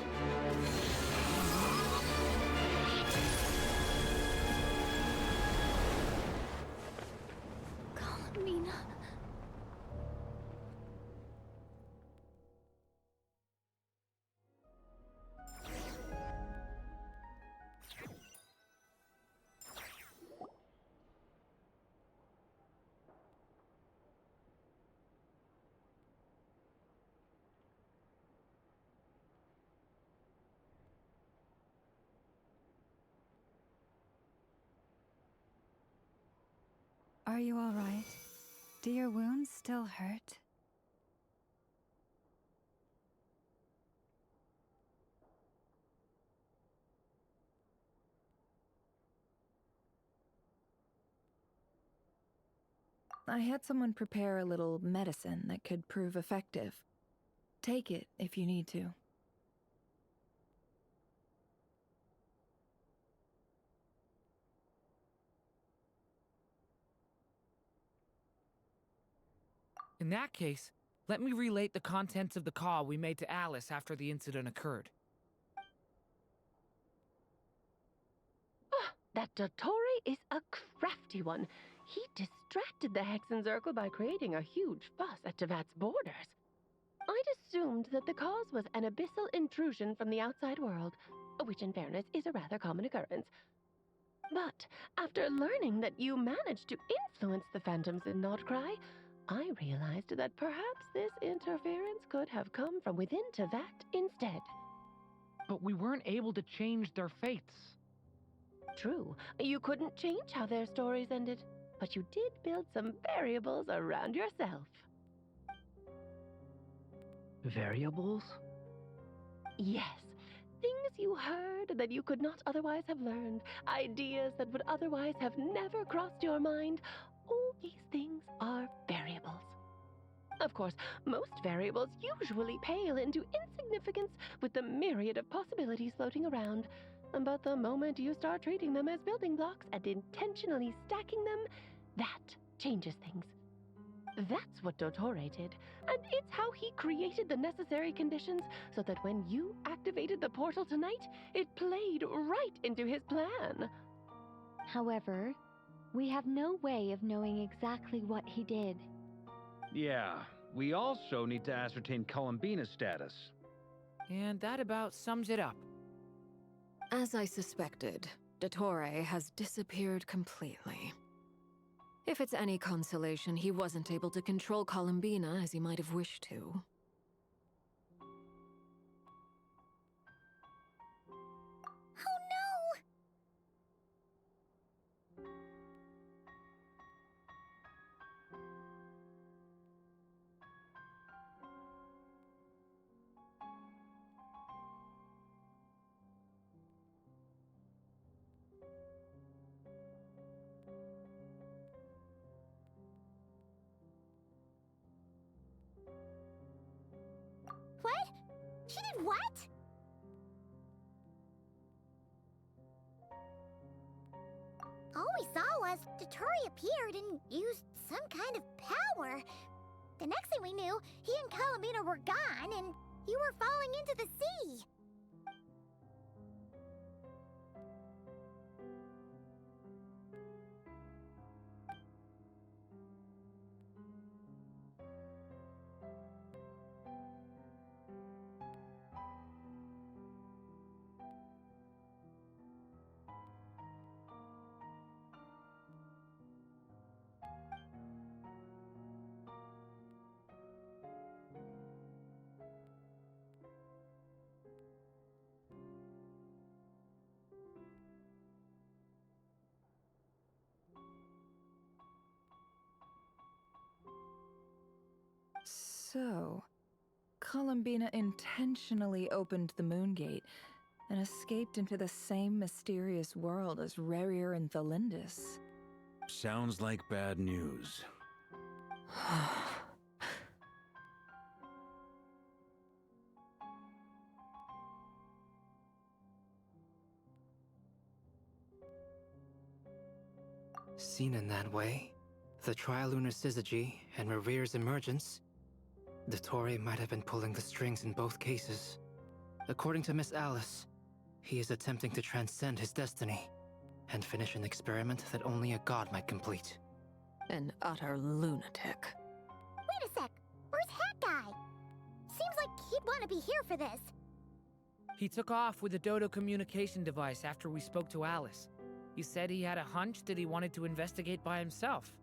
Columbina. Are you all right? Do your wounds still hurt? I had someone prepare a little medicine that could prove effective. Take it if you need to. In that case, let me relate the contents of the call we made to Alice after the incident occurred. That Dottore is a crafty one. He distracted the Hexenzirkel by creating a huge fuss at Tevat's borders. I'd assumed that the cause was an abyssal intrusion from the outside world, which in fairness is a rather common occurrence. But after learning that you managed to influence the phantoms in Krai, I realized that perhaps this interference could have come from within Tevat instead. But we weren't able to change their fates. True, you couldn't change how their stories ended, but you did build some variables around yourself. Variables? Yes. Things you heard that you could not otherwise have learned. Ideas that would otherwise have never crossed your mind. All these things are variables. Of course, most variables usually pale into insignificance with the myriad of possibilities floating around. But the moment you start treating them as building blocks and intentionally stacking them, that changes things. That's what Dottore did, and it's how he created the necessary conditions so that when you activated the portal tonight, it played right into his plan. However, we have no way of knowing exactly what he did. Yeah, we also need to ascertain Columbina's status. And that about sums it up. As I suspected, Dottore has disappeared completely. If it's any consolation, he wasn't able to control Columbina as he might have wished to. Oh no! What? She did what? All we saw was Dottore appeared and used some kind of power. The next thing we knew, he and Columbina were gone and you were falling into the sea. So, Columbina intentionally opened the Moon Gate and escaped into the same mysterious world as Rerir and Thalindis. Sounds like bad news. Seen in that way, the trilunar syzygy and Rerir's emergence, Dottore might have been pulling the strings in both cases. According to Miss Alice, he is attempting to transcend his destiny and finish an experiment that only a god might complete. An utter lunatic. Wait a sec, where's Hat Guy? Seems like he'd want to be here for this. He took off with the Dodo communication device after we spoke to Alice. He said he had a hunch that he wanted to investigate by himself.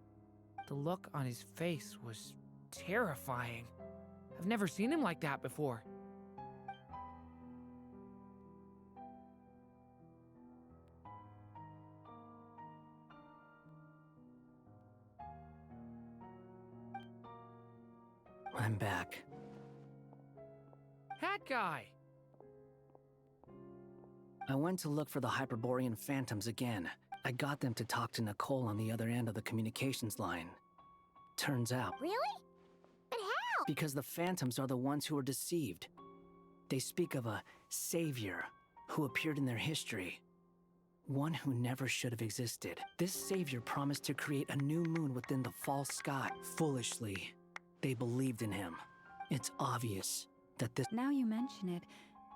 The look on his face was terrifying. I've never seen him like that before. I'm back. Hat Guy! I went to look for the Hyperborean phantoms again. I got them to talk to Nicole on the other end of the communications line. Turns out... Really? But how? Because the phantoms are the ones who were deceived. They speak of a savior who appeared in their history. One who never should have existed. This savior promised to create a new moon within the false sky. Foolishly, they believed in him. It's obvious that this... Now you mention it,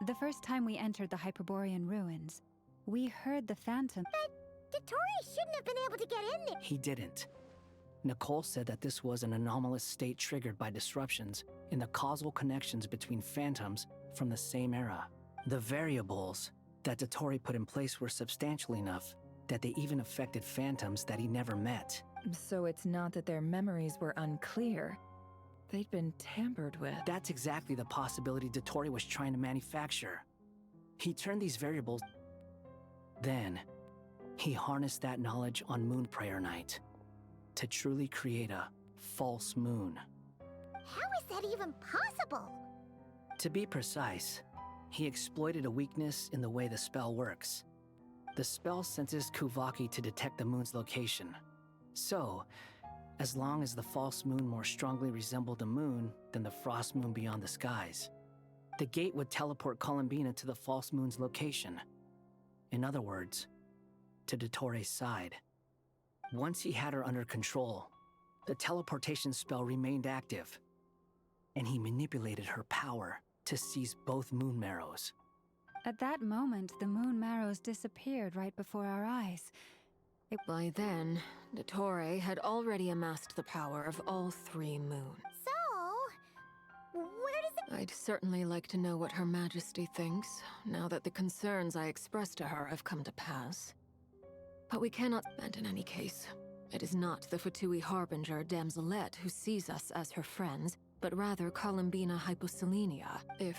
the first time we entered the Hyperborean ruins, we heard the phantom... But Dottore shouldn't have been able to get in there. He didn't. Nicole said that this was an anomalous state triggered by disruptions in the causal connections between phantoms from the same era. The variables that Dottore put in place were substantial enough that they even affected phantoms that he never met. So it's not that their memories were unclear. They'd been tampered with. That's exactly the possibility Dottore was trying to manufacture. He turned these variables... Then, he harnessed that knowledge on Moon Prayer Night to truly create a false moon. How is that even possible? To be precise, he exploited a weakness in the way the spell works. The spell senses Kuvaki to detect the moon's location. So, as long as the false moon more strongly resembled the moon than the frost moon beyond the skies, the gate would teleport Columbina to the false moon's location. In other words, to Dottoro's side. Once he had her under control, the teleportation spell remained active, and he manipulated her power to seize both moon marrows. At that moment, the moon marrows disappeared right before our eyes. By then, Dottore had already amassed the power of all 3 moons. So, where does it... I'd certainly like to know what Her Majesty thinks, now that the concerns I expressed to her have come to pass. But we cannot... And in any case, it is not the Fatui Harbinger Damselette who sees us as her friends, but rather Columbina Hyposelenia. If,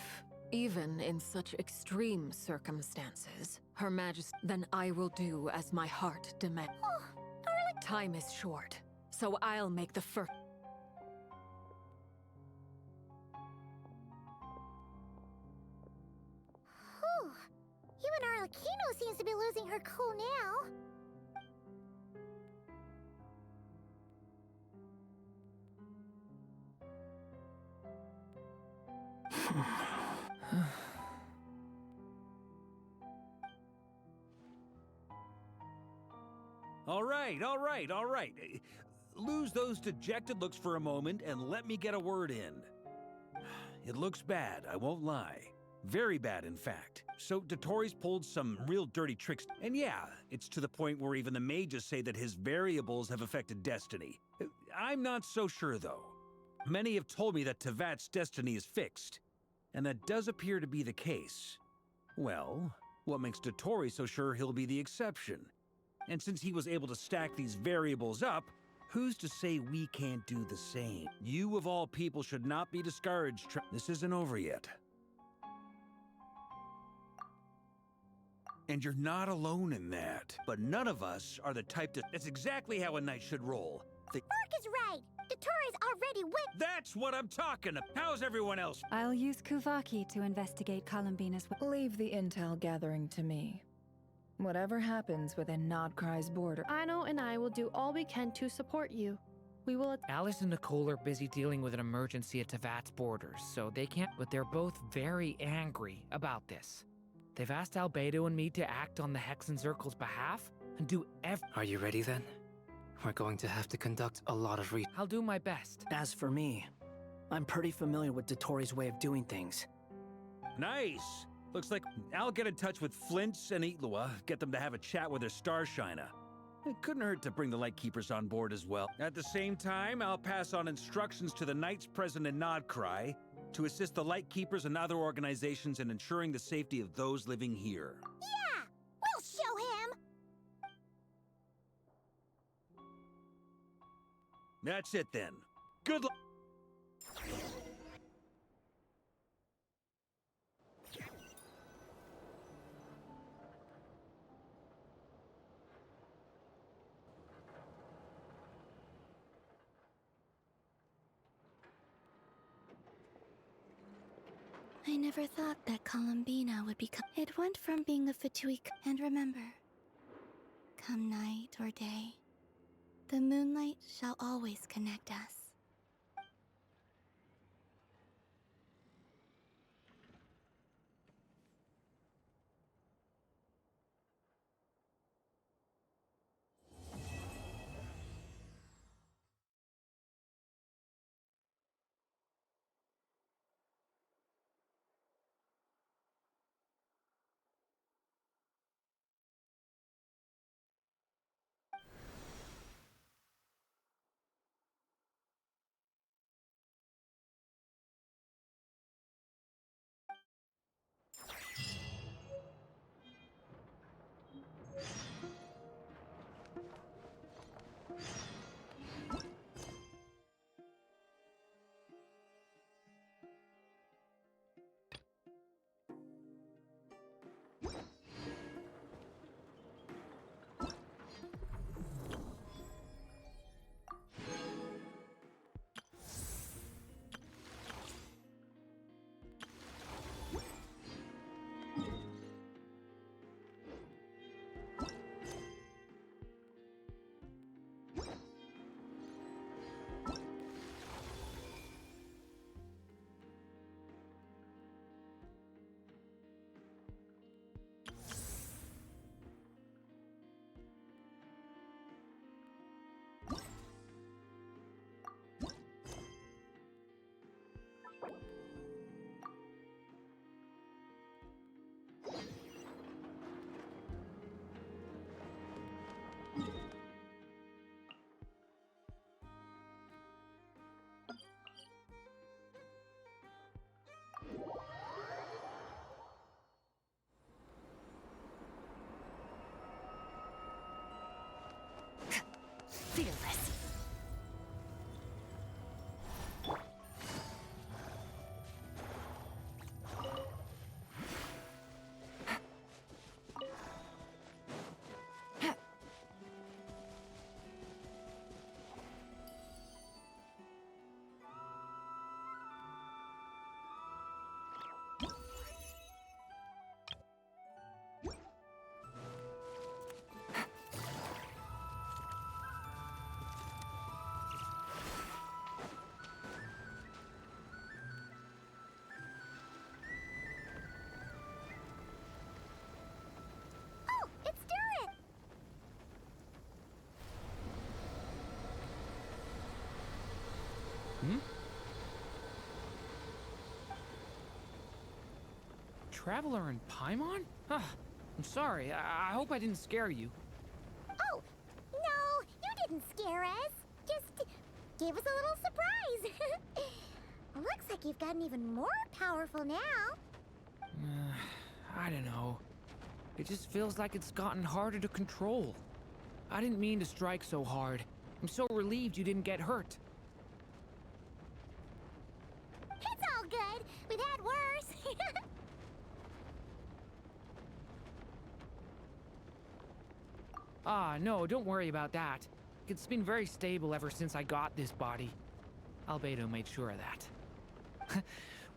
even in such extreme circumstances, Her Majesty... Then I will do as my heart demands. Oh, Time is short, so I'll make the first... Whew. Even Arlecchino seems to be losing her cool now. All right. Lose those dejected looks for a moment and let me get a word in. It looks bad, I won't lie. Very bad, in fact. So Dottore's pulled some real dirty tricks. And yeah, it's to the point where even the mages say that his variables have affected destiny. I'm not so sure, though. Many have told me that Tevat's destiny is fixed. And that does appear to be the case. Well, what makes Dottore so sure he'll be the exception? And since he was able to stack these variables up, who's to say we can't do the same? You of all people should not be discouraged. This isn't over yet. And you're not alone in that. But none of us are the type to... That's exactly how a knight should roll. Mark is right. Dottoro's already went... That's what I'm talking about. How's everyone else? I'll use Kuvaki to investigate Columbina's... Leave the intel gathering to me. Whatever happens within Nod Krai's border... Aino and I will do all we can to support you. We will... Alice and Nicole are busy dealing with an emergency at Tevat's borders, so they can't... But they're both very angry about this. They've asked Albedo and me to act on the Hexenzirkel's behalf and do Are you ready then? We're going to have to conduct a lot of I'll do my best. As for me, I'm pretty familiar with Dottoro's way of doing things. Nice. Looks like I'll get in touch with Flints and Itlua, get them to have a chat with their Starshiner. It couldn't hurt to bring the Lightkeepers on board as well. At the same time, I'll pass on instructions to the Knights present in Nod Krai to assist the Lightkeepers and other organizations in ensuring the safety of those living here. Yeah! We'll show him! That's it then. Good luck. I never thought that Columbina would become... It went from being a Fatui... And remember, come night or day, the moonlight shall always connect us. Traveler in Paimon? Huh. I'm sorry. I hope I didn't scare you. Oh, no, you didn't scare us. Just gave us a little surprise. Looks like you've gotten even more powerful now. I don't know. It just feels like it's gotten harder to control. I didn't mean to strike so hard. I'm so relieved you didn't get hurt. It's all good. We've had worse. Ah, no, don't worry about that. It's been very stable ever since I got this body. Albedo made sure of that.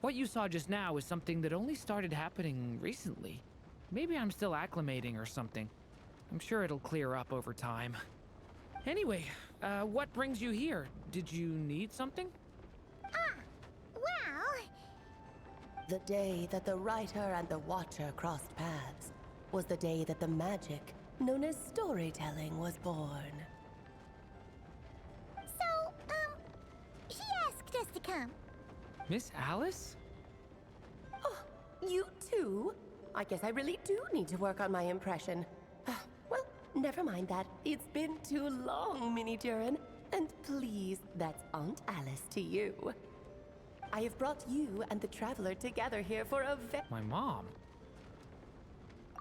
What you saw just now is something that only started happening recently. Maybe I'm still acclimating or something. I'm sure it'll clear up over time. Anyway, what brings you here? Did you need something? Well... The day that the writer and the watcher crossed paths was the day that the magic known as storytelling was born. So, she asked us to come. Miss Alice? Oh, you too? I guess I really do need to work on my impression. Well, never mind that. It's been too long, Mini Durin. And please, that's Aunt Alice to you. I have brought you and the Traveler together here for a My mom?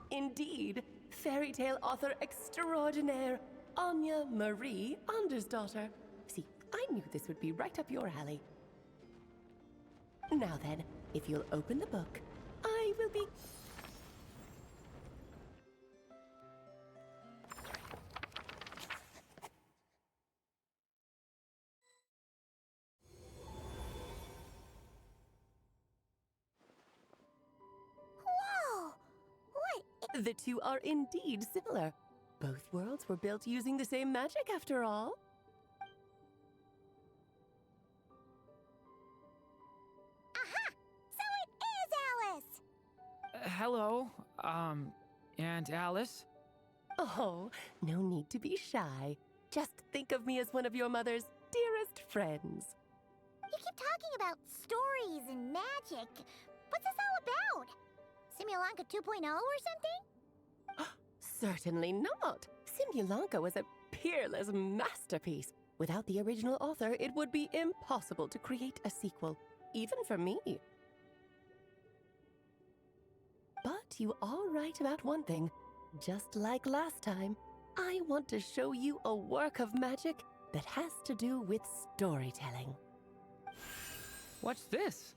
Indeed. Fairy tale author extraordinaire, Anya Marie Andersdottir. See, I knew this would be right up your alley. Now then, if you'll open the book, I will be... Whoa! What? The two are indeed similar. Both worlds were built using the same magic after all. Aha! So it is Alice! Hello, Aunt Alice? Oh, no need to be shy. Just think of me as one of your mother's dearest friends. You keep talking about stories and magic. What's this all about? Simulanka 2.0 or something? Certainly not. Simulanka was a peerless masterpiece. Without the original author, it would be impossible to create a sequel, even for me. But you are right about one thing. Just like last time, I want to show you a work of magic that has to do with storytelling. What's this?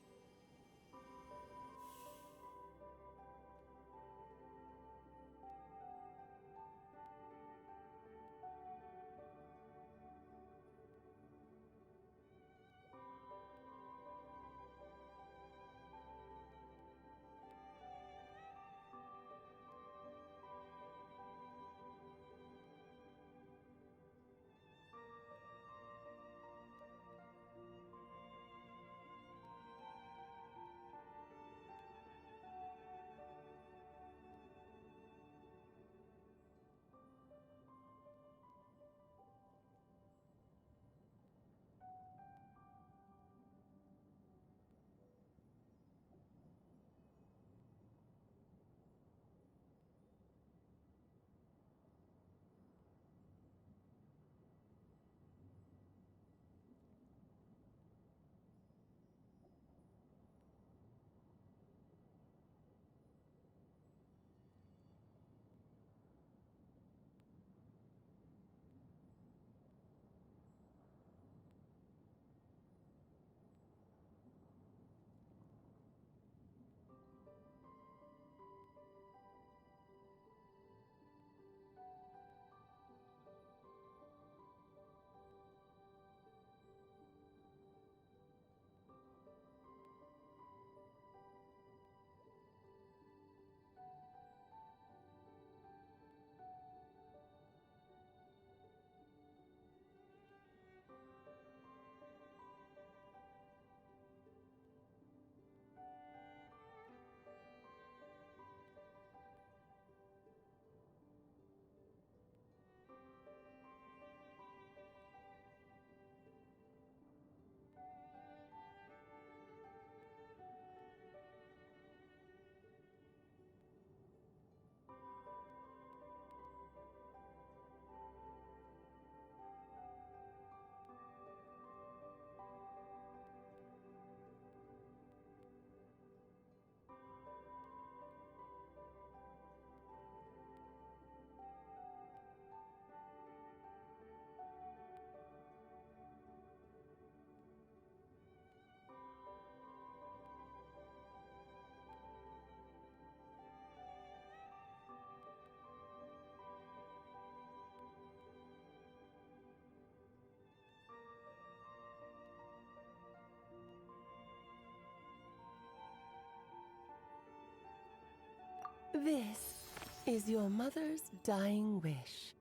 This is your mother's dying wish.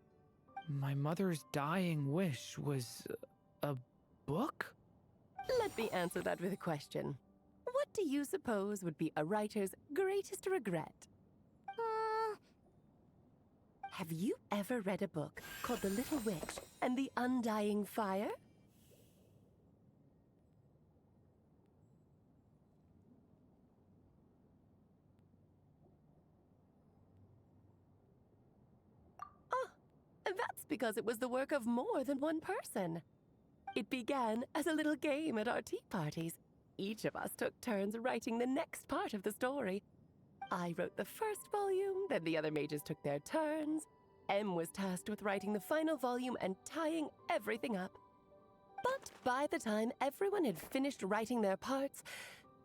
My mother's dying wish was a book? Let me answer that with a question. What do you suppose would be a writer's greatest regret? Have you ever read a book called The Little Witch and the Undying Fire? That's because it was the work of more than one person. It began as a little game at our tea parties. Each of us took turns writing the next part of the story. I wrote the first volume, then the other mages took their turns. Em was tasked with writing the final volume and tying everything up. But by the time everyone had finished writing their parts,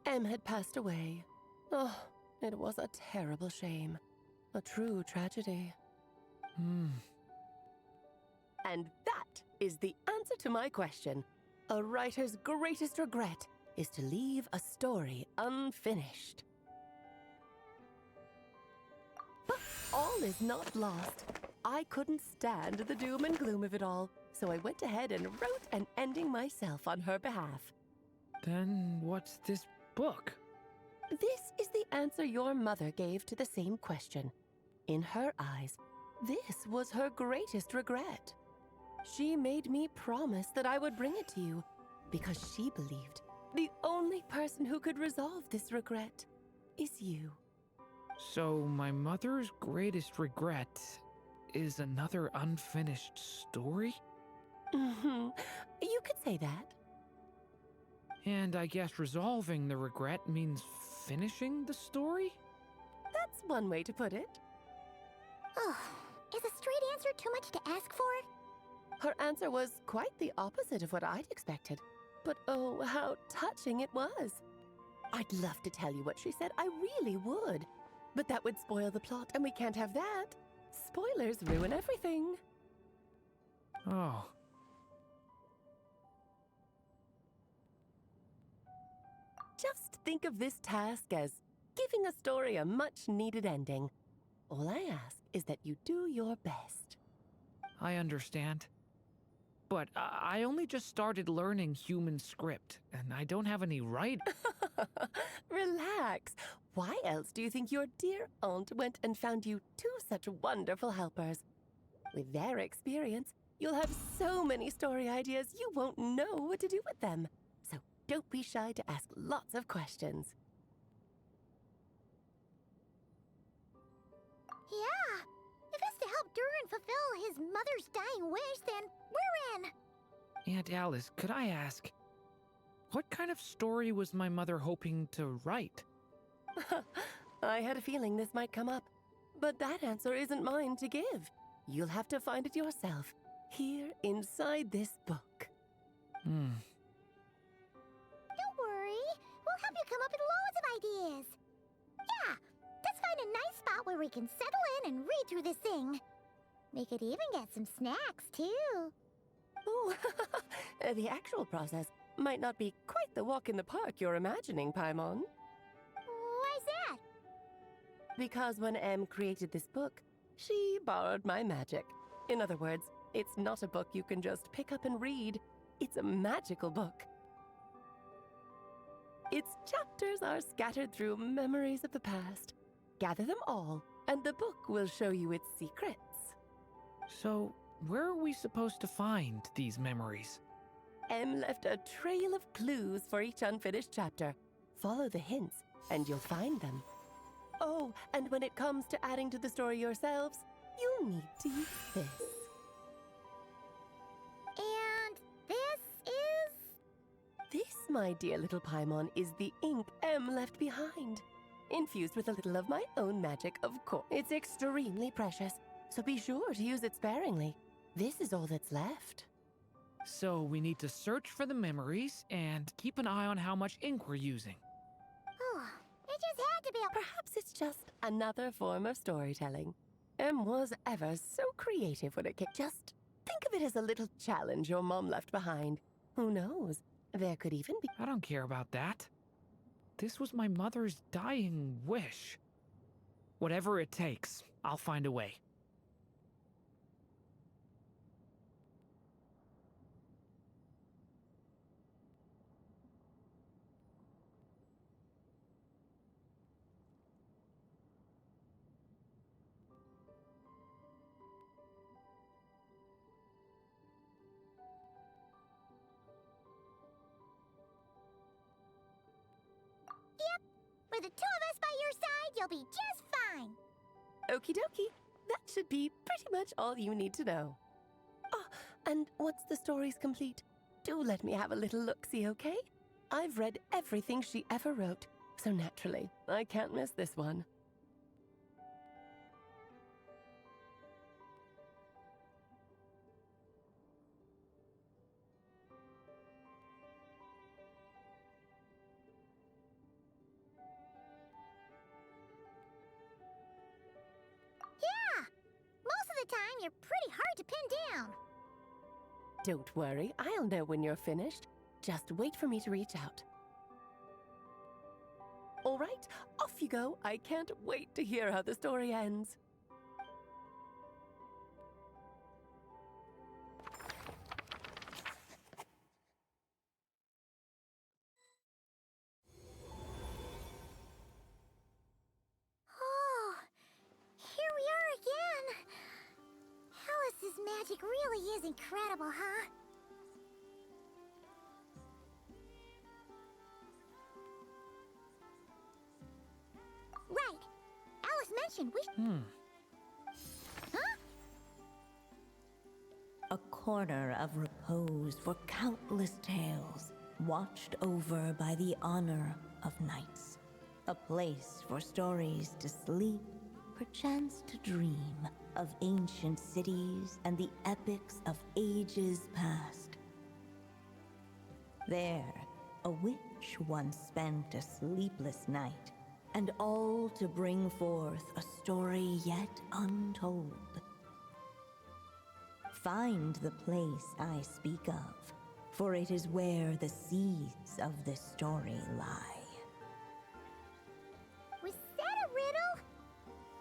Em had passed away. Oh, it was a terrible shame. A true tragedy. And that is the answer to my question. A writer's greatest regret is to leave a story unfinished. But all is not lost. I couldn't stand the doom and gloom of it all, so I went ahead and wrote an ending myself on her behalf. Then what's this book? This is the answer your mother gave to the same question. In her eyes, this was her greatest regret. She made me promise that I would bring it to you, because she believed the only person who could resolve this regret is you. So my mother's greatest regret is another unfinished story? You could say that. And I guess resolving the regret means finishing the story? That's one way to put it. Oh, is a straight answer too much to ask for? Her answer was quite the opposite of what I'd expected. But oh, how touching it was. I'd love to tell you what she said, I really would. But that would spoil the plot, and we can't have that. Spoilers ruin everything. Oh. Just think of this task as giving a story a much-needed ending. All I ask is that you do your best. I understand. But I only just started learning human script, and I don't have any writing. Relax. Why else do you think your dear aunt went and found you two such wonderful helpers? With their experience, you'll have so many story ideas you won't know what to do with them. So don't be shy to ask lots of questions. Yeah. If it's to help Durin fulfill his mother's dying wish, then we're in. Aunt Alice, could I ask, what kind of story was my mother hoping to write? I had a feeling this might come up, but that answer isn't mine to give. You'll have to find it yourself, here inside this book. Don't worry, we'll help you come up with loads of ideas. Yeah, let's find a nice spot where we can settle in and read through this thing. We could even get some snacks, too. Ooh, the actual process might not be quite the walk in the park you're imagining, Paimon. Why's that? Because when Em created this book, she borrowed my magic. In other words, it's not a book you can just pick up and read. It's a magical book. Its chapters are scattered through memories of the past. Gather them all, and the book will show you its secrets. So, where are we supposed to find these memories? Em left a trail of clues for each unfinished chapter. Follow the hints, and you'll find them. Oh, and when it comes to adding to the story yourselves, you'll need to use this. And this is? This, my dear little Paimon, is the ink Em left behind. Infused with a little of my own magic, of course. It's extremely precious, so be sure to use it sparingly. This is all that's left. So we need to search for the memories and keep an eye on how much ink we're using. Oh, it just had to be a... Perhaps it's just another form of storytelling. Em was ever so creative when it came. Just think of it as a little challenge your mom left behind. Who knows? There could even be... I don't care about that. This was my mother's dying wish. Whatever it takes, I'll find a way. Yep, with the two of us by your side, you'll be just fine. Okie dokie. That should be pretty much all you need to know. Oh, and once the story's complete, do let me have a little look-see, okay? I've read everything she ever wrote, so naturally, I can't miss this one. Yeah! Most of the time, you're pretty hard to pin down. Don't worry, I'll know when you're finished. Just wait for me to reach out. All right, off you go. I can't wait to hear how the story ends. Oh, here we are again. Alice's magic really is incredible, huh? Right. Alice mentioned we Huh? A corner of repose for countless tales, watched over by the honor of knights. A place for stories to sleep, perchance to dream of ancient cities and the epics of ages past. There, a witch once spent a sleepless night, and all to bring forth a story yet untold. Find the place I speak of, for it is where the seeds of this story lie. Was that a riddle?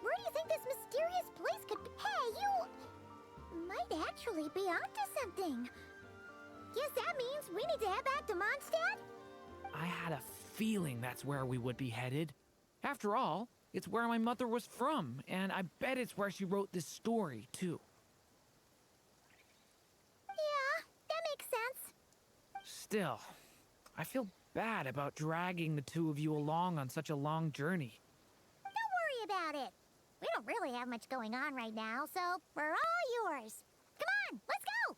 Where do you think this mysterious place could be? Hey, you might actually be onto something. Guess that means we need to head back to Mondstadt? I had a feeling that's where we would be headed. After all, it's where my mother was from, and I bet it's where she wrote this story, too. Yeah, that makes sense. Still, I feel bad about dragging the two of you along on such a long journey. Don't worry about it. We don't really have much going on right now, so we're all yours. Come on, let's go!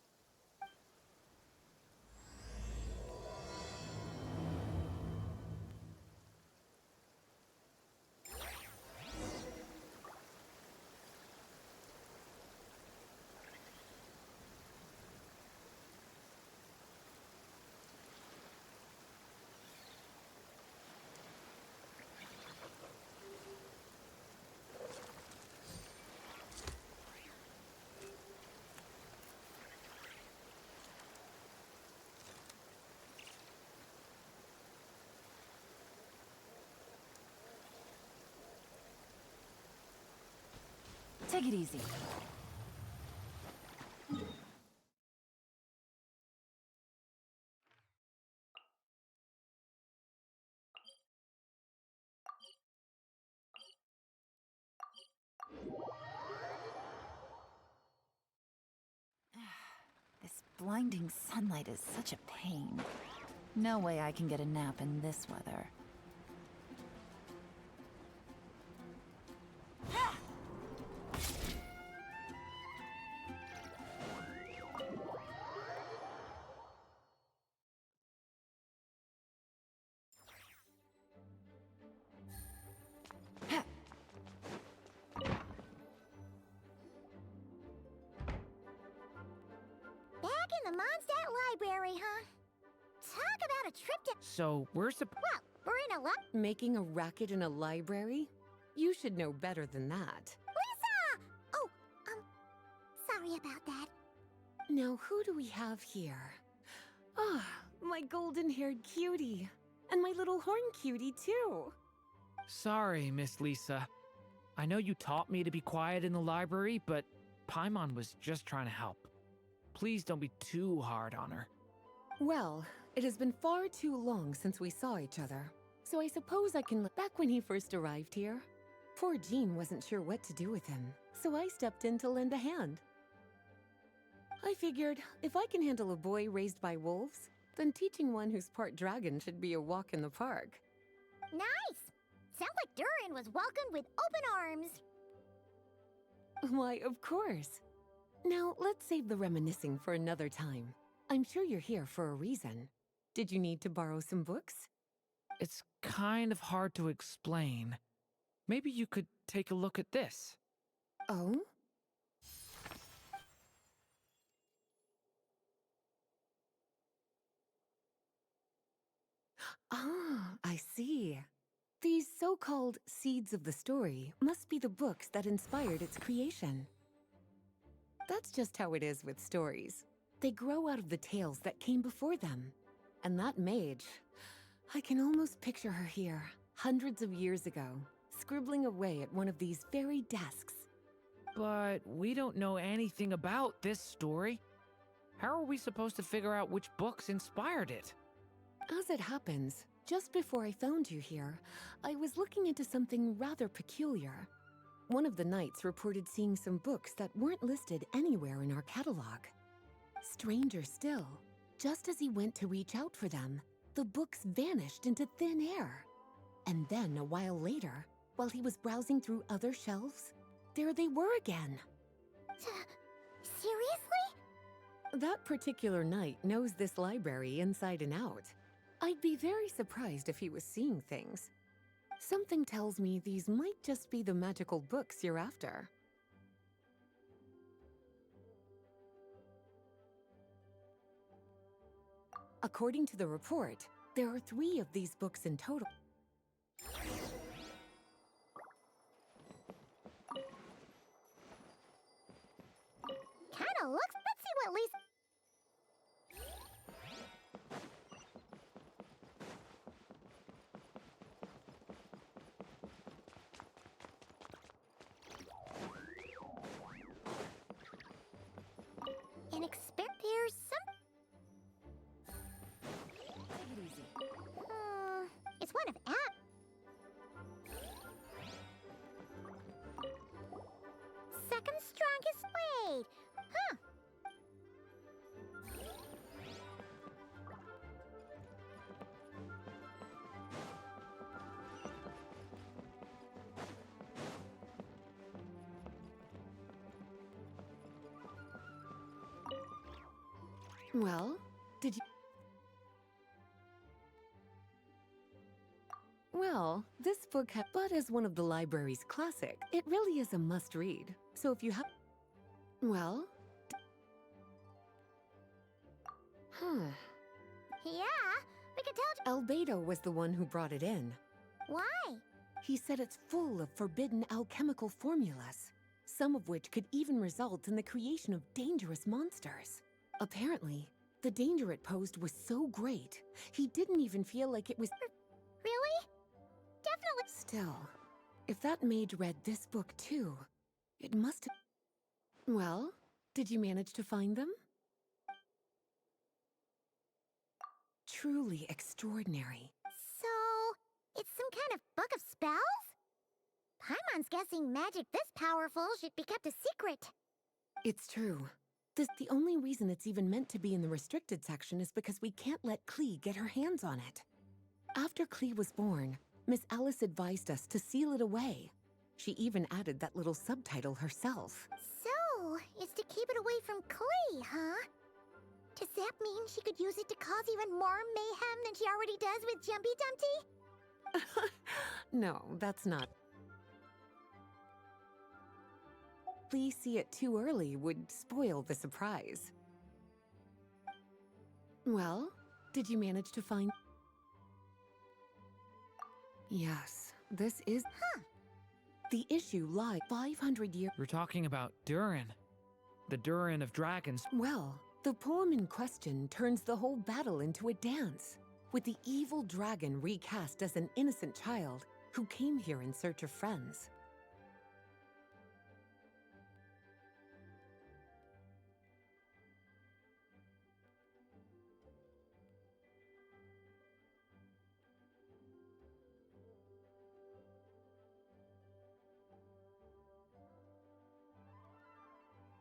Take it easy. This blinding sunlight is such a pain. No way I can get a nap in this weather. Back in the Mondstadt Library, huh? Talk about a trip to... So, we're Well, we're in a Making a racket in a library? You should know better than that. Lisa! Oh, sorry about that. Now, who do we have here? Ah, my golden-haired cutie. And my little horn cutie, too. Sorry, Miss Lisa. I know you taught me to be quiet in the library, but Paimon was just trying to help. Please don't be too hard on her. Well, it has been far too long since we saw each other, so I suppose I can look back when he first arrived here. Poor Jean wasn't sure what to do with him, so I stepped in to lend a hand. I figured, if I can handle a boy raised by wolves, then teaching one who's part dragon should be a walk in the park. Nice! Sounds like Durin was welcomed with open arms. Why, of course. Now, let's save the reminiscing for another time. I'm sure you're here for a reason. Did you need to borrow some books? It's kind of hard to explain. Maybe you could take a look at this. Oh? Ah, I see. These so-called seeds of the story must be the books that inspired its creation. That's just how it is with stories. They grow out of the tales that came before them. And that mage, I can almost picture her here, hundreds of years ago, scribbling away at one of these very desks. But we don't know anything about this story. How are we supposed to figure out which books inspired it? As it happens, just before I found you here, I was looking into something rather peculiar. One of the knights reported seeing some books that weren't listed anywhere in our catalog. Stranger still, just as he went to reach out for them, the books vanished into thin air. And then, a while later, while he was browsing through other shelves, there they were again. Seriously? That particular knight knows this library inside and out. I'd be very surprised if he was seeing things. Something tells me these might just be the magical books you're after. According to the report, there are 3 of these books in total. Kinda looks. Let's see what Lisa. There's some. Take it easy. It's one of app. Second strongest blade. Huh. Well, did you... Well, this book but as one of the library's classic, it really is a must-read. So if you have... Well... Yeah, we could tell... Albedo was the one who brought it in. Why? He said it's full of forbidden alchemical formulas, some of which could even result in the creation of dangerous monsters. Apparently, the danger it posed was so great, he didn't even feel like it was... Really? Definitely. Still, if that mage read this book too, it must have... Well, did you manage to find them? Truly extraordinary. So, it's some kind of book of spells? Paimon's guessing magic this powerful should be kept a secret. It's true. The only reason it's even meant to be in the restricted section is because we can't let Klee get her hands on it. After Klee was born, Miss Alice advised us to seal it away. She even added that little subtitle herself. So, it's to keep it away from Klee, huh? Does that mean she could use it to cause even more mayhem than she already does with Jumpy Dumpty? No, that's not. Klee see it too early would spoil the surprise. Well, did you manage to find... Yes, this is... Huh. The issue lies 500 years... You're talking about Durin. The Durin of dragons. Well, the poem in question turns the whole battle into a dance, with the evil dragon recast as an innocent child who came here in search of friends.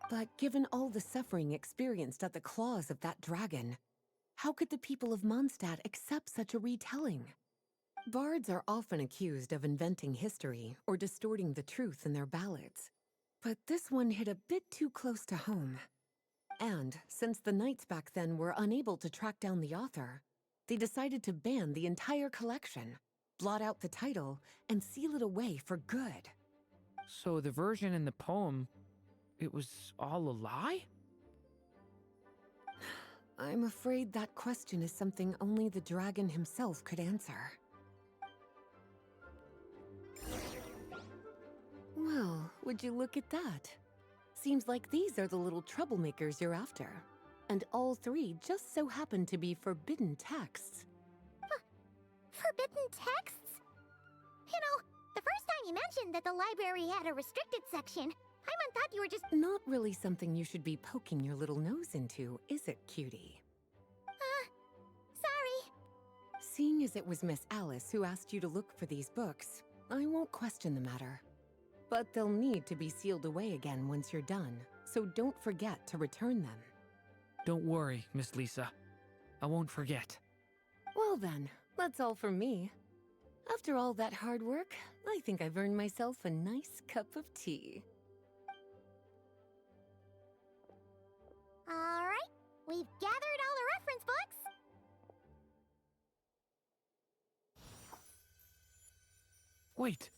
But given all the suffering experienced at the claws of that dragon, how could the people of Mondstadt accept such a retelling? Bards are often accused of inventing history or distorting the truth in their ballads. But this one hit a bit too close to home. And since the knights back then were unable to track down the author, they decided to ban the entire collection, blot out the title, and seal it away for good. So the version in the poem, it was all a lie? I'm afraid that question is something only the dragon himself could answer. Well, would you look at that? Seems like these are the little troublemakers you're after. And all three just so happen to be forbidden texts. Forbidden texts? You know, the first time you mentioned that the library had a restricted section, I thought you were just... Not really something you should be poking your little nose into, is it, cutie? Sorry. Seeing as it was Miss Alice who asked you to look for these books, I won't question the matter. But they'll need to be sealed away again once you're done, so don't forget to return them. Don't worry, Miss Lisa. I won't forget. Well then, that's all from me. After all that hard work, I think I've earned myself a nice cup of tea. Alright, we've gathered all the reference books. Wait,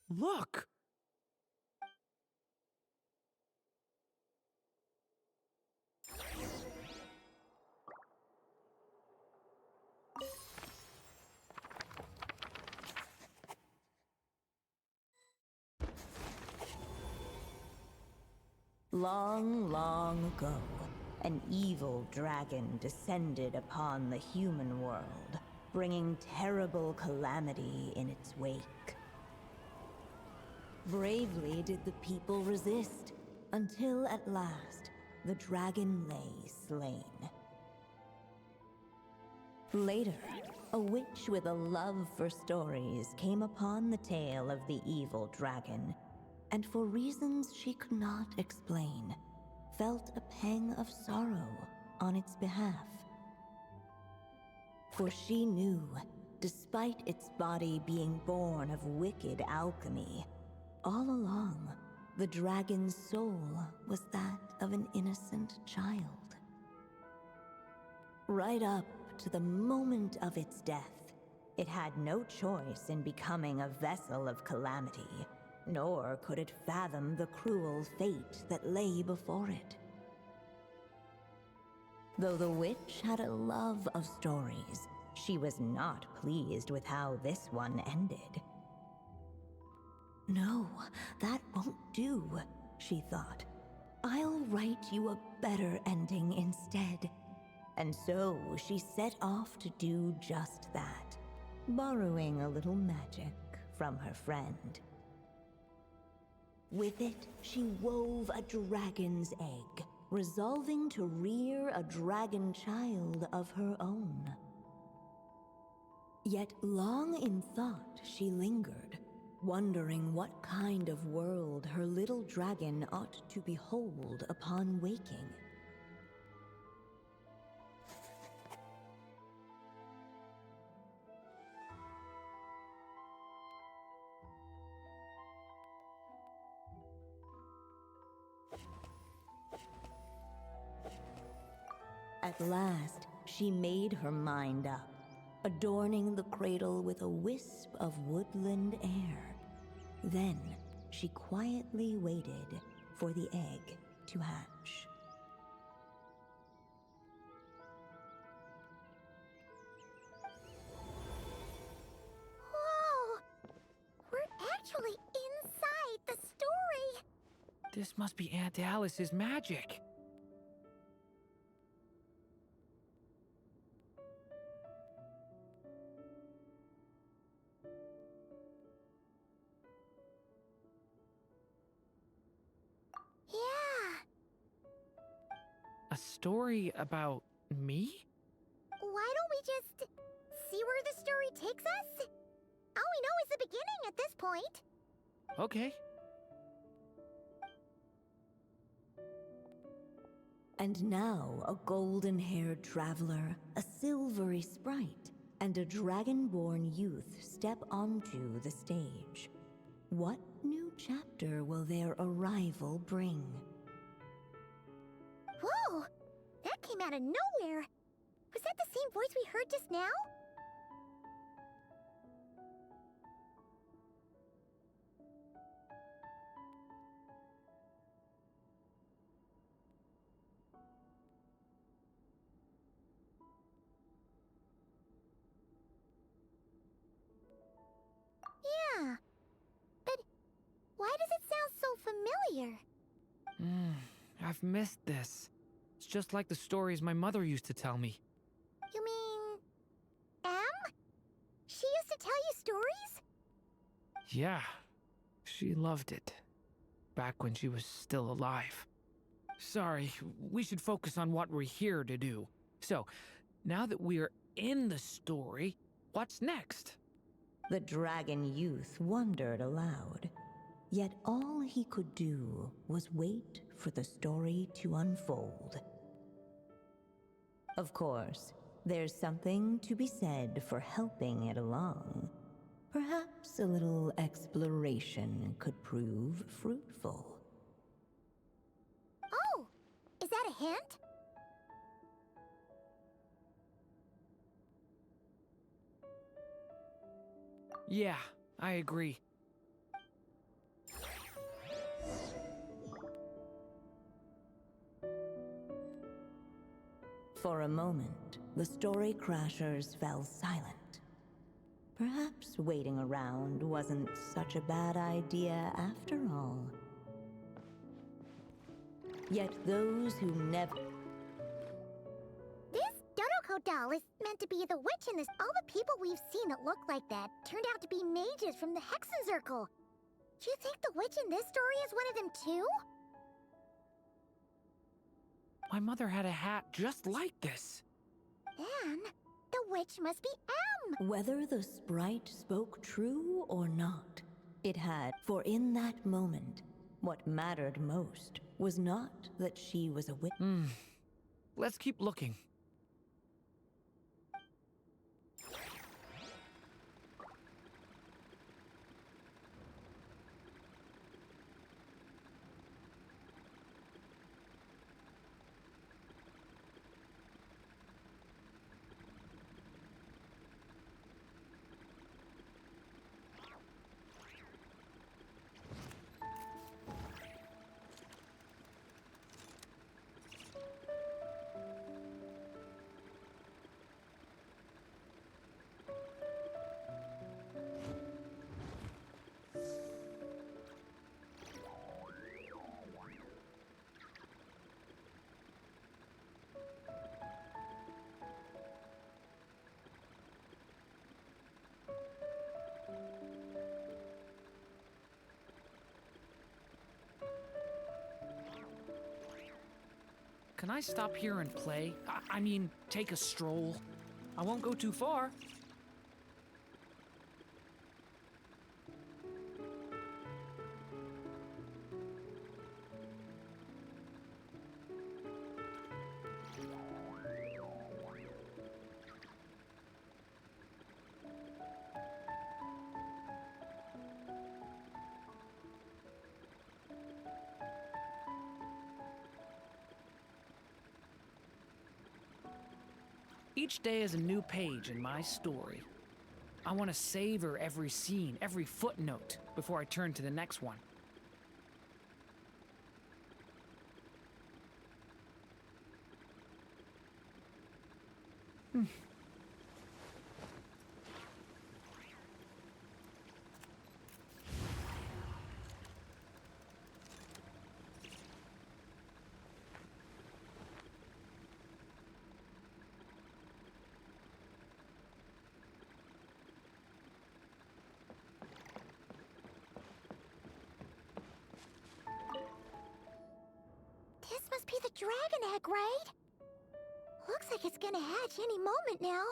look! Long, long ago, an evil dragon descended upon the human world, bringing terrible calamity in its wake. Bravely did the people resist, until at last, the dragon lay slain. Later, a witch with a love for stories came upon the tale of the evil dragon, and for reasons she could not explain, felt a pang of sorrow on its behalf. For she knew, despite its body being born of wicked alchemy, all along, the dragon's soul was that of an innocent child. Right up to the moment of its death, it had no choice in becoming a vessel of calamity, nor could it fathom the cruel fate that lay before it. Though the witch had a love of stories, she was not pleased with how this one ended. No, that won't do, she thought. I'll write you a better ending instead. And so she set off to do just that, borrowing a little magic from her friend. With it, she wove a dragon's egg, resolving to rear a dragon child of her own. Yet long in thought she lingered, wondering what kind of world her little dragon ought to behold upon waking. At last, she made her mind up, adorning the cradle with a wisp of woodland air. Then, she quietly waited for the egg to hatch. Whoa! We're actually inside the story! This must be Aunt Alice's magic. Yeah. A story about me? Why don't we just see where the story takes us? All we know is the beginning at this point. Okay. And now a golden-haired traveler, a silvery sprite, and a dragonborn youth step onto the stage. What new chapter will their arrival bring? Whoa! That came out of nowhere! Was that the same voice we heard just now? Yeah, but why does it sound so familiar? I've missed this. It's just like the stories my mother used to tell me. You mean... Em? She used to tell you stories? Yeah, she loved it. Back when she was still alive. Sorry, we should focus on what we're here to do. So, now that we're in the story, what's next? The dragon youth wondered aloud. Yet all he could do was wait for the story to unfold. Of course, there's something to be said for helping it along. Perhaps a little exploration could prove fruitful. Oh! Is that a hint? Yeah, I agree. For a moment, the story crashers fell silent. Perhaps waiting around wasn't such a bad idea after all. Yet those who never... This Dodoko doll is meant to be the witch in this. All the people we've seen that look like that turned out to be mages from the Hexen Circle. Do you think the witch in this story is one of them too? My mother had a hat just like this. Then, the witch must be Em! Whether the sprite spoke true or not, it had. For in that moment, what mattered most was not that she was a witch. Let's keep looking. Can I stop here and play? I mean, take a stroll. I won't go too far. Each day is a new page in my story. I want to savor every scene, every footnote, before I turn to the next one. This must be the dragon egg, right? Looks like it's gonna hatch any moment now.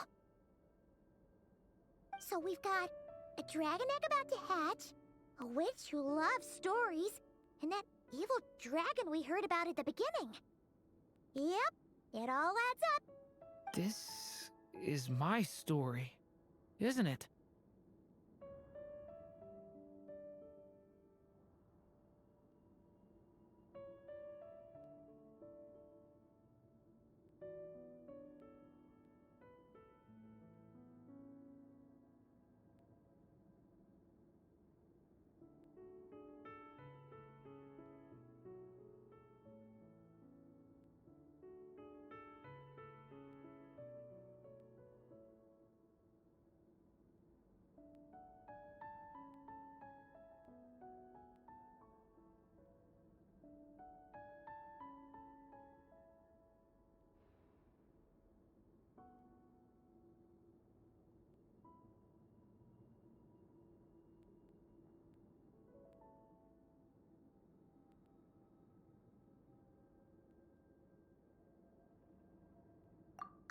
So we've got a dragon egg about to hatch, a witch who loves stories, and that evil dragon we heard about at the beginning. Yep, it all adds up. This is my story, isn't it?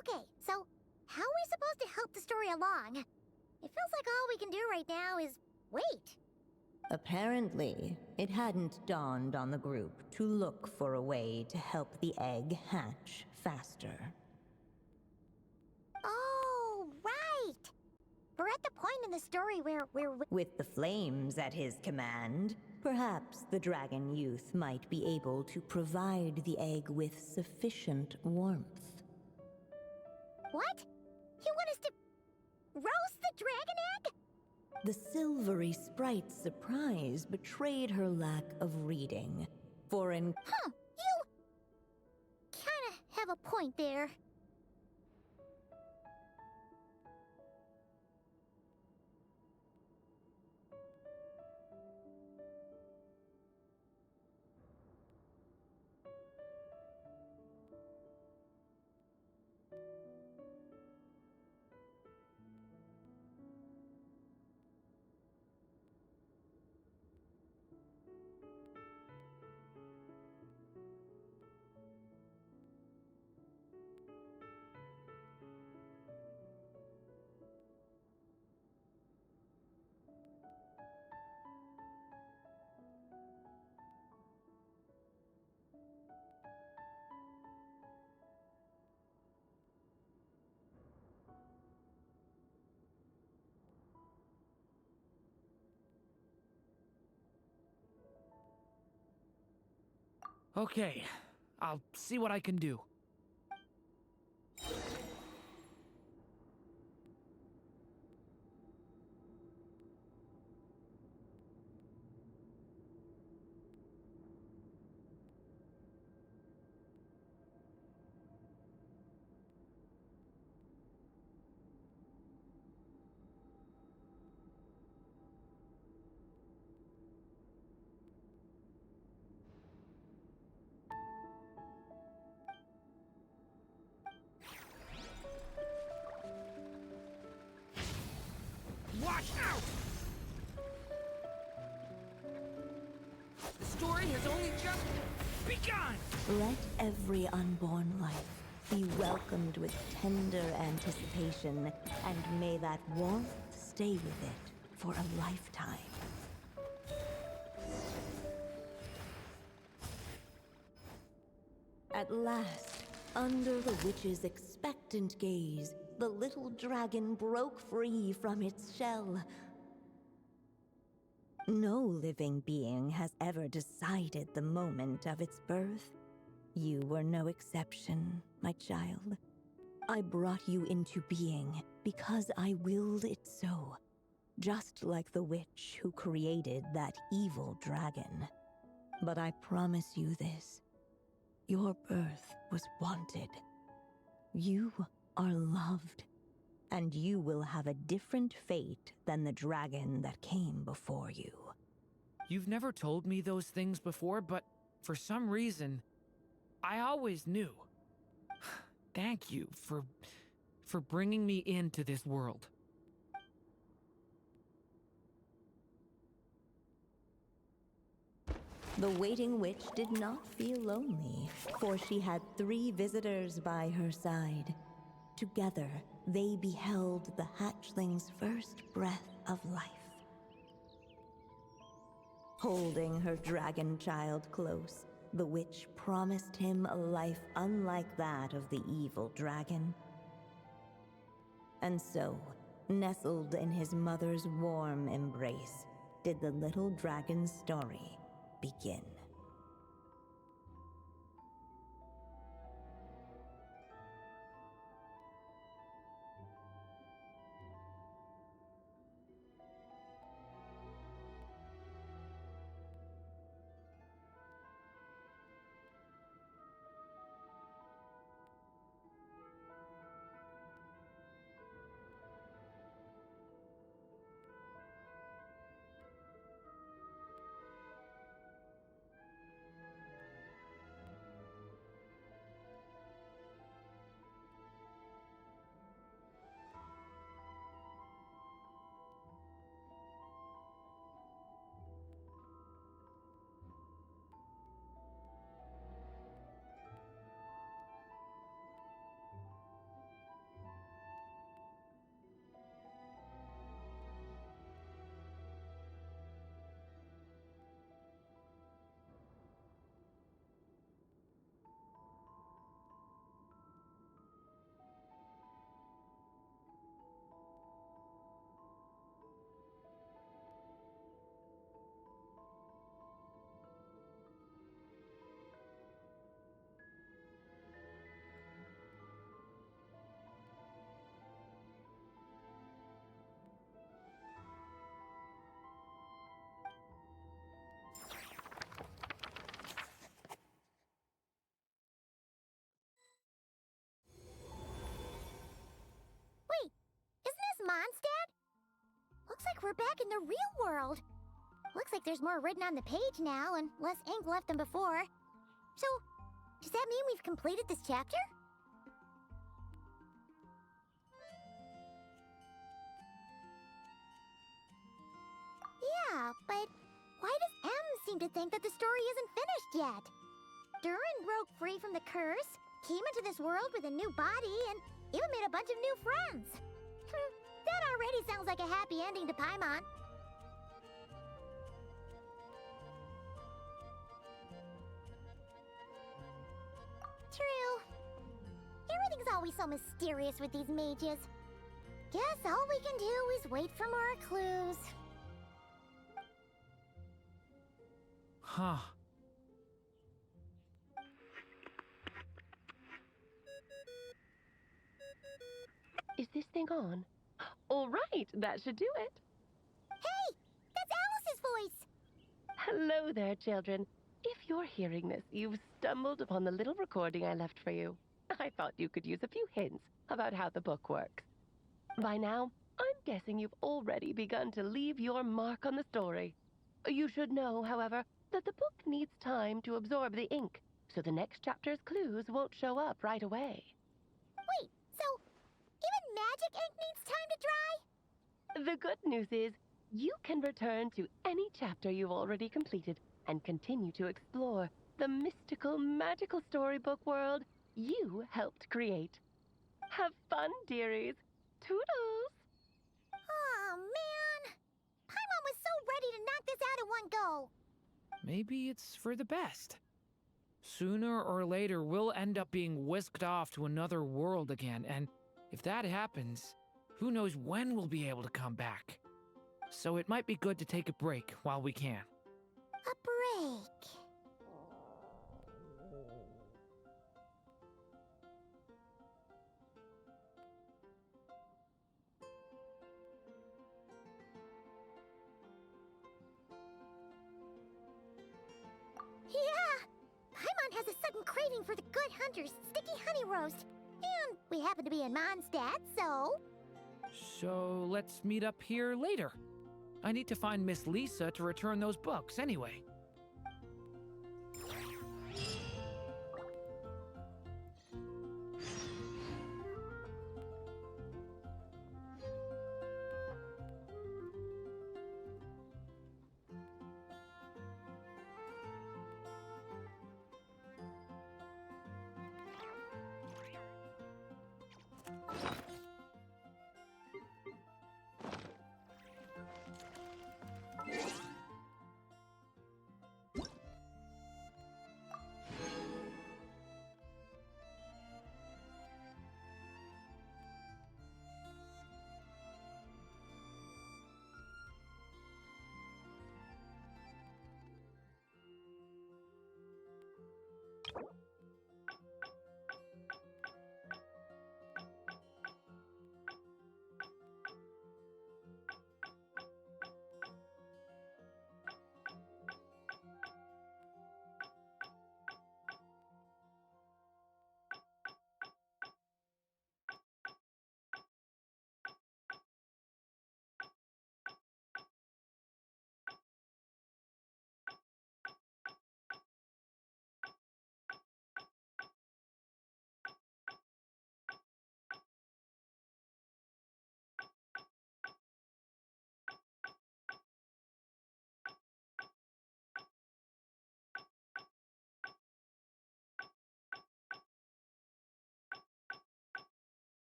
Okay, so how are we supposed to help the story along? It feels like all we can do right now is wait. Apparently, it hadn't dawned on the group to look for a way to help the egg hatch faster. Oh, right! We're at the point in the story where we're... With the flames at his command, perhaps the dragon youth might be able to provide the egg with sufficient warmth. What? You want us to roast the dragon egg? The silvery sprite's surprise betrayed her lack of reading. For in... Huh, you... kinda have a point there. Okay, I'll see what I can do. Watch out! The story has only just begun! Let every unborn life be welcomed with tender anticipation, and may that warmth stay with it for a lifetime. At last, under the witch's expectant gaze, the little dragon broke free from its shell. No living being has ever decided the moment of its birth. You were no exception, my child. I brought you into being because I willed it so, just like the witch who created that evil dragon. But I promise you this. Your birth was wanted. You are loved, and you will have a different fate than the dragon that came before you. You've never told me those things before, but for some reason, I always knew. Thank you for bringing me into this world. The waiting witch did not feel lonely, for she had 3 visitors by her side. Together, they beheld the hatchling's first breath of life. Holding her dragon child close, the witch promised him a life unlike that of the evil dragon. And so, nestled in his mother's warm embrace, did the little dragon's story begin. Mondstadt? Looks like we're back in the real world. Looks like there's more written on the page now and less ink left than before. So, does that mean we've completed this chapter? Yeah, but why does M seem to think that the story isn't finished yet? Durin broke free from the curse, came into this world with a new body, and even made a bunch of new friends. That already sounds like a happy ending to Paimon. True. Everything's always so mysterious with these mages. Guess all we can do is wait for more clues. Huh. Is this thing on? All right, that should do it. Hey, that's Alice's voice. Hello there, children. If you're hearing this, you've stumbled upon the little recording I left for you. I thought you could use a few hints about how the book works. By now, I'm guessing you've already begun to leave your mark on the story. You should know, however, that the book needs time to absorb the ink, so the next chapter's clues won't show up right away. Wait, so even magic ink needs time to dry? The good news is, you can return to any chapter you've already completed and continue to explore the mystical, magical storybook world you helped create. Have fun, dearies. Toodles! Oh, man. Paimon was so ready to knock this out in one go. Maybe it's for the best. Sooner or later, we'll end up being whisked off to another world again, and if that happens, who knows when we'll be able to come back. So it might be good to take a break while we can. A break. Yeah! Paimon has a sudden craving for the Good Hunter's sticky honey roast. And we happen to be in Mondstadt, so... So let's meet up here later. I need to find Miss Lisa to return those books anyway.